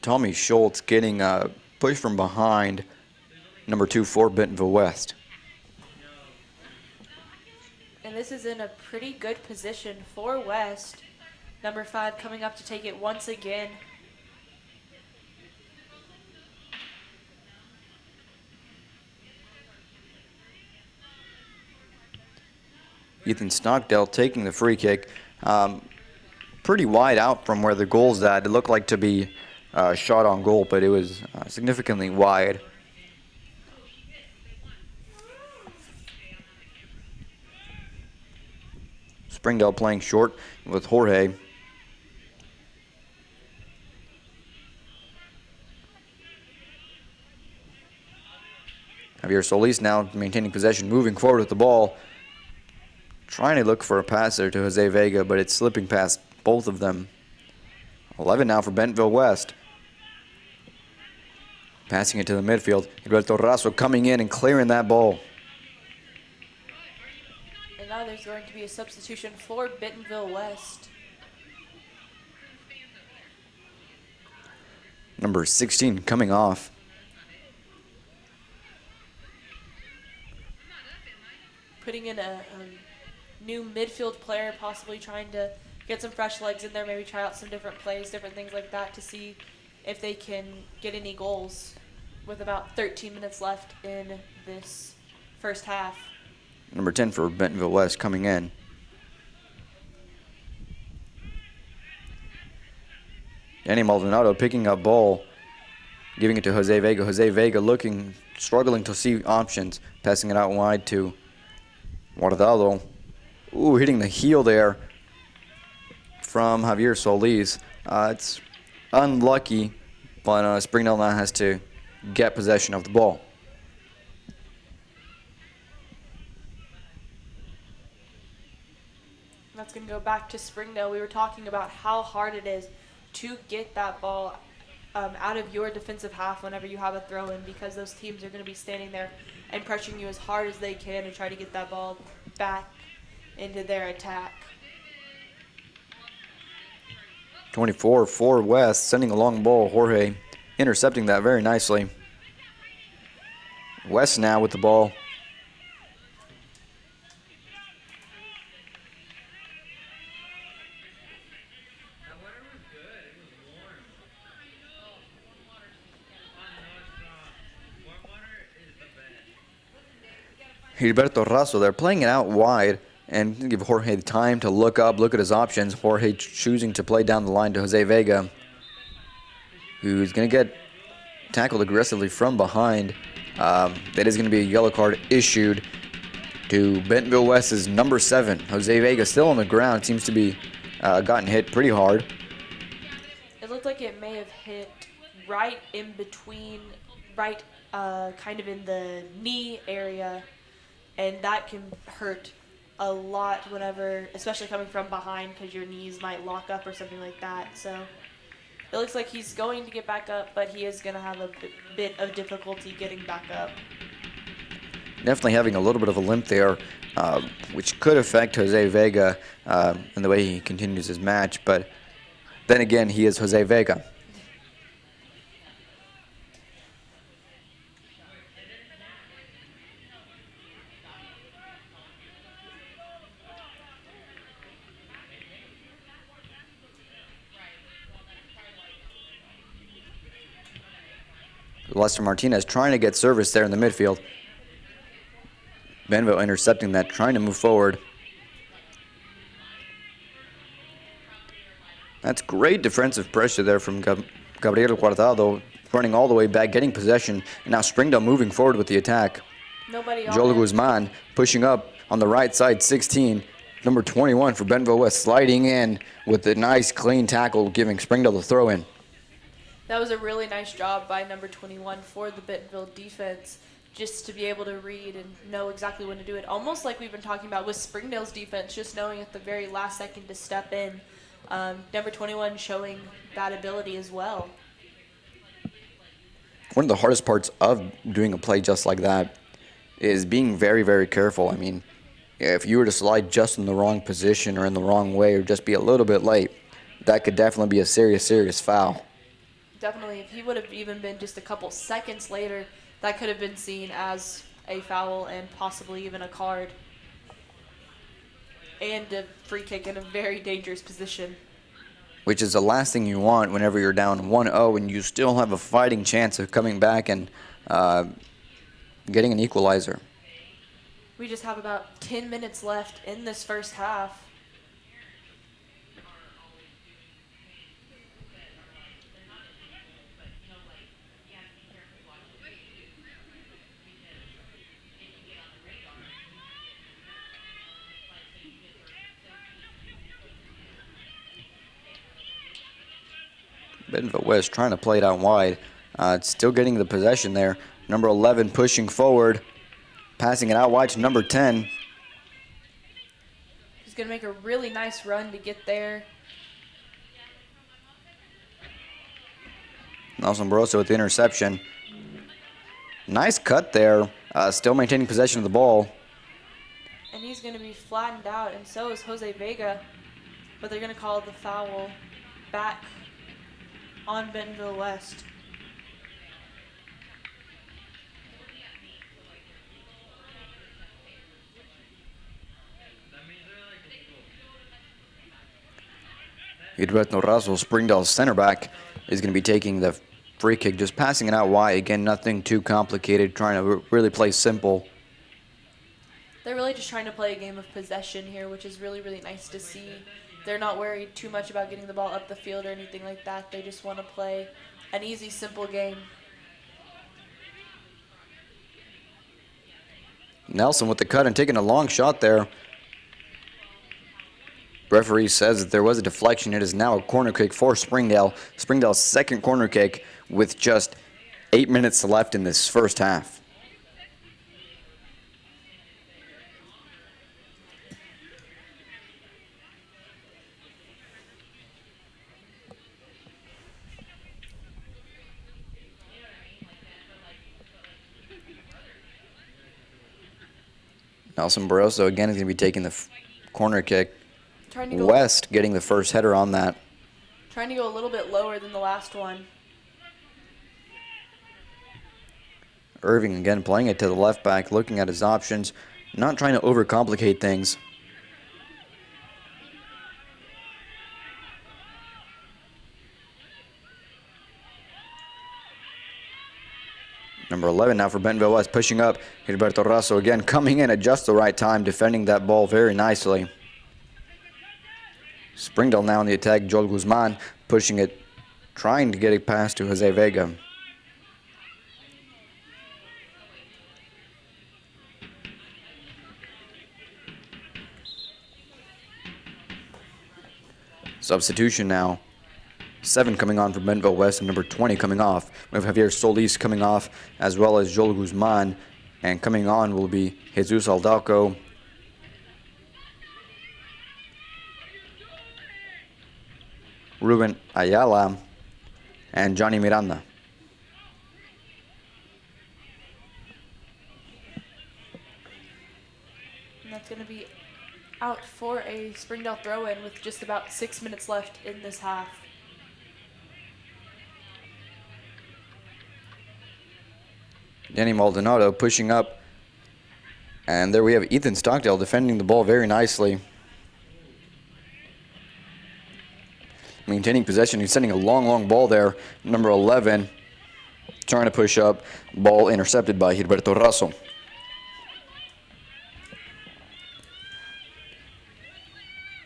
Tommy Schultz getting pushed from behind, number 2 for Bentonville West. And this is in a pretty good position for West. Number 5 coming up to take it once again. Ethan Stockdale taking the free kick. Pretty wide out from where the goal's at. It looked like to be shot on goal, but it was significantly wide. Springdale playing short with Jorge. Javier Solis now maintaining possession, moving forward with the ball. Trying to look for a pass there to Jose Vega, but it's slipping past both of them. 11 now for Bentonville West. Passing it to the midfield. Gilberto Razo coming in and clearing that ball. And now there's going to be a substitution for Bentonville West. Number 16 coming off. Putting in a new midfield player, possibly trying to get some fresh legs in there, maybe try out some different plays, different things like that to see if they can get any goals with about 13 minutes left in this first half. Number 10 for Bentonville West coming in. Danny Maldonado picking up ball, giving it to Jose Vega. Jose Vega struggling to see options, passing it out wide to Guardado. Ooh, hitting the heel there from Javier Solis. It's unlucky, but Springdale now has to get possession of the ball. That's going to go back to Springdale. We were talking about how hard it is to get that ball out of your defensive half whenever you have a throw-in, because those teams are going to be standing there and pressuring you as hard as they can to try to get that ball back into their attack. 24 for West, sending a long ball. Jorge intercepting that very nicely. West now with the ball. Gilberto Razo, they're playing it out wide and give Jorge the time to look up, look at his options. Jorge choosing to play down the line to Jose Vega, who's going to get tackled aggressively from behind. That is going to be a yellow card issued to Bentonville West's number 7. Jose Vega still on the ground, seems to be gotten hit pretty hard. It looked like it may have hit right in between, kind of in the knee area, and that can hurt a lot whenever, especially coming from behind, because your knees might lock up or something like that. So it looks like he's going to get back up, but he is going to have a bit of difficulty getting back up. Definitely having a little bit of a limp there, which could affect Jose Vega in the way he continues his match. But then again, he is Jose Vega. Lester Martinez trying to get service there in the midfield. Bentonville intercepting that, trying to move forward. That's great defensive pressure there from Gabriel Guardado, running all the way back, getting possession, and now Springdale moving forward with the attack. Joel Guzman pushing up on the right side, 16, number 21 for Bentonville West, sliding in with a nice clean tackle, giving Springdale the throw in. That was a really nice job by number 21 for the Bentonville defense, just to be able to read and know exactly when to do it. Almost like we've been talking about with Springdale's defense, just knowing at the very last second to step in. Number 21 showing that ability as well. One of the hardest parts of doing a play just like that is being very, very careful. I mean, if you were to slide just in the wrong position or in the wrong way or just be a little bit late, that could definitely be a serious, serious foul. Definitely, if he would have even been just a couple seconds later, that could have been seen as a foul and possibly even a card. And a free kick in a very dangerous position. Which is the last thing you want whenever you're down 1-0 and you still have a fighting chance of coming back and getting an equalizer. We just have about 10 minutes left in this first half. Bentonville West trying to play it out wide. Still getting the possession there. Number 11 pushing forward. Passing it out wide to number 10. He's going to make a really nice run to get there. Nelson Barroso with the interception. Nice cut there. Still maintaining possession of the ball. And he's going to be flattened out, and so is Jose Vega. But they're going to call the foul back on Bentonville West. Gilberto Razo, Springdale's center back, is going to be taking the free kick, just passing it out wide. Again, nothing too complicated, trying to really play simple. They're really just trying to play a game of possession here, which is really, really nice to see. They're not worried too much about getting the ball up the field or anything like that. They just want to play an easy, simple game. Nelson with the cut and taking a long shot there. Referee says that there was a deflection. It is now a corner kick for Springdale. Springdale's second corner kick with just 8 minutes left in this first half. Nelson Barroso again is going to be taking the corner kick. West getting the first header on that. Trying to go a little bit lower than the last one. Irving again playing it to the left back, looking at his options, not trying to overcomplicate things. Number 11 now for Bentonville West, pushing up. Gilberto Rasso again coming in at just the right time, defending that ball very nicely. Springdale now on the attack. Joel Guzman pushing it, trying to get it past to Jose Vega. Substitution now. 7 coming on for Bentonville West and number 20 coming off. We have Javier Solis coming off, as well as Joel Guzman. And coming on will be Jesus Aldalco, Ruben Ayala, and Johnny Miranda. And that's going to be out for a Springdale throw-in with just about 6 minutes left in this half. Danny Maldonado pushing up. And there we have Ethan Stockdale defending the ball very nicely. Maintaining possession. He's sending a long ball there. Number 11 trying to push up. Ball intercepted by Gilberto Rasso.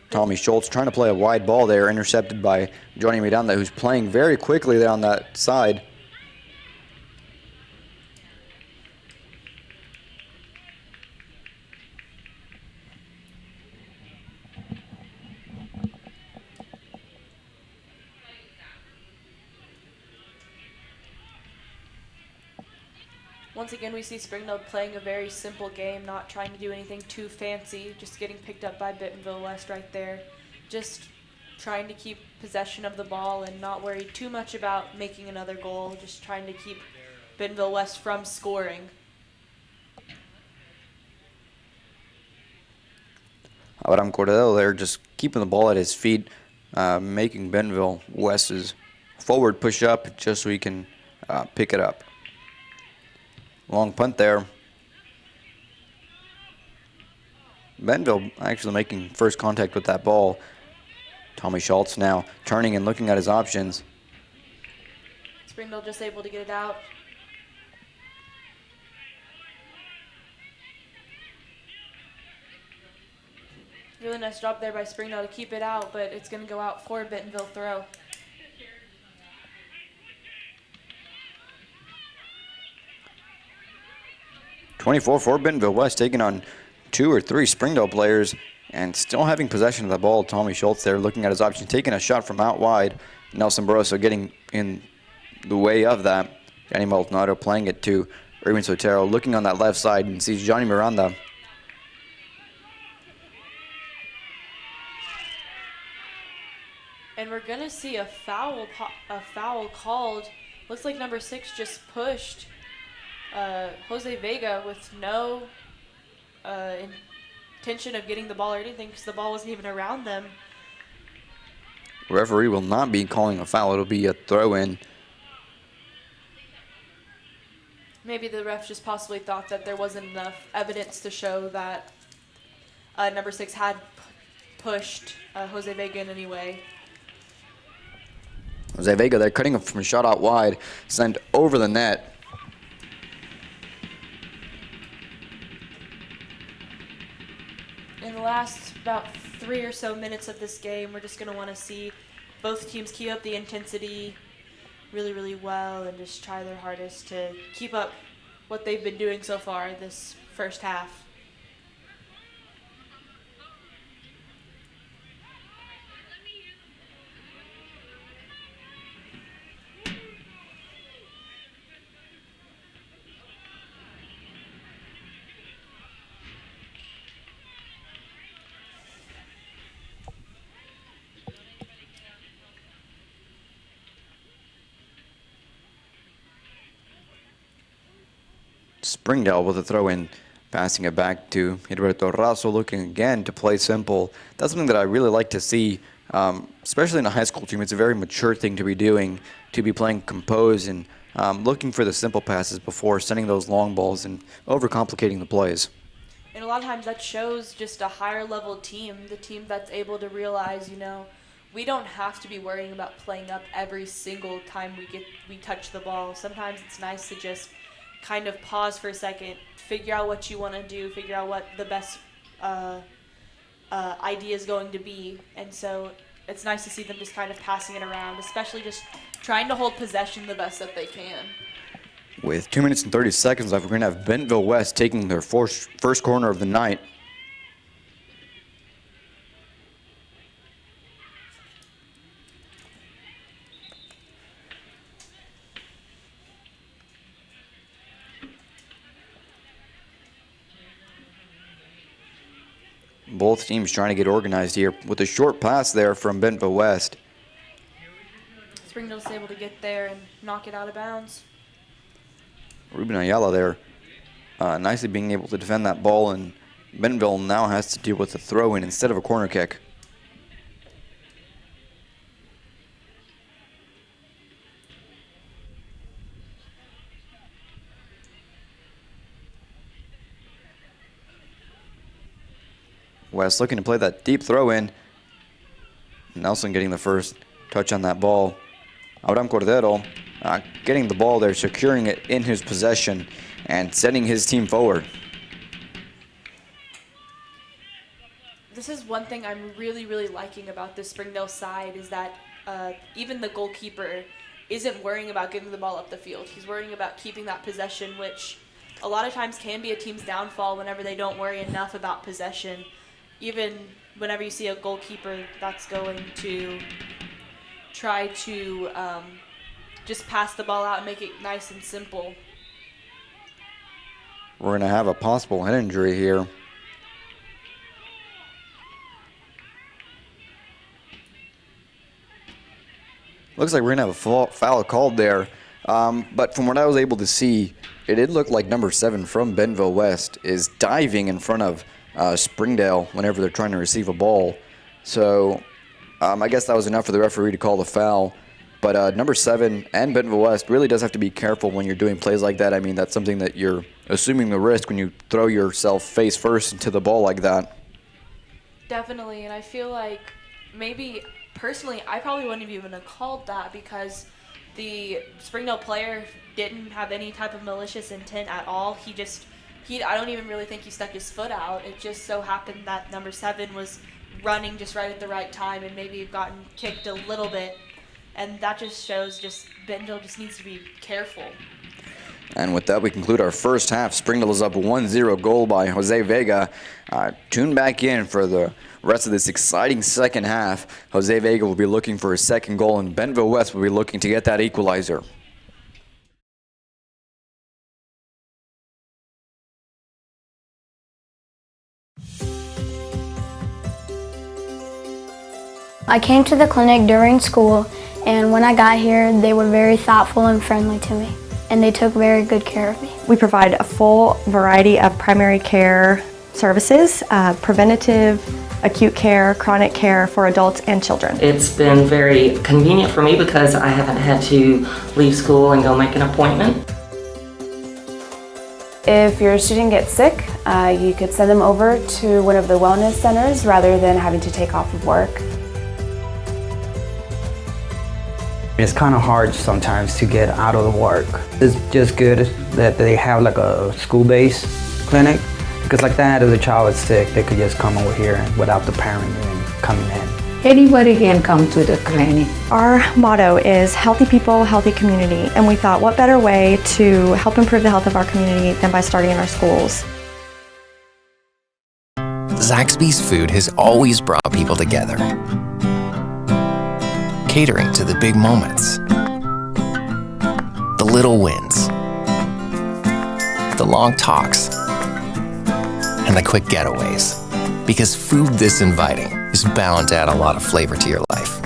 Tommy Schultz trying to play a wide ball there, intercepted by Johnny Miranda, who's playing very quickly there on that side. Once again, we see Springdale playing a very simple game, not trying to do anything too fancy, just getting picked up by Bentonville West right there. Just trying to keep possession of the ball and not worry too much about making another goal, just trying to keep Bentonville West from scoring. Abraham Cordero there just keeping the ball at his feet, making Bentonville West's forward push up just so he can pick it up. Long punt there. Bentonville actually making first contact with that ball. Tommy Schultz now turning and looking at his options. Springdale just able to get it out. Really nice job there by Springdale to keep it out, but it's going to go out for a Bentonville throw. .24 for Bentonville West, taking on 2 or 3 Springdale players and still having possession of the ball. Tommy Schultz there looking at his options, taking a shot from out wide. Nelson Barroso getting in the way of that. Johnny Maldonado playing it to Ruben Sotero, looking on that left side and sees Johnny Miranda. And we're going to see a foul called. Looks like number 6 just pushed Jose Vega with no intention of getting the ball or anything because the ball wasn't even around them. Referee will not be calling a foul. It'll be a throw-in. Maybe the ref just possibly thought that there wasn't enough evidence to show that number 6 had pushed Jose Vega in any way. Jose Vega there cutting him from a shot out wide, sent over the net. In the last about 3 or so minutes of this game, we're just going to want to see both teams keep up the intensity really, really well and just try their hardest to keep up what they've been doing so far this first half. Springdale with a throw in. Passing it back to Gilberto Razo, looking again to play simple. That's something that I really like to see, especially in a high school team. It's a very mature thing to be doing, to be playing composed and looking for the simple passes before sending those long balls and overcomplicating the plays. And a lot of times that shows just a higher level team, the team that's able to realize, we don't have to be worrying about playing up every single time we touch the ball. Sometimes it's nice to just kind of pause for a second, figure out what you want to do, figure out what the best idea is going to be. And so it's nice to see them just kind of passing it around, especially just trying to hold possession the best that they can. With 2 minutes and 30 seconds left, we're going to have Bentonville West taking their first corner of the night. Both teams trying to get organized here with a short pass there from Bentonville West. Springdale's able to get there and knock it out of bounds. Ruben Ayala there nicely being able to defend that ball, and Bentonville now has to deal with a throw-in instead of a corner kick. West looking to play that deep throw-in. Nelson getting the first touch on that ball. Abraham Cordero getting the ball there, securing it in his possession and sending his team forward. This is one thing I'm really, really liking about this Springdale side is that even the goalkeeper isn't worrying about getting the ball up the field. He's worrying about keeping that possession, which a lot of times can be a team's downfall whenever they don't worry enough about possession. Even whenever you see a goalkeeper that's going to try to just pass the ball out and make it nice and simple. We're going to have a possible head injury here. Looks like we're going to have a foul called there. But from what I was able to see, it did look like number 7 from Bentonville West is diving in front of Springdale whenever they're trying to receive a ball. So I guess that was enough for the referee to call the foul. But number 7 and Bentonville West really does have to be careful when you're doing plays like that. I mean, that's something that you're assuming the risk when you throw yourself face first into the ball like that. Definitely, and I feel like maybe personally I probably wouldn't have even have called that because the Springdale player didn't have any type of malicious intent at all. I don't even really think he stuck his foot out. It just so happened that number 7 was running just right at the right time and maybe gotten kicked a little bit. And that just shows Bentonville just needs to be careful. And with that, we conclude our first half. Springdale is up 1-0, goal by Jose Vega. Tune back in for the rest of this exciting second half. Jose Vega will be looking for his second goal, and Bentonville West will be looking to get that equalizer. I came to the clinic during school, and when I got here, they were very thoughtful and friendly to me, and they took very good care of me. We provide a full variety of primary care services, preventative, acute care, chronic care for adults and children. It's been very convenient for me because I haven't had to leave school and go make an appointment. If your student gets sick, you could send them over to one of the wellness centers rather than having to take off of work. It's kind of hard sometimes to get out of the work. It's just good that they have like a school-based clinic, because like that, if the child is sick, they could just come over here without the parent even coming in. Anybody can come to the clinic. Our motto is healthy people, healthy community, and we thought what better way to help improve the health of our community than by starting in our schools. Zaxby's food has always brought people together. Catering to the big moments, the little wins, the long talks, and the quick getaways. Because food this inviting is bound to add a lot of flavor to your life.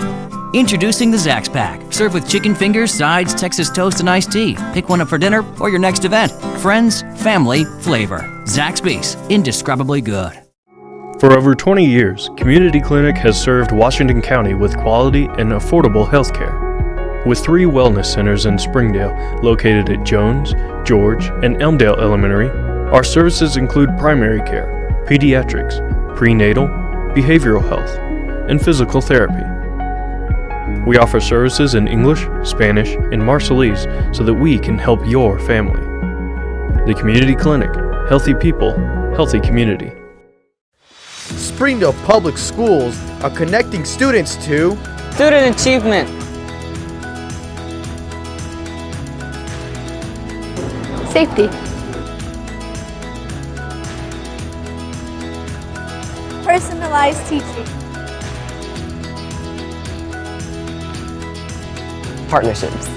Introducing the Zax Pack. Served with chicken fingers, sides, Texas toast, and iced tea. Pick one up for dinner or your next event. Friends, family, flavor. Zaxby's, indescribably good. For over 20 years, Community Clinic has served Washington County with quality and affordable health care. With 3 wellness centers in Springdale, located at Jones, George, and Elmdale Elementary, our services include primary care, pediatrics, prenatal, behavioral health, and physical therapy. We offer services in English, Spanish, and Marshallese so that we can help your family. The Community Clinic, healthy people, healthy community. Springdale Public Schools are connecting students to student achievement, safety, personalized teaching, partnerships.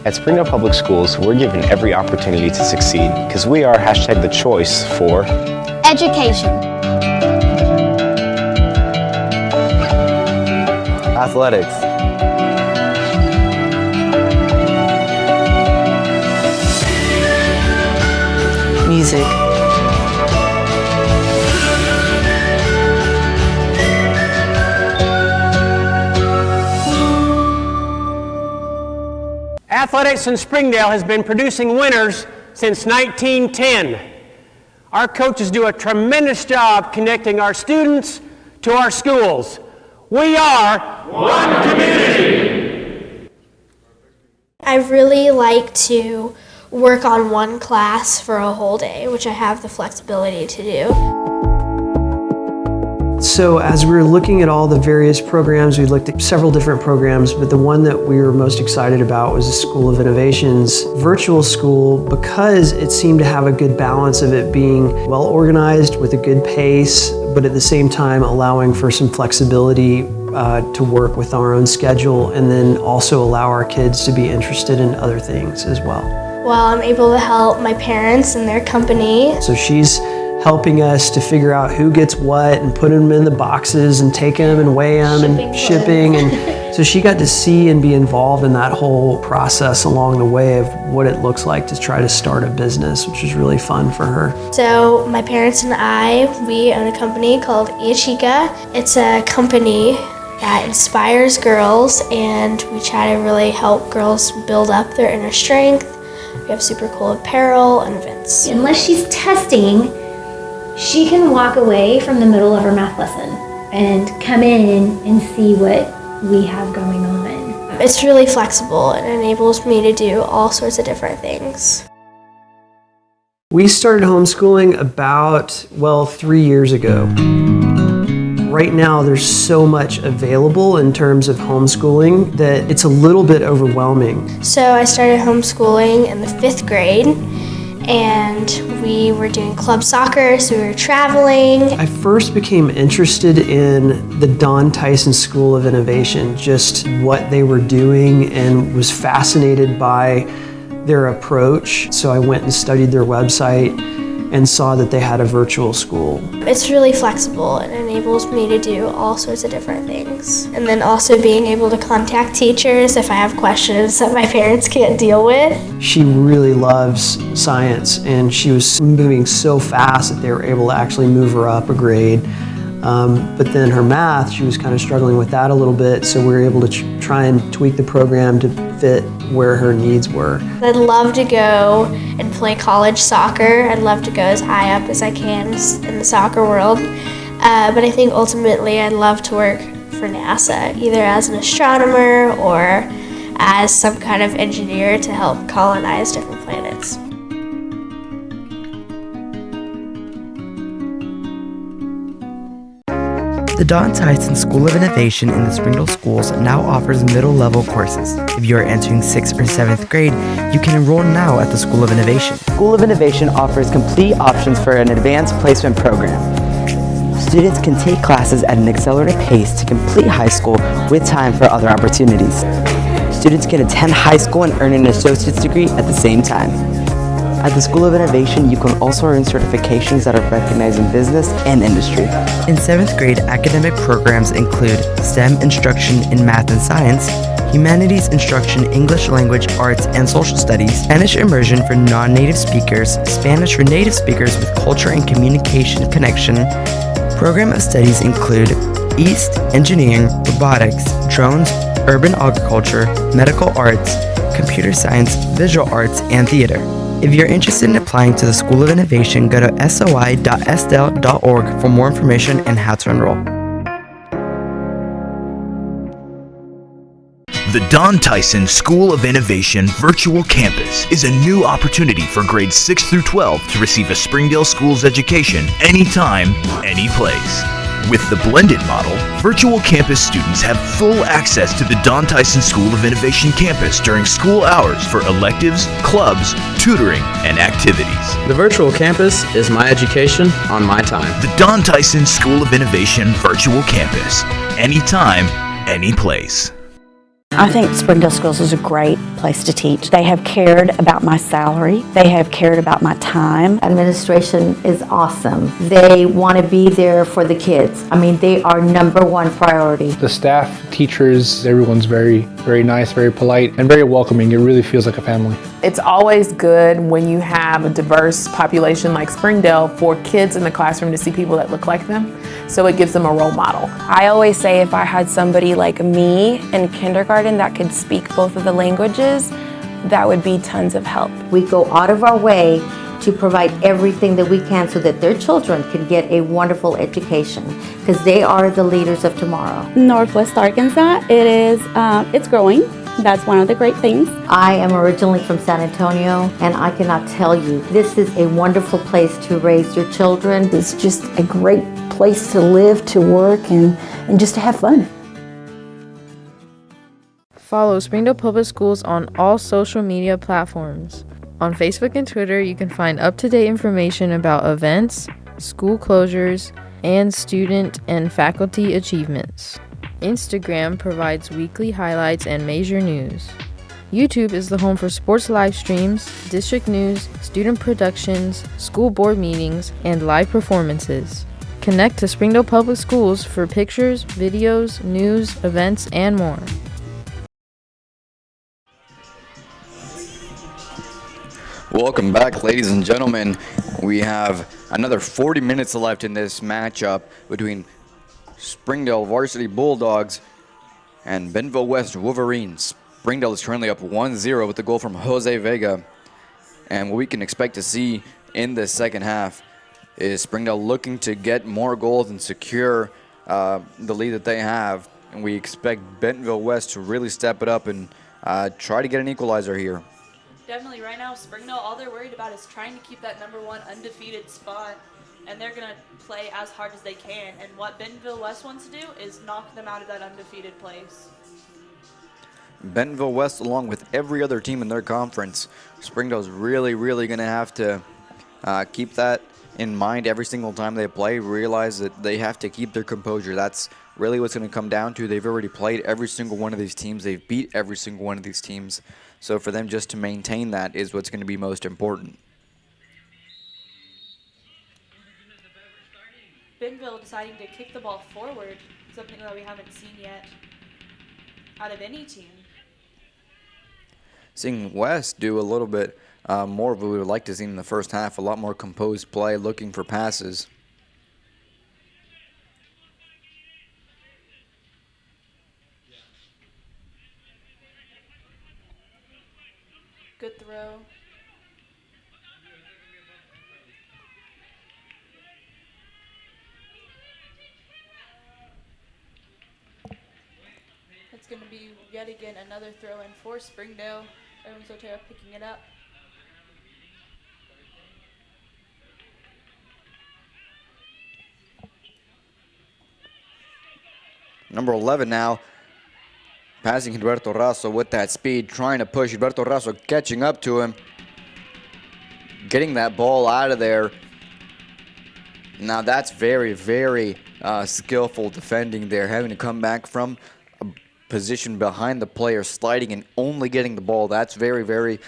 At Springdale Public Schools, we're given every opportunity to succeed because we are #the choice for education, athletics, music, Athletics in Springdale has been producing winners since 1910. Our coaches do a tremendous job connecting our students to our schools. We are one community. I really like to work on one class for a whole day, which I have the flexibility to do. So as we were looking at all the various programs, we looked at several different programs, but the one that we were most excited about was the School of Innovation's virtual school, because it seemed to have a good balance of it being well organized with a good pace, but at the same time allowing for some flexibility to work with our own schedule, and then also allow our kids to be interested in other things as well. Well, I'm able to help my parents and their company. So she's helping us to figure out who gets what and put them in the boxes and take them and weigh them and shipping. And so she got to see and be involved in that whole process along the way of what it looks like to try to start a business, which was really fun for her. So my parents and we own a company called Iachika. It's a company that inspires girls, and we try to really help girls build up their inner strength. We have super cool apparel and events. Unless she's testing, she can walk away from the middle of her math lesson and come in and see what we have going on. It's really flexible and enables me to do all sorts of different things. We started homeschooling about, 3 years ago. Right now there's so much available in terms of homeschooling that it's a little bit overwhelming. So I started homeschooling in the 5th grade, and we were doing club soccer, so we were traveling. I first became interested in the Don Tyson School of Innovation, just what they were doing, and was fascinated by their approach. So I went and studied their website and saw that they had a virtual school. It's really flexible and enables me to do all sorts of different things. And then also being able to contact teachers if I have questions that my parents can't deal with. She really loves science, and she was moving so fast that they were able to actually move her up a grade. But then her math, she was kind of struggling with that a little bit, so we were able to try and tweak the program to fit where her needs were. I'd love to go and play college soccer. I'd love to go as high up as I can in the soccer world. But I think ultimately I'd love to work for NASA, either as an astronomer or as some kind of engineer to help colonize different planets. The Don Tyson School of Innovation in the Springdale Schools now offers middle-level courses. If you are entering 6th or 7th grade, you can enroll now at the School of Innovation. School of Innovation offers complete options for an advanced placement program. Students can take classes at an accelerated pace to complete high school with time for other opportunities. Students can attend high school and earn an associate's degree at the same time. At the School of Innovation, you can also earn certifications that are recognized in business and industry. In 7th grade, academic programs include STEM instruction in math and science, humanities instruction, English language, arts, and social studies, Spanish immersion for non-native speakers, Spanish for native speakers with culture and communication connection. Program of studies include East, engineering, robotics, drones, urban agriculture, medical arts, computer science, visual arts, and theater. If you're interested in applying to the School of Innovation, go to soi.sdel.org for more information and how to enroll. The Don Tyson School of Innovation Virtual Campus is a new opportunity for grades 6 through 12 to receive a Springdale Schools education anytime, any place. With the blended model, virtual campus students have full access to the Don Tyson School of Innovation campus during school hours for electives, clubs, tutoring, and activities. The virtual campus is my education on my time. The Don Tyson School of Innovation Virtual Campus. Anytime, any place. I think Springdale Schools is a great place to teach. They have cared about my salary. They have cared about my time. Administration is awesome. They want to be there for the kids. I mean, they are #1 priority. The staff, teachers, everyone's very, very nice, very polite, and very welcoming. It really feels like a family. It's always good when you have a diverse population like Springdale for kids in the classroom to see people that look like them. So it gives them a role model. I always say if I had somebody like me in kindergarten that could speak both of the languages, that would be tons of help. We go out of our way to provide everything that we can so that their children can get a wonderful education, because they are the leaders of tomorrow. Northwest Arkansas, it's growing. That's one of the great things. I am originally from San Antonio, and I cannot tell you, this is a wonderful place to raise your children. It's just a great place to live, to work, and just to have fun. Follow Springdale Public Schools on all social media platforms. On Facebook and Twitter, you can find up-to-date information about events, school closures, and student and faculty achievements. Instagram provides weekly highlights and major news. YouTube is the home for sports live streams, district news, student productions, school board meetings, and live performances. Connect to Springdale Public Schools for pictures, videos, news, events, and more. Welcome back, ladies and gentlemen. We have another 40 minutes left in this matchup between Springdale Varsity Bulldogs and Bentonville West Wolverines. Springdale is currently up 1-0 with the goal from Jose Vega. And what we can expect to see in the second half is Springdale looking to get more goals and secure the lead that they have. And we expect Bentonville West to really step it up and try to get an equalizer here. Definitely right now, Springdale, all they're worried about is trying to keep that #1 undefeated spot. And they're going to play as hard as they can. And what Bentonville West wants to do is knock them out of that undefeated place. Bentonville West, along with every other team in their conference, Springdale's really, really going to have to keep that in mind every single time they play, realize that they have to keep their composure. That's really what's going to come down to. They've already played every single one of these teams. They've beat every single one of these teams. So for them just to maintain that is what's going to be most important. Bentonville deciding to kick the ball forward, something that we haven't seen yet out of any team. Seeing West do a little bit more of what we would like to see in the first half, a lot more composed play, looking for passes. Good throw. It's going to be yet again another throw in for Springdale. Erwin Sotero picking it up. Number 11 now, passing Gilberto Razo with that speed, trying to push. Gilberto Razo catching up to him, getting that ball out of there. Now that's very, very skillful defending there, having to come back from a position behind the player, sliding and only getting the ball. That's very, very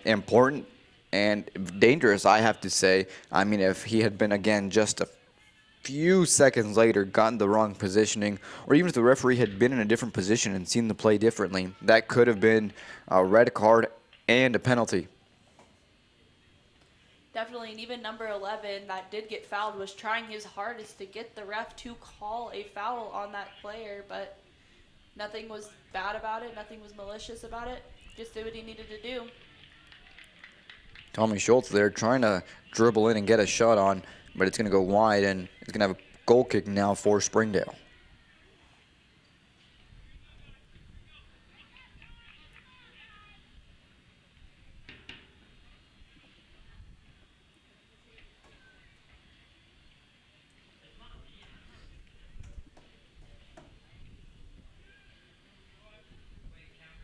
important. and dangerous, I have to say. I mean, if he had been, again, just a few seconds later gotten the wrong positioning, or even if the referee had been in a different position and seen the play differently, that could have been a red card and a penalty. Definitely, and even number 11 that did get fouled was trying his hardest to get the ref to call a foul on that player, but nothing was bad about it, nothing was malicious about it, just did what he needed to do. Tommy Schultz there trying to dribble in and get a shot on, but it's going to go wide, and it's going to have a goal kick now for Springdale.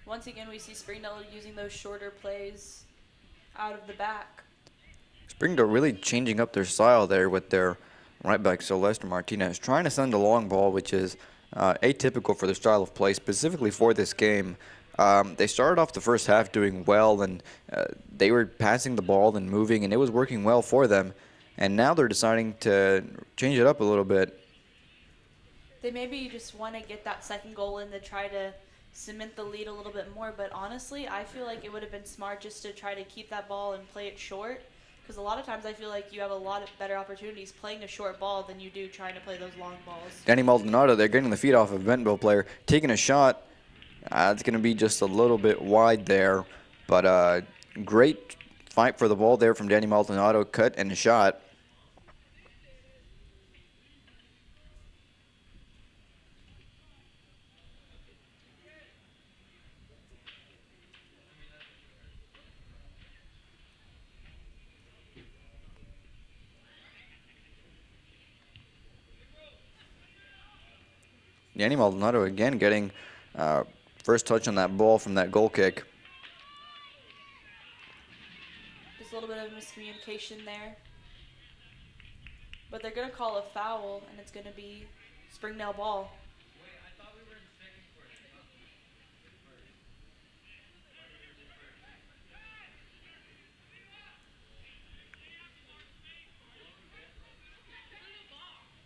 Once again, we see Springdale using those shorter plays out of the back. Springdale really changing up their style there with their right back, Sylvester Martinez, trying to send a long ball, which is atypical for their style of play, specifically for this game. They started off the first half doing well, and they were passing the ball and moving, and it was working well for them. And now they're deciding to change it up a little bit. They maybe just want to get that second goal in to try to cement the lead a little bit more, but honestly, I feel like it would have been smart just to try to keep that ball and play it short, because a lot of times I feel like you have a lot of better opportunities playing a short ball than you do trying to play those long balls. Danny Maldonado, they're getting the feet off of a Bentonville player, taking a shot. It's going to be just a little bit wide there, but great fight for the ball there from Danny Maldonado, cut and a shot. Danny Maldonado again getting first touch on that ball from that goal kick. Just a little bit of miscommunication there. But they're going to call a foul, and it's going to be Springdale ball.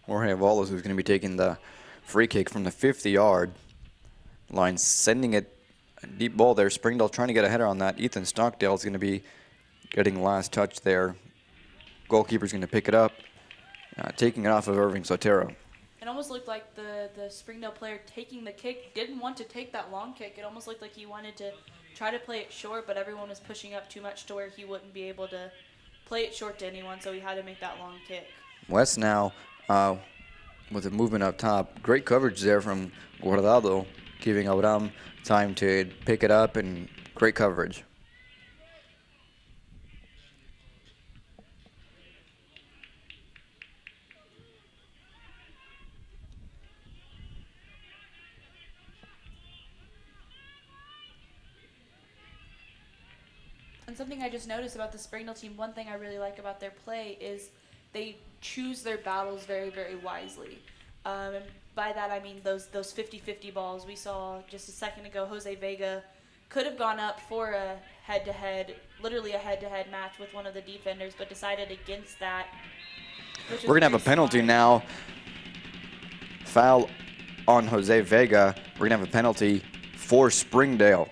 Jorge Avalos, who's going to be taking the free kick from the 50-yard line, sending it a deep ball there. Springdale trying to get a header on that. Ethan Stockdale is going to be getting last touch there. Goalkeeper's going to pick it up, taking it off of Irving Sotero. It almost looked like the Springdale player taking the kick didn't want to take that long kick. It almost looked like he wanted to try to play it short, but everyone was pushing up too much to where he wouldn't be able to play it short to anyone, so he had to make that long kick. West now with a movement up top. Great coverage there from Guardado, giving Abraham time to pick it up, and great coverage. And something I just noticed about the Springdale team, one thing I really like about their play is they choose their battles very, very wisely. And by that I mean those 50-50 balls. We saw just a second ago Jose Vega could have gone up for a head-to-head, literally a head-to-head match with one of the defenders, but decided against that. We're going to have a penalty now. Foul on Jose Vega. We're going to have a penalty for Springdale.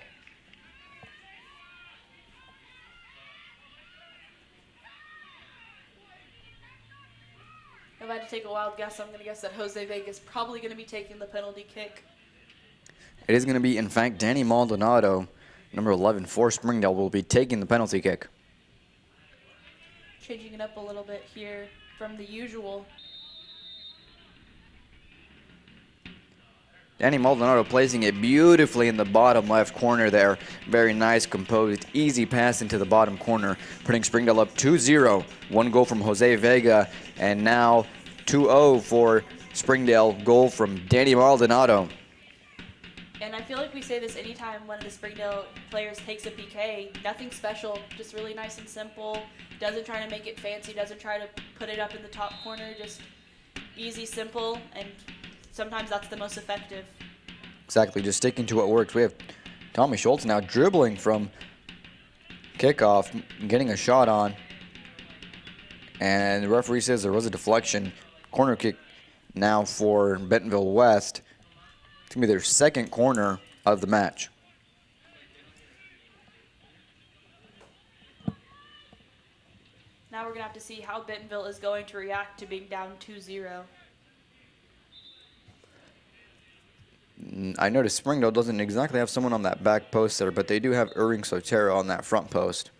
If I had to take a wild guess, I'm going to guess that Jose Vega is probably going to be taking the penalty kick. It is going to be, in fact, Danny Maldonado, number 11 for Springdale, will be taking the penalty kick. Changing it up a little bit here from the usual. Danny Maldonado placing it beautifully in the bottom left corner there. Very nice, composed, easy pass into the bottom corner, putting Springdale up 2-0. One goal from Jose Vega, and now 2-0 for Springdale. Goal from Danny Maldonado. And I feel like we say this anytime one of the Springdale players takes a PK. Nothing special, just really nice and simple. Doesn't try to make it fancy, doesn't try to put it up in the top corner. Just easy, simple, and sometimes that's the most effective. Exactly, just sticking to what works. We have Tommy Schultz now dribbling from kickoff, getting a shot on. And the referee says there was a deflection. Corner kick now for Bentonville West. It's going to be their second corner of the match. Now we're going to have to see how Bentonville is going to react to being down 2-0. I noticed Springdale doesn't exactly have someone on that back post there, but they do have Irving Sotero on that front post.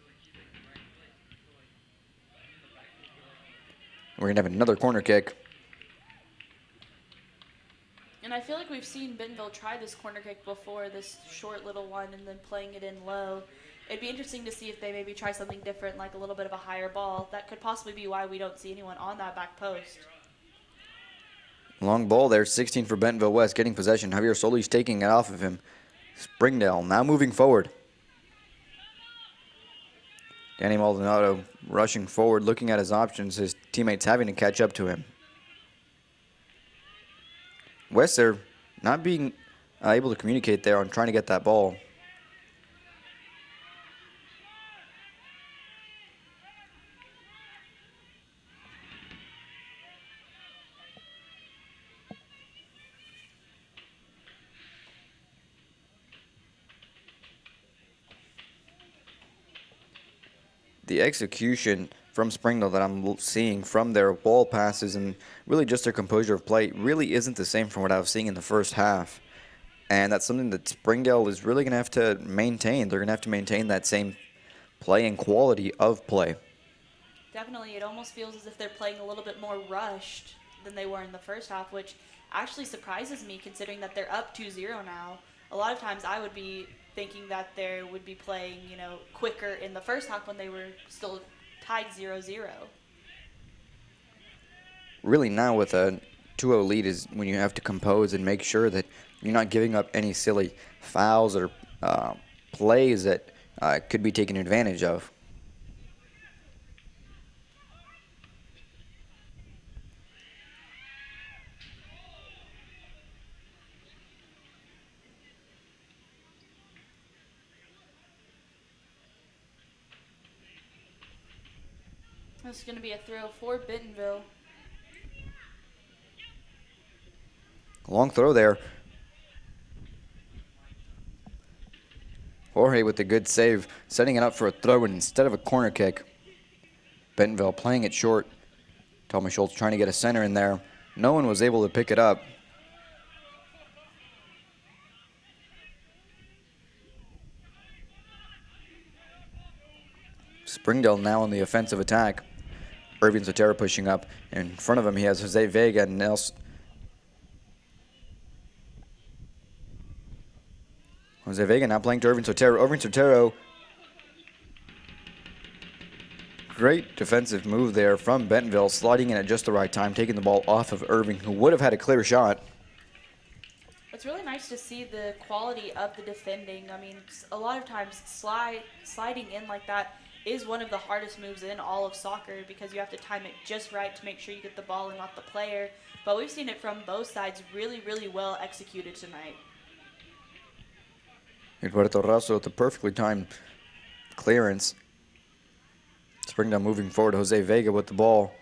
We're going to have another corner kick. And I feel like we've seen Bentonville try this corner kick before, this short little one, and then playing it in low. It'd be interesting to see if they maybe try something different, like a little bit of a higher ball. That could possibly be why we don't see anyone on that back post. Long ball there, 16 for Bentonville West, getting possession. Javier Solis taking it off of him. Springdale now moving forward. Danny Maldonado rushing forward, looking at his options. His teammates having to catch up to him. West there not being able to communicate there on trying to get that ball. The execution from Springdale that I'm seeing from their ball passes and really just their composure of play really isn't the same from what I was seeing in the first half. And that's something that Springdale is really going to have to maintain. They're going to have to maintain that same play and quality of play. Definitely, it almost feels as if they're playing a little bit more rushed than they were in the first half, which actually surprises me considering that they're up 2-0 now. A lot of times I would be thinking that they would be playing, quicker in the first half when they were still tied 0-0. Really now with a 2-0 lead is when you have to compose and make sure that you're not giving up any silly fouls or plays that could be taken advantage of. This is going to be a throw for Bentonville. Long throw there. Jorge with a good save, setting it up for a throw instead of a corner kick. Bentonville playing it short. Tommy Schultz trying to get a center in there. No one was able to pick it up. Springdale now on the offensive attack. Irving Sotero pushing up. In front of him, he has Jose Vega and Nelson. Jose Vega now playing to Irving Sotero. Irving Sotero. Great defensive move there from Bentonville, sliding in at just the right time, taking the ball off of Irving, who would have had a clear shot. It's really nice to see the quality of the defending. I mean, a lot of times sliding in like that is one of the hardest moves in all of soccer because you have to time it just right to make sure you get the ball and not the player. But we've seen it from both sides really, really well executed tonight. Eduardo Razo with the perfectly timed clearance. Springdale moving forward. Jose Vega with the ball.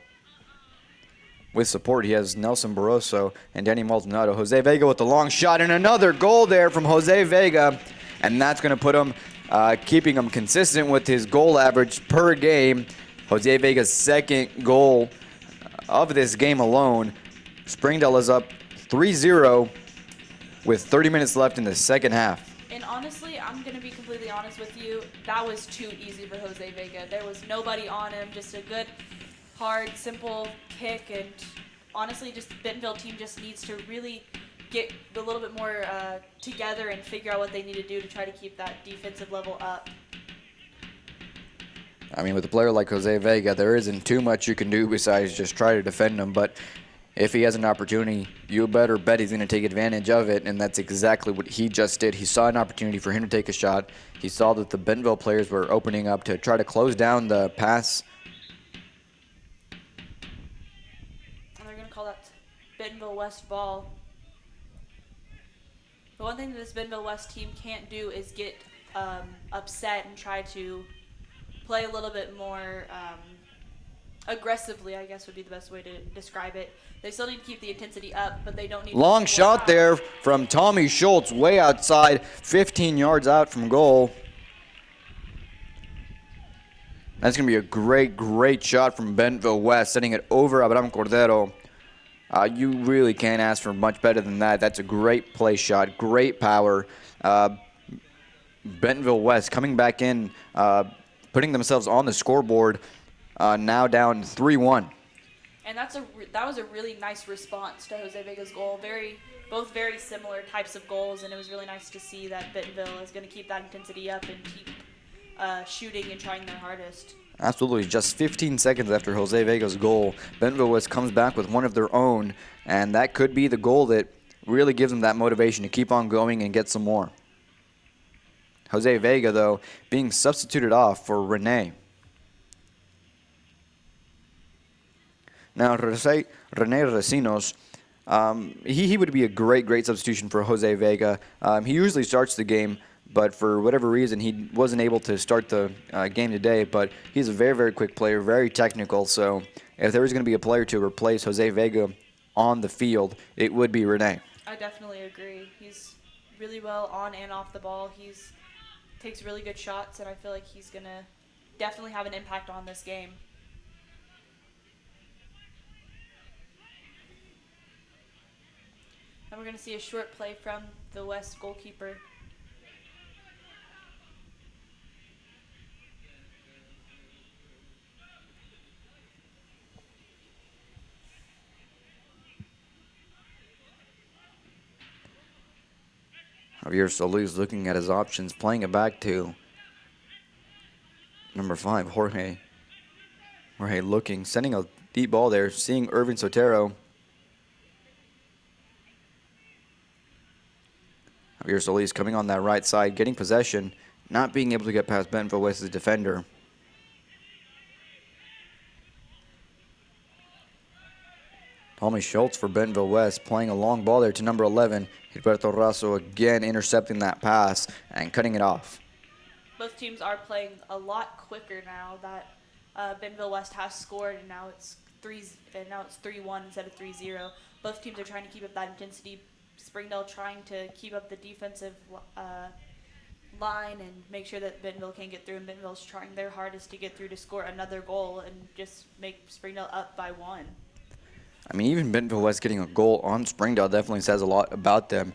With support, he has Nelson Barroso and Danny Maldonado. Jose Vega with the long shot and another goal there from Jose Vega. And that's going to put him, keeping him consistent with his goal average per game. Jose Vega's second goal of this game alone. Springdale is up 3-0 with 30 minutes left in the second half. And honestly, I'm going to be completely honest with you, that was too easy for Jose Vega. There was nobody on him, just a good, hard, simple kick. And honestly, just the Bentonville team just needs to really get a little bit more together and figure out what they need to do to try to keep that defensive level up. I mean, with a player like Jose Vega, there isn't too much you can do besides just try to defend him. But if he has an opportunity, you better bet he's going to take advantage of it, and that's exactly what he just did. He saw an opportunity for him to take a shot. He saw that the Bentonville players were opening up to try to close down the pass. And they're going to call that Bentonville West ball. The one thing that this Bentonville West team can't do is get upset and try to play a little bit more aggressively, I guess would be the best way to describe it. They still need to keep the intensity up, but they don't need Long to shot there from Tommy Schultz, way outside, 15 yards out from goal. That's going to be a great, great shot from Bentonville West, sending it over Abraham Cordero. You really can't ask for much better than that. That's a great play shot, great power. Bentonville West coming back in, putting themselves on the scoreboard, now down 3-1. And that was a really nice response to Jose Vega's goal. Both very similar types of goals, and it was really nice to see that Bentonville is going to keep that intensity up and keep shooting and trying their hardest. Absolutely. Just 15 seconds after Jose Vega's goal, Bentonville West comes back with one of their own, and that could be the goal that really gives them that motivation to keep on going and get some more. Jose Vega, though, being substituted off for Rene. Now, Rene Recinos, he would be a great, great substitution for Jose Vega. He usually starts the game, but for whatever reason, he wasn't able to start the game today. But he's a very, very quick player, very technical. So if there was going to be a player to replace Jose Vega on the field, it would be Rene. I definitely agree. He's really well on and off the ball. He's takes really good shots, and I feel like he's going to definitely have an impact on this game. And we're going to see a short play from the West goalkeeper. Javier Solis looking at his options, playing it back to number 5, Jorge. Jorge looking, sending a deep ball there, seeing Irvin Sotero. Javier Solis coming on that right side, getting possession, not being able to get past Bentonville West's defender. Tommy Schultz for Bentonville West, playing a long ball there to number 11. Gilberto Razo again intercepting that pass and cutting it off. Both teams are playing a lot quicker now that Bentonville West has scored, and now it's 3-1 instead of 3-0. Both teams are trying to keep up that intensity. Springdale trying to keep up the defensive line and make sure that Bentonville can't get through, and Bentonville's trying their hardest to get through to score another goal and just make Springdale up by 1. I mean, even Bentonville West getting a goal on Springdale definitely says a lot about them.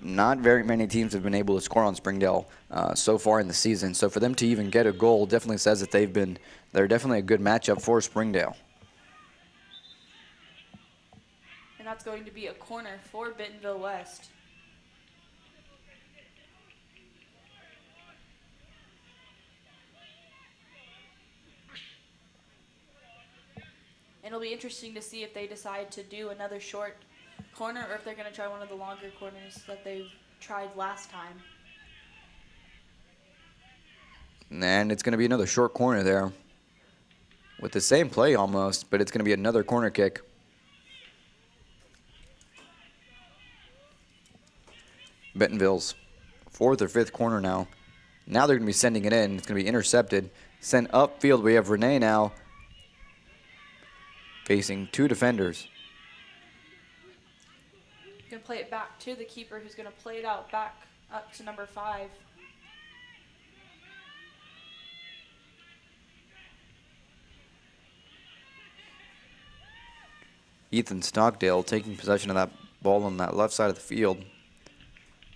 Not very many teams have been able to score on Springdale so far in the season. So for them to even get a goal definitely says that they're definitely a good matchup for Springdale. And that's going to be a corner for Bentonville West. And it'll be interesting to see if they decide to do another short corner or if they're going to try one of the longer corners that they've tried last time. And it's going to be another short corner there with the same play almost, but it's going to be another corner kick. Bentonville's 4th or 5th corner now. Now they're going to be sending it in. It's going to be intercepted. Sent upfield. We have Rene now facing 2 defenders. Going to play it back to the keeper, who's going to play it out back up to number 5. Ethan Stockdale taking possession of that ball on that left side of the field.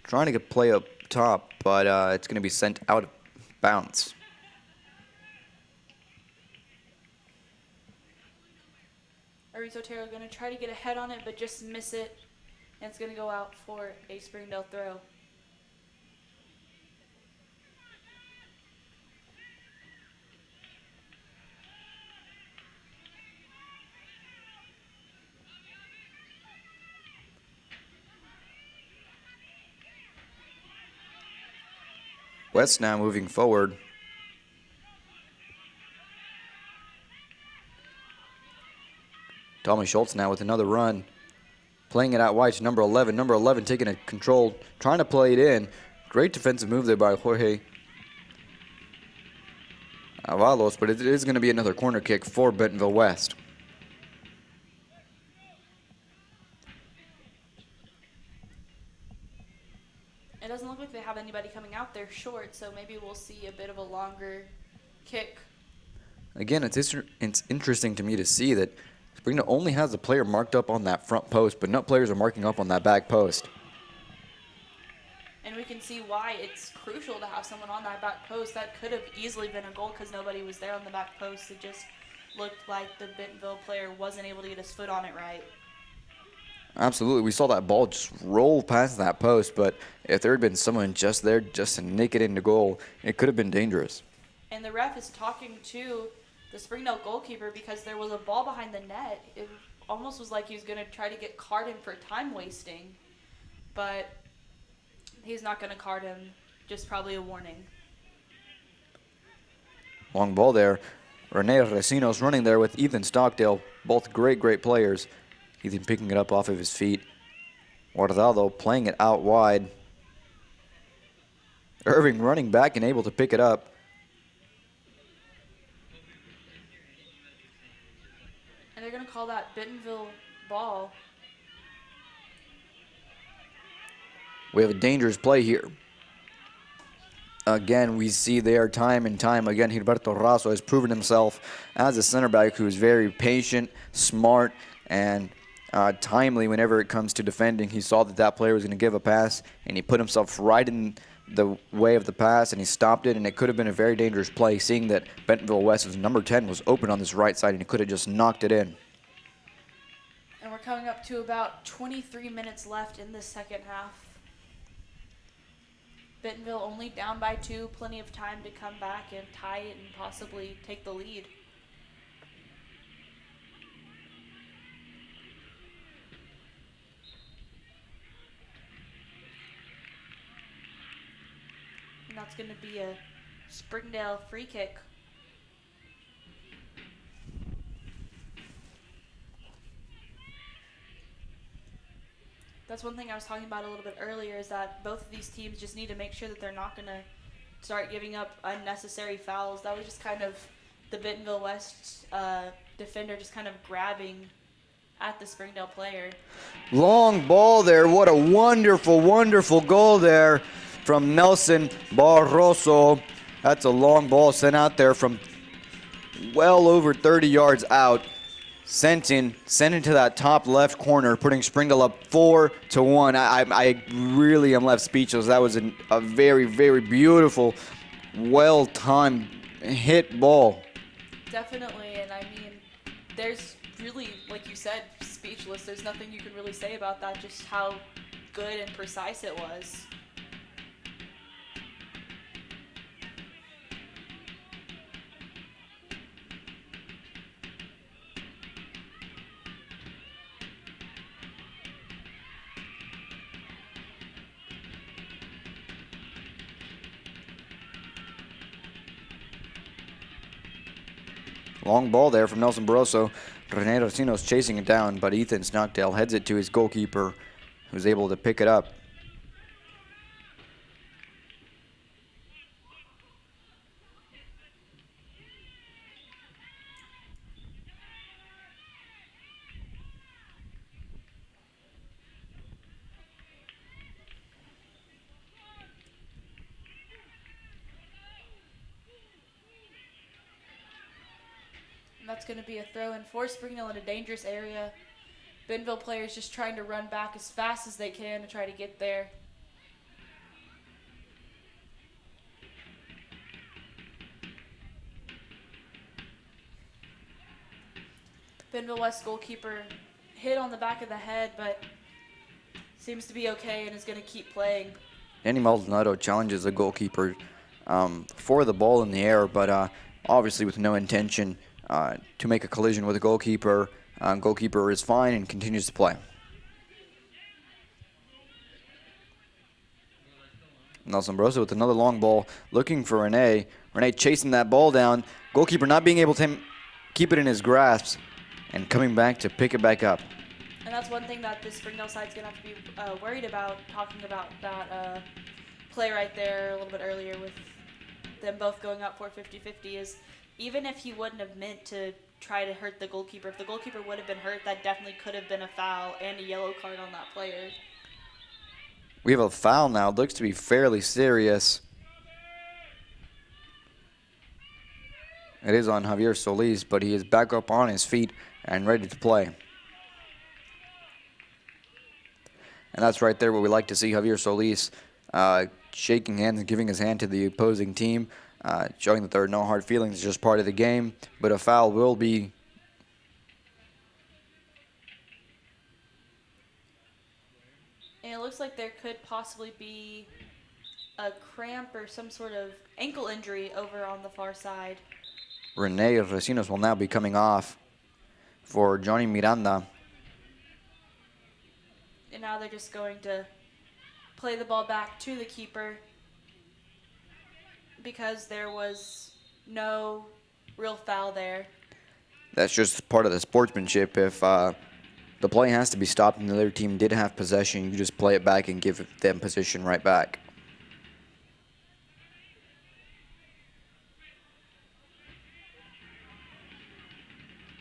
Trying to get play up top, but it's going to be sent out of bounds. Sotero going to try to get ahead on it, but just miss it. And it's going to go out for a Springdale throw. West now moving forward. Tommy Schultz now with another run. Playing it out wide to number 11. Number 11 taking it control, trying to play it in. Great defensive move there by Jorge. Avalos, but it is going to be another corner kick for Bentonville West. It doesn't look like they have anybody coming out there short, so maybe we'll see a bit of a longer kick. Again, it's interesting to me to see that Springdale only has a player marked up on that front post, but no players are marking up on that back post. And we can see why it's crucial to have someone on that back post. That could have easily been a goal because nobody was there on the back post. It just looked like the Bentonville player wasn't able to get his foot on it right. Absolutely. We saw that ball just roll past that post, but if there had been someone just there just to nick it into goal, it could have been dangerous. And the ref is talking to the Springdale goalkeeper because there was a ball behind the net. It almost was like he was going to try to get card him for time wasting, but he's not going to card him, just probably a warning. Long ball there. Rene Recinos running there with Ethan Stockdale, both great players. Ethan picking it up off of his feet. Guardado playing it out wide. Irving running back and able to pick it up. And they're going to call that Bentonville ball. We have a dangerous play here. Again, we see there time and time again, Gilberto Razo has proven himself as a center back who is very patient, smart, and timely whenever it comes to defending. He saw that player was going to give a pass, and he put himself right in the way of the pass, and he stopped it, and it could have been a very dangerous play, seeing that Bentonville West's number 10 was open on this right side, and he could have just knocked it in. And we're coming up to about 23 minutes left in this second half. Bentonville only down by 2, plenty of time to come back and tie it and possibly take the lead. And that's going to be a Springdale free kick. That's one thing I was talking about a little bit earlier, is that both of these teams just need to make sure that they're not going to start giving up unnecessary fouls. That was just kind of the Bentonville West defender just kind of grabbing at the Springdale player. Long ball there. What a wonderful goal there from Nelson Barroso. That's a long ball sent out there from well over 30 yards out. Sent into that top left corner, putting Springdale up 4-1. I really am left speechless. That was a very beautiful, well-timed hit ball. Definitely, and I mean, there's really, like you said, speechless. There's nothing you can really say about that, just how good and precise it was. Long ball there from Nelson Barroso. Rene Racino's chasing it down, but Ethan Stockdale heads it to his goalkeeper, who's able to pick it up. And that's going to be a throw-in for Springdale in a dangerous area. Bentonville players just trying to run back as fast as they can to try to get there. Bentonville West goalkeeper hit on the back of the head, but seems to be okay and is going to keep playing. Danny Maldonado challenges the goalkeeper for the ball in the air, but obviously with no intention to make a collision with the goalkeeper. Goalkeeper is fine and continues to play. Nelson Barroso with another long ball, looking for Rene. Rene chasing that ball down. Goalkeeper not being able to keep it in his grasp and coming back to pick it back up. And that's one thing that the Springdale side's going to have to be worried about, talking about that play right there a little bit earlier with them both going up for 50-50, is even if he wouldn't have meant to try to hurt the goalkeeper, if the goalkeeper would have been hurt, that definitely could have been a foul and a yellow card on that player. We have a foul now. It looks to be fairly serious. It is on Javier Solis, but he is back up on his feet and ready to play. And that's right there what we like to see, Javier Solis shaking hands and giving his hand to the opposing team, showing that there are no hard feelings. It's just part of the game, but a foul will be. And it looks like there could possibly be a cramp or some sort of ankle injury over on the far side. Rene of Vecinos will now be coming off for Johnny Miranda. And now they're just going to play the ball back to the keeper because there was no real foul there. That's just part of the sportsmanship. If the play has to be stopped and the other team did have possession, you just play it back and give them position right back.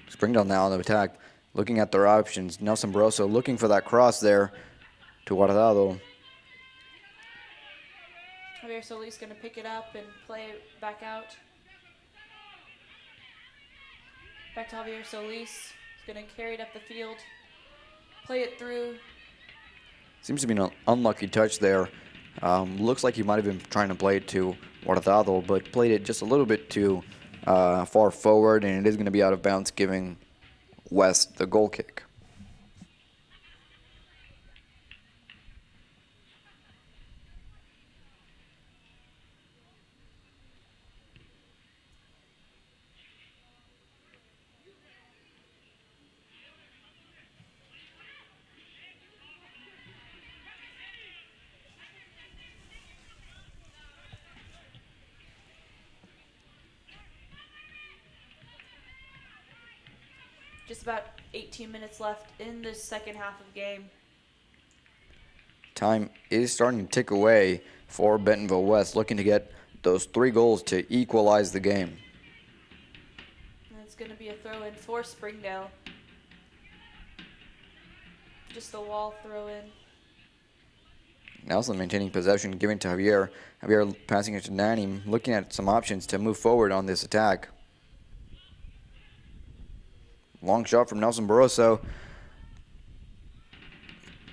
Springdale now on the attack, looking at their options. Nelson Barroso looking for that cross there to Guardado. Javier Solis going to pick it up and play it back out. Back to Javier Solis. He's going to carry it up the field, play it through. Seems to be an unlucky touch there. Looks like he might have been trying to play it to Guardado, but played it just a little bit too far forward, and it is going to be out of bounds, giving West the goal kick. Just about 18 minutes left in the second half of the game. Time is starting to tick away for Bentonville West, looking to get those 3 goals to equalize the game. And it's going to be a throw-in for Springdale. Just a wall throw-in. Nelson maintaining possession, giving to Javier. Javier passing it to Nani, looking at some options to move forward on this attack. Long shot from Nelson Barroso.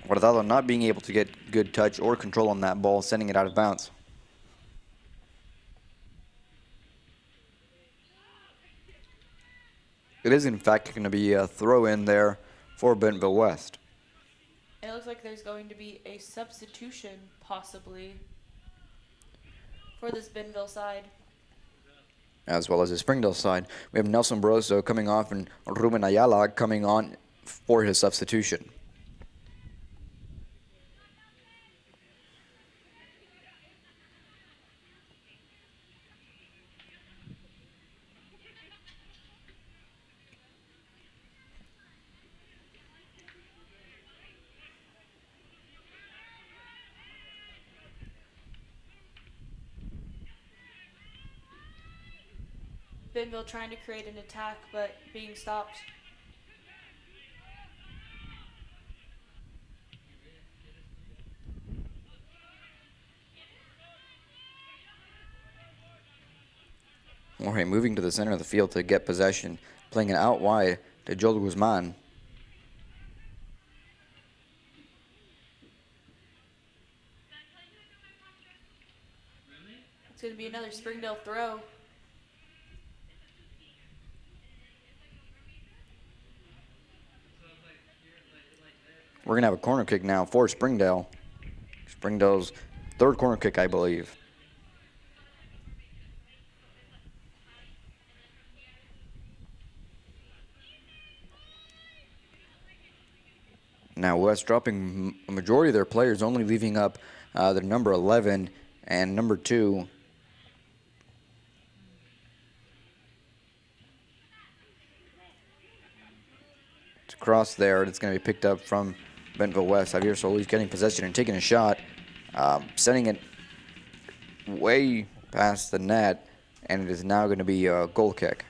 Guardado not being able to get good touch or control on that ball, sending it out of bounds. It is, in fact, going to be a throw-in there for Bentonville West. It looks like there's going to be a substitution, possibly, for this Bentonville side. As well as the Springdale side. We have Nelson Barroso coming off and Ruben Ayala coming on for his substitution. Bentonville trying to create an attack, but being stopped. Jorge moving to the center of the field to get possession, playing it out wide to Joel Guzman. It's going to be another Springdale throw. We're going to have a corner kick now for Springdale. Springdale's 3rd corner kick, I believe. Now West dropping a majority of their players, only leaving up their number 11 and number 2. It's across there. It's going to be picked up from Bentonville West. Javier Solis getting possession and taking a shot, sending it way past the net, and it is now going to be a goal kick.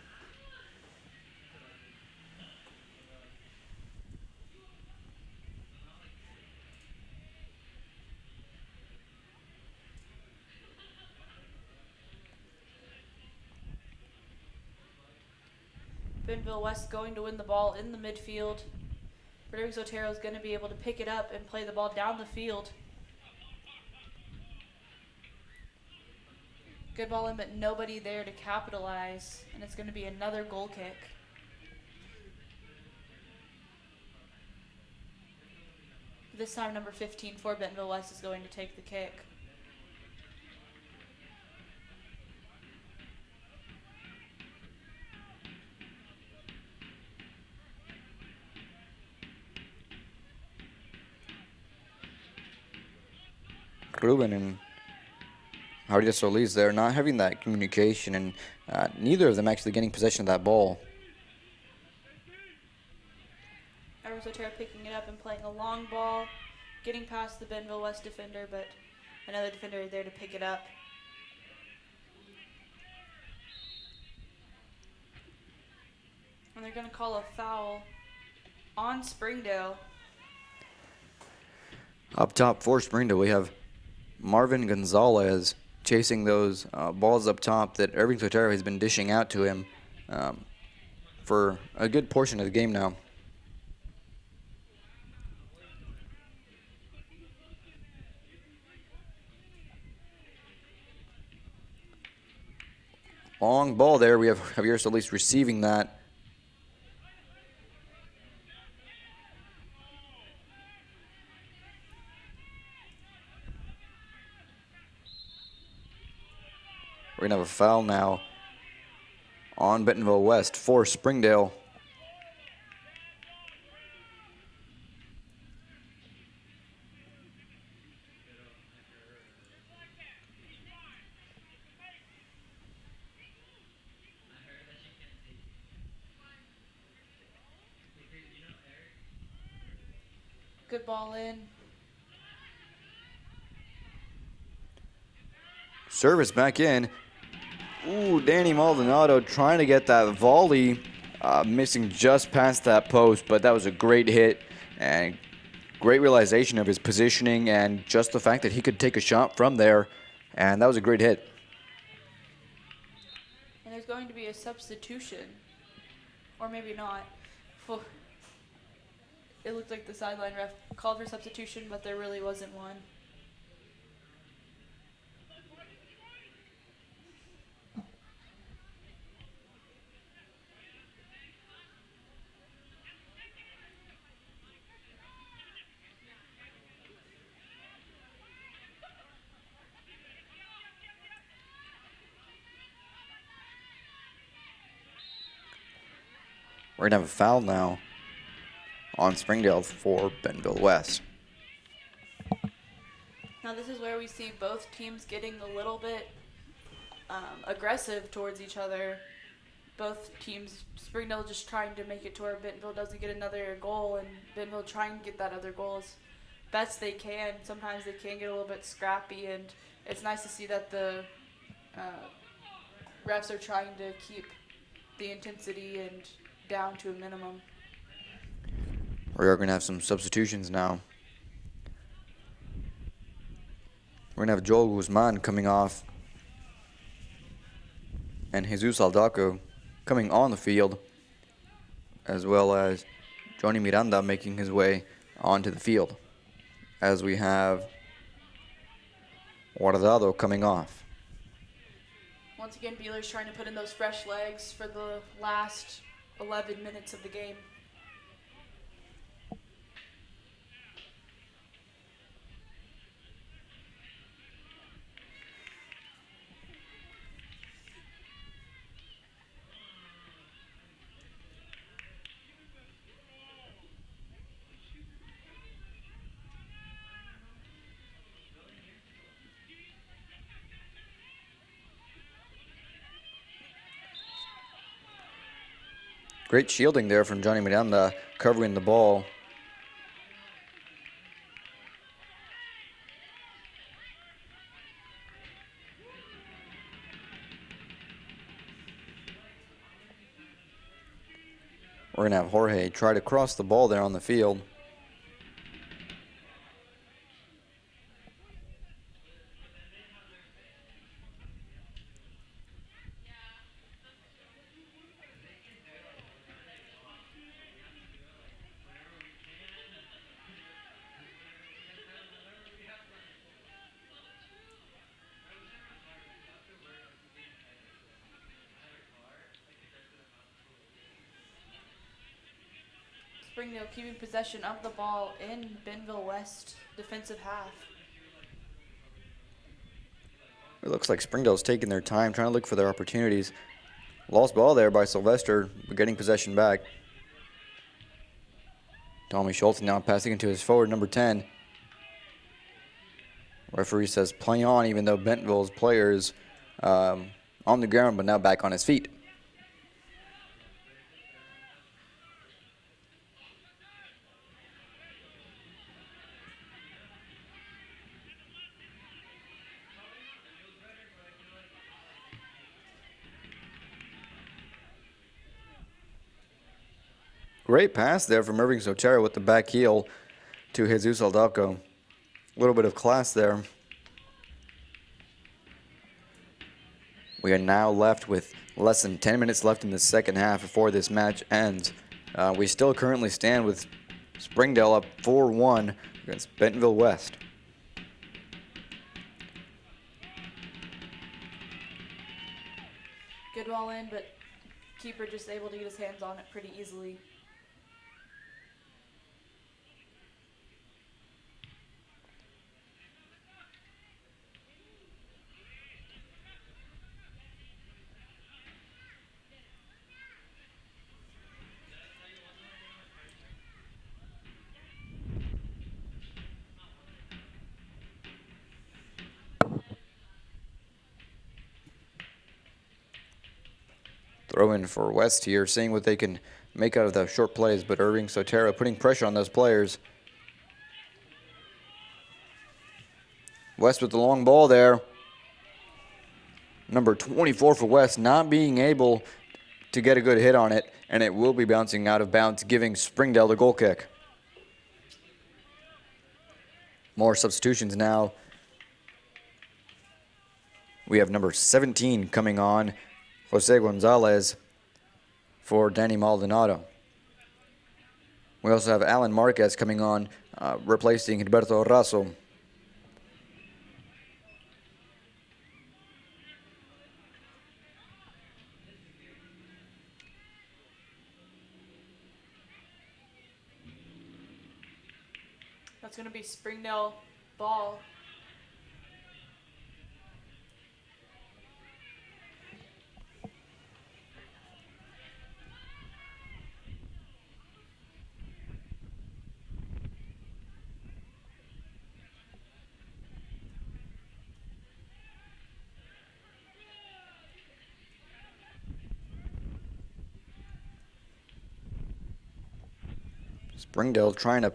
Bentonville West going to win the ball in the midfield. Rodriguez Otero is going to be able to pick it up and play the ball down the field. Good ball in, but nobody there to capitalize, and it's going to be another goal kick. This time, number 15 for Bentonville West is going to take the kick. Ruben and Javier Solis, they're not having that communication, and neither of them actually getting possession of that ball. Rodriguez Otero picking it up and playing a long ball, getting past the Bentonville West defender, but another defender there to pick it up. And they're going to call a foul on Springdale. Up top for Springdale, we have Marvin Gonzalez chasing those balls up top that Irving Sotero has been dishing out to him for a good portion of the game now. Long ball there. We have Javier Solis receiving that. We're going to have a foul now on Bentonville West for Springdale. Good ball in. Service back in. Ooh, Danny Maldonado trying to get that volley, missing just past that post, but that was a great hit and great realization of his positioning and just the fact that he could take a shot from there, and that was a great hit. And there's going to be a substitution, or maybe not. It looked like the sideline ref called for substitution, but there really wasn't one. We're going to have a foul now on Springdale for Bentonville West. Now this is where we see both teams getting a little bit aggressive towards each other. Both teams, Springdale just trying to make it to where Bentonville doesn't get another goal, and Bentonville trying to get that other goal as best they can. Sometimes they can get a little bit scrappy, and it's nice to see that the refs are trying to keep the intensity and down to a minimum. We are going to have some substitutions now. We're going to have Joel Guzman coming off and Jesus Aldaco coming on the field, as well as Johnny Miranda making his way onto the field, as we have Guardado coming off. Once again, Beeler's trying to put in those fresh legs for the last 11 minutes of the game. Great shielding there from Johnny Miranda, covering the ball. We're going to have Jorge try to cross the ball there on the field. Springdale keeping possession of the ball in Bentonville West defensive half. It looks like Springdale's taking their time, trying to look for their opportunities. Lost ball there by Sylvester, but getting possession back. Tommy Schultz now passing into his forward, number 10. Referee says play on, even though Bentonville's players on the ground, but now back on his feet. Great pass there from Irving Sotero with the back heel to Jesus Aldalco. A little bit of class there. We are now left with less than 10 minutes left in the second half before this match ends. We still currently stand with Springdale up 4-1 against Bentonville West. Good ball in, but keeper just able to get his hands on it pretty easily. Throw in for West here, seeing what they can make out of the short plays, but Irving Sotero putting pressure on those players. West with the long ball there. Number 24 for West not being able to get a good hit on it, and it will be bouncing out of bounds, giving Springdale the goal kick. More substitutions now. We have number 17 coming on, Jose Gonzalez for Danny Maldonado. We also have Alan Marquez coming on, replacing Gilberto Razo. That's going to be Springdale ball. Springdale trying to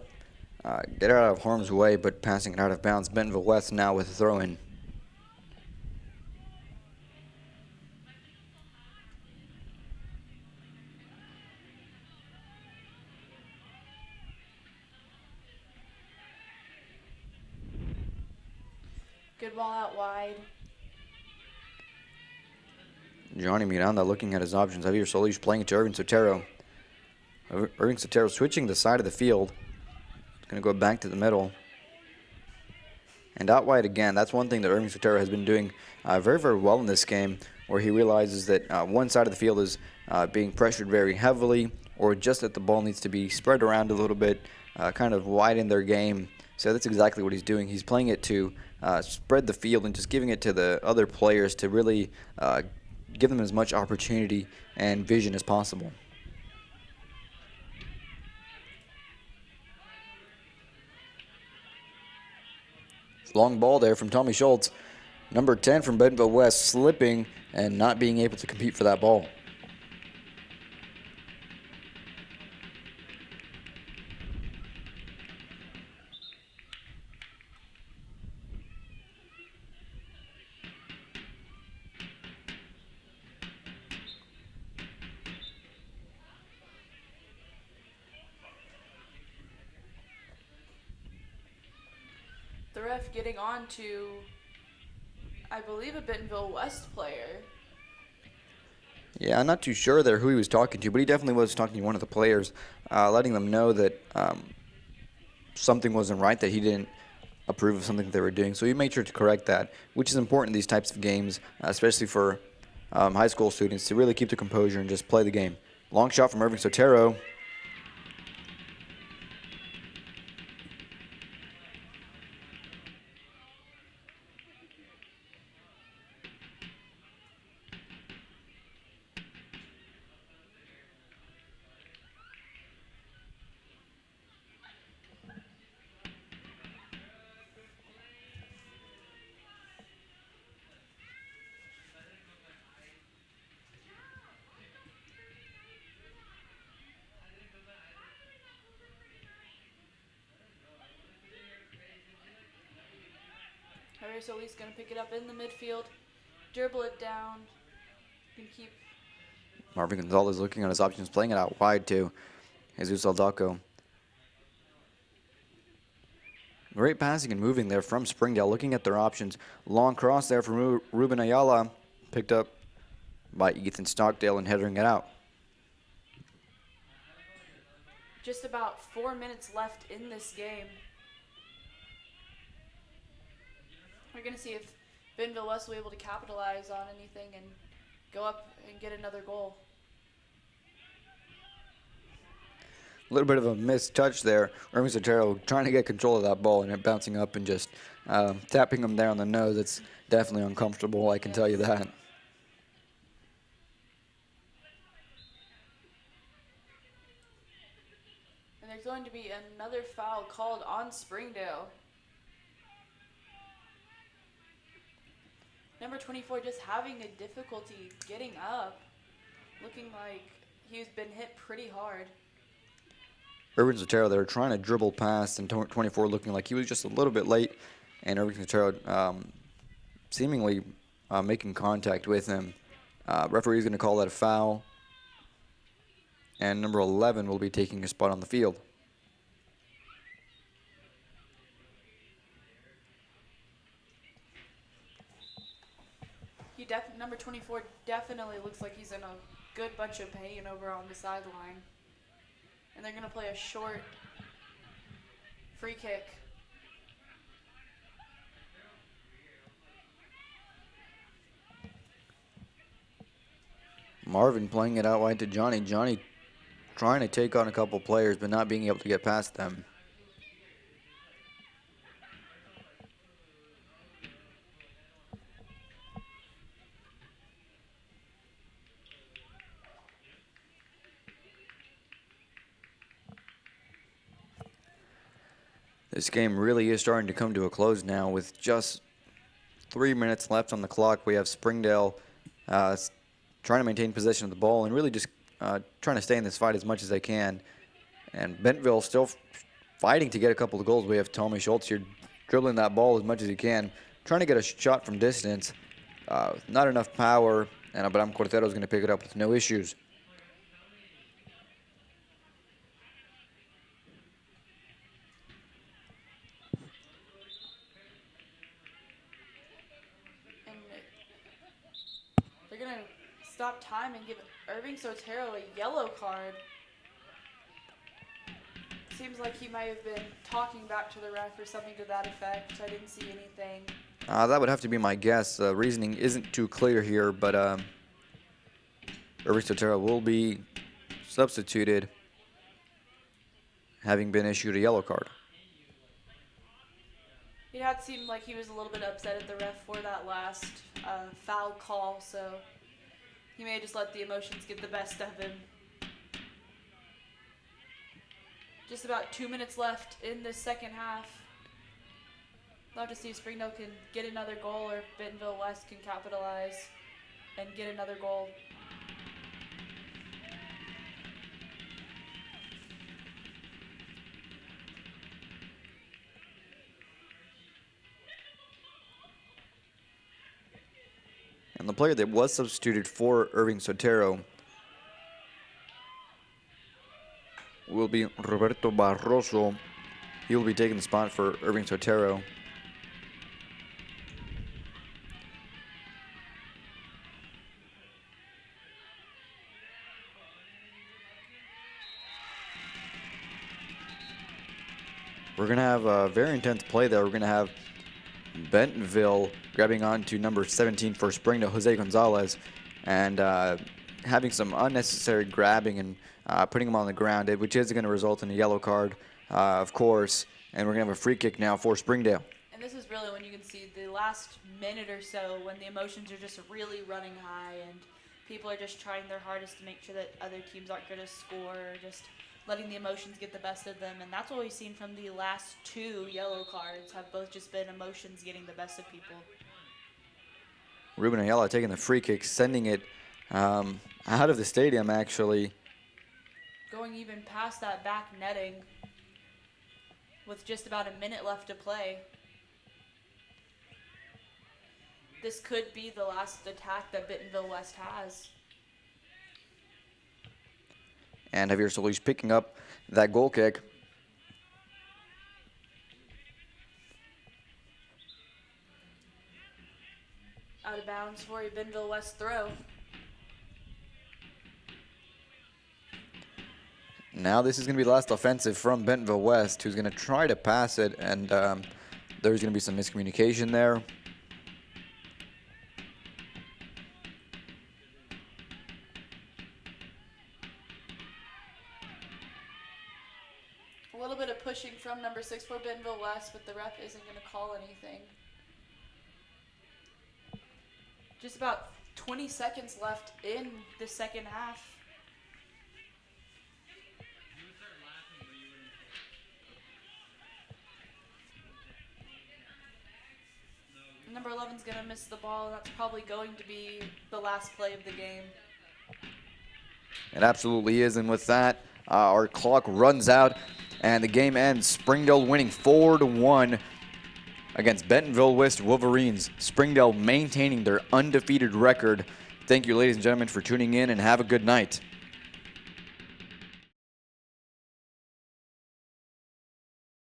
get it out of harm's way, but passing it out of bounds. Bentonville West now with a throw-in. Good ball out wide. Johnny Miranda looking at his options. Javier Solis playing it to Irving Sotero. Irving Sotero switching the side of the field. It's going to go back to the middle. And out wide again. That's one thing that Irving Sotero has been doing very, very well in this game, where he realizes that one side of the field is being pressured very heavily, or just that the ball needs to be spread around a little bit, kind of widen their game. So that's exactly what he's doing. He's playing it to spread the field and just giving it to the other players to really give them as much opportunity and vision as possible. Long ball there from Tommy Schultz. Number 10 from Bentonville West slipping and not being able to compete for that ball. ref getting on to, I believe, a Bentonville West player. Yeah, I'm not too sure there who he was talking to, but he definitely was talking to one of the players, letting them know that something wasn't right, that he didn't approve of something that they were doing. So he made sure to correct that, which is important in these types of games, especially for high school students, to really keep the composure and just play the game. Long shot from Irving Sotero. Javier Solis going to pick it up in the midfield, dribble it down, and keep. Marvin Gonzalez looking at his options, playing it out wide to Jesus Aldaco. Great passing and moving there from Springdale, looking at their options. Long cross there from Ruben Ayala, picked up by Ethan Stockdale and headering it out. Just about 4 minutes left in this game. We're going to see if Bentonville West will be able to capitalize on anything and go up and get another goal. A little bit of a missed touch there. Irving Sotero trying to get control of that ball and it bouncing up and just tapping him there on the nose. It's definitely uncomfortable, I can tell you that. And there's going to be another foul called on Springdale. Number 24 just having a difficulty getting up. Looking like he's been hit pretty hard. Irving Sotero there trying to dribble past, and 24 looking like he was just a little bit late. And Irving Sotero seemingly making contact with him. Referee's going to call that a foul. And number 11 will be taking a spot on the field. Number 24 definitely looks like he's in a good bunch of pain over on the sideline. And they're going to play a short free kick. Marvin playing it out wide to Johnny. Johnny trying to take on a couple players, but not being able to get past them. This game really is starting to come to a close now with just 3 minutes left on the clock. We have Springdale trying to maintain possession of the ball and really just trying to stay in this fight as much as they can. And Bentonville still fighting to get a couple of goals. We have Tommy Schultz here dribbling that ball as much as he can, trying to get a shot from distance. Not enough power, but Abraham Cortero is going to pick it up with no issues. They're going to stop time and give Irving Sotero a yellow card. Seems like he might have been talking back to the ref or something to that effect. I didn't see anything. That would have to be my guess. Reasoning isn't too clear here, but Irving Sotero will be substituted, having been issued a yellow card. It had seemed like he was a little bit upset at the ref for that last foul call, so he may have just let the emotions get the best of him. Just about 2 minutes left in the second half. Love to see if Springdale can get another goal or if Bentonville West can capitalize and get another goal. And the player that was substituted for Irving Sotero will be Roberto Barroso. He will be taking the spot for Irving Sotero. we're going to have a very intense play there. We're going to have Bentonville grabbing on to number 17 for Springdale, Jose Gonzalez, and having some unnecessary grabbing and putting him on the ground, which is going to result in a yellow card, of course. And we're going to have a free kick now for Springdale. And this is really when you can see the last minute or so when the emotions are just really running high and people are just trying their hardest to make sure that other teams aren't going to score, or just letting the emotions get the best of them. And that's what we've seen from the last 2 yellow cards, have both just been emotions getting the best of people. Ruben Ayala taking the free kick, sending it out of the stadium, actually. Going even past that back netting with just about a minute left to play. This could be the last attack that Bentonville West has. And Javier Solis picking up that goal kick. Out of bounds for a Bentonville West throw. Now this is going to be the last offensive from Bentonville West, who's going to try to pass it, and there's going to be some miscommunication there. A little bit of pushing from number 6 for Bentonville West, but the ref isn't going to call anything. Just about 20 seconds left in the second half. Number 11's going to miss the ball. That's probably going to be the last play of the game. It absolutely is, and with that, our clock runs out, and the game ends. Springdale winning 4-1 against Bentonville West Wolverines. Springdale maintaining their undefeated record. Thank you, ladies and gentlemen, for tuning in, and have a good night.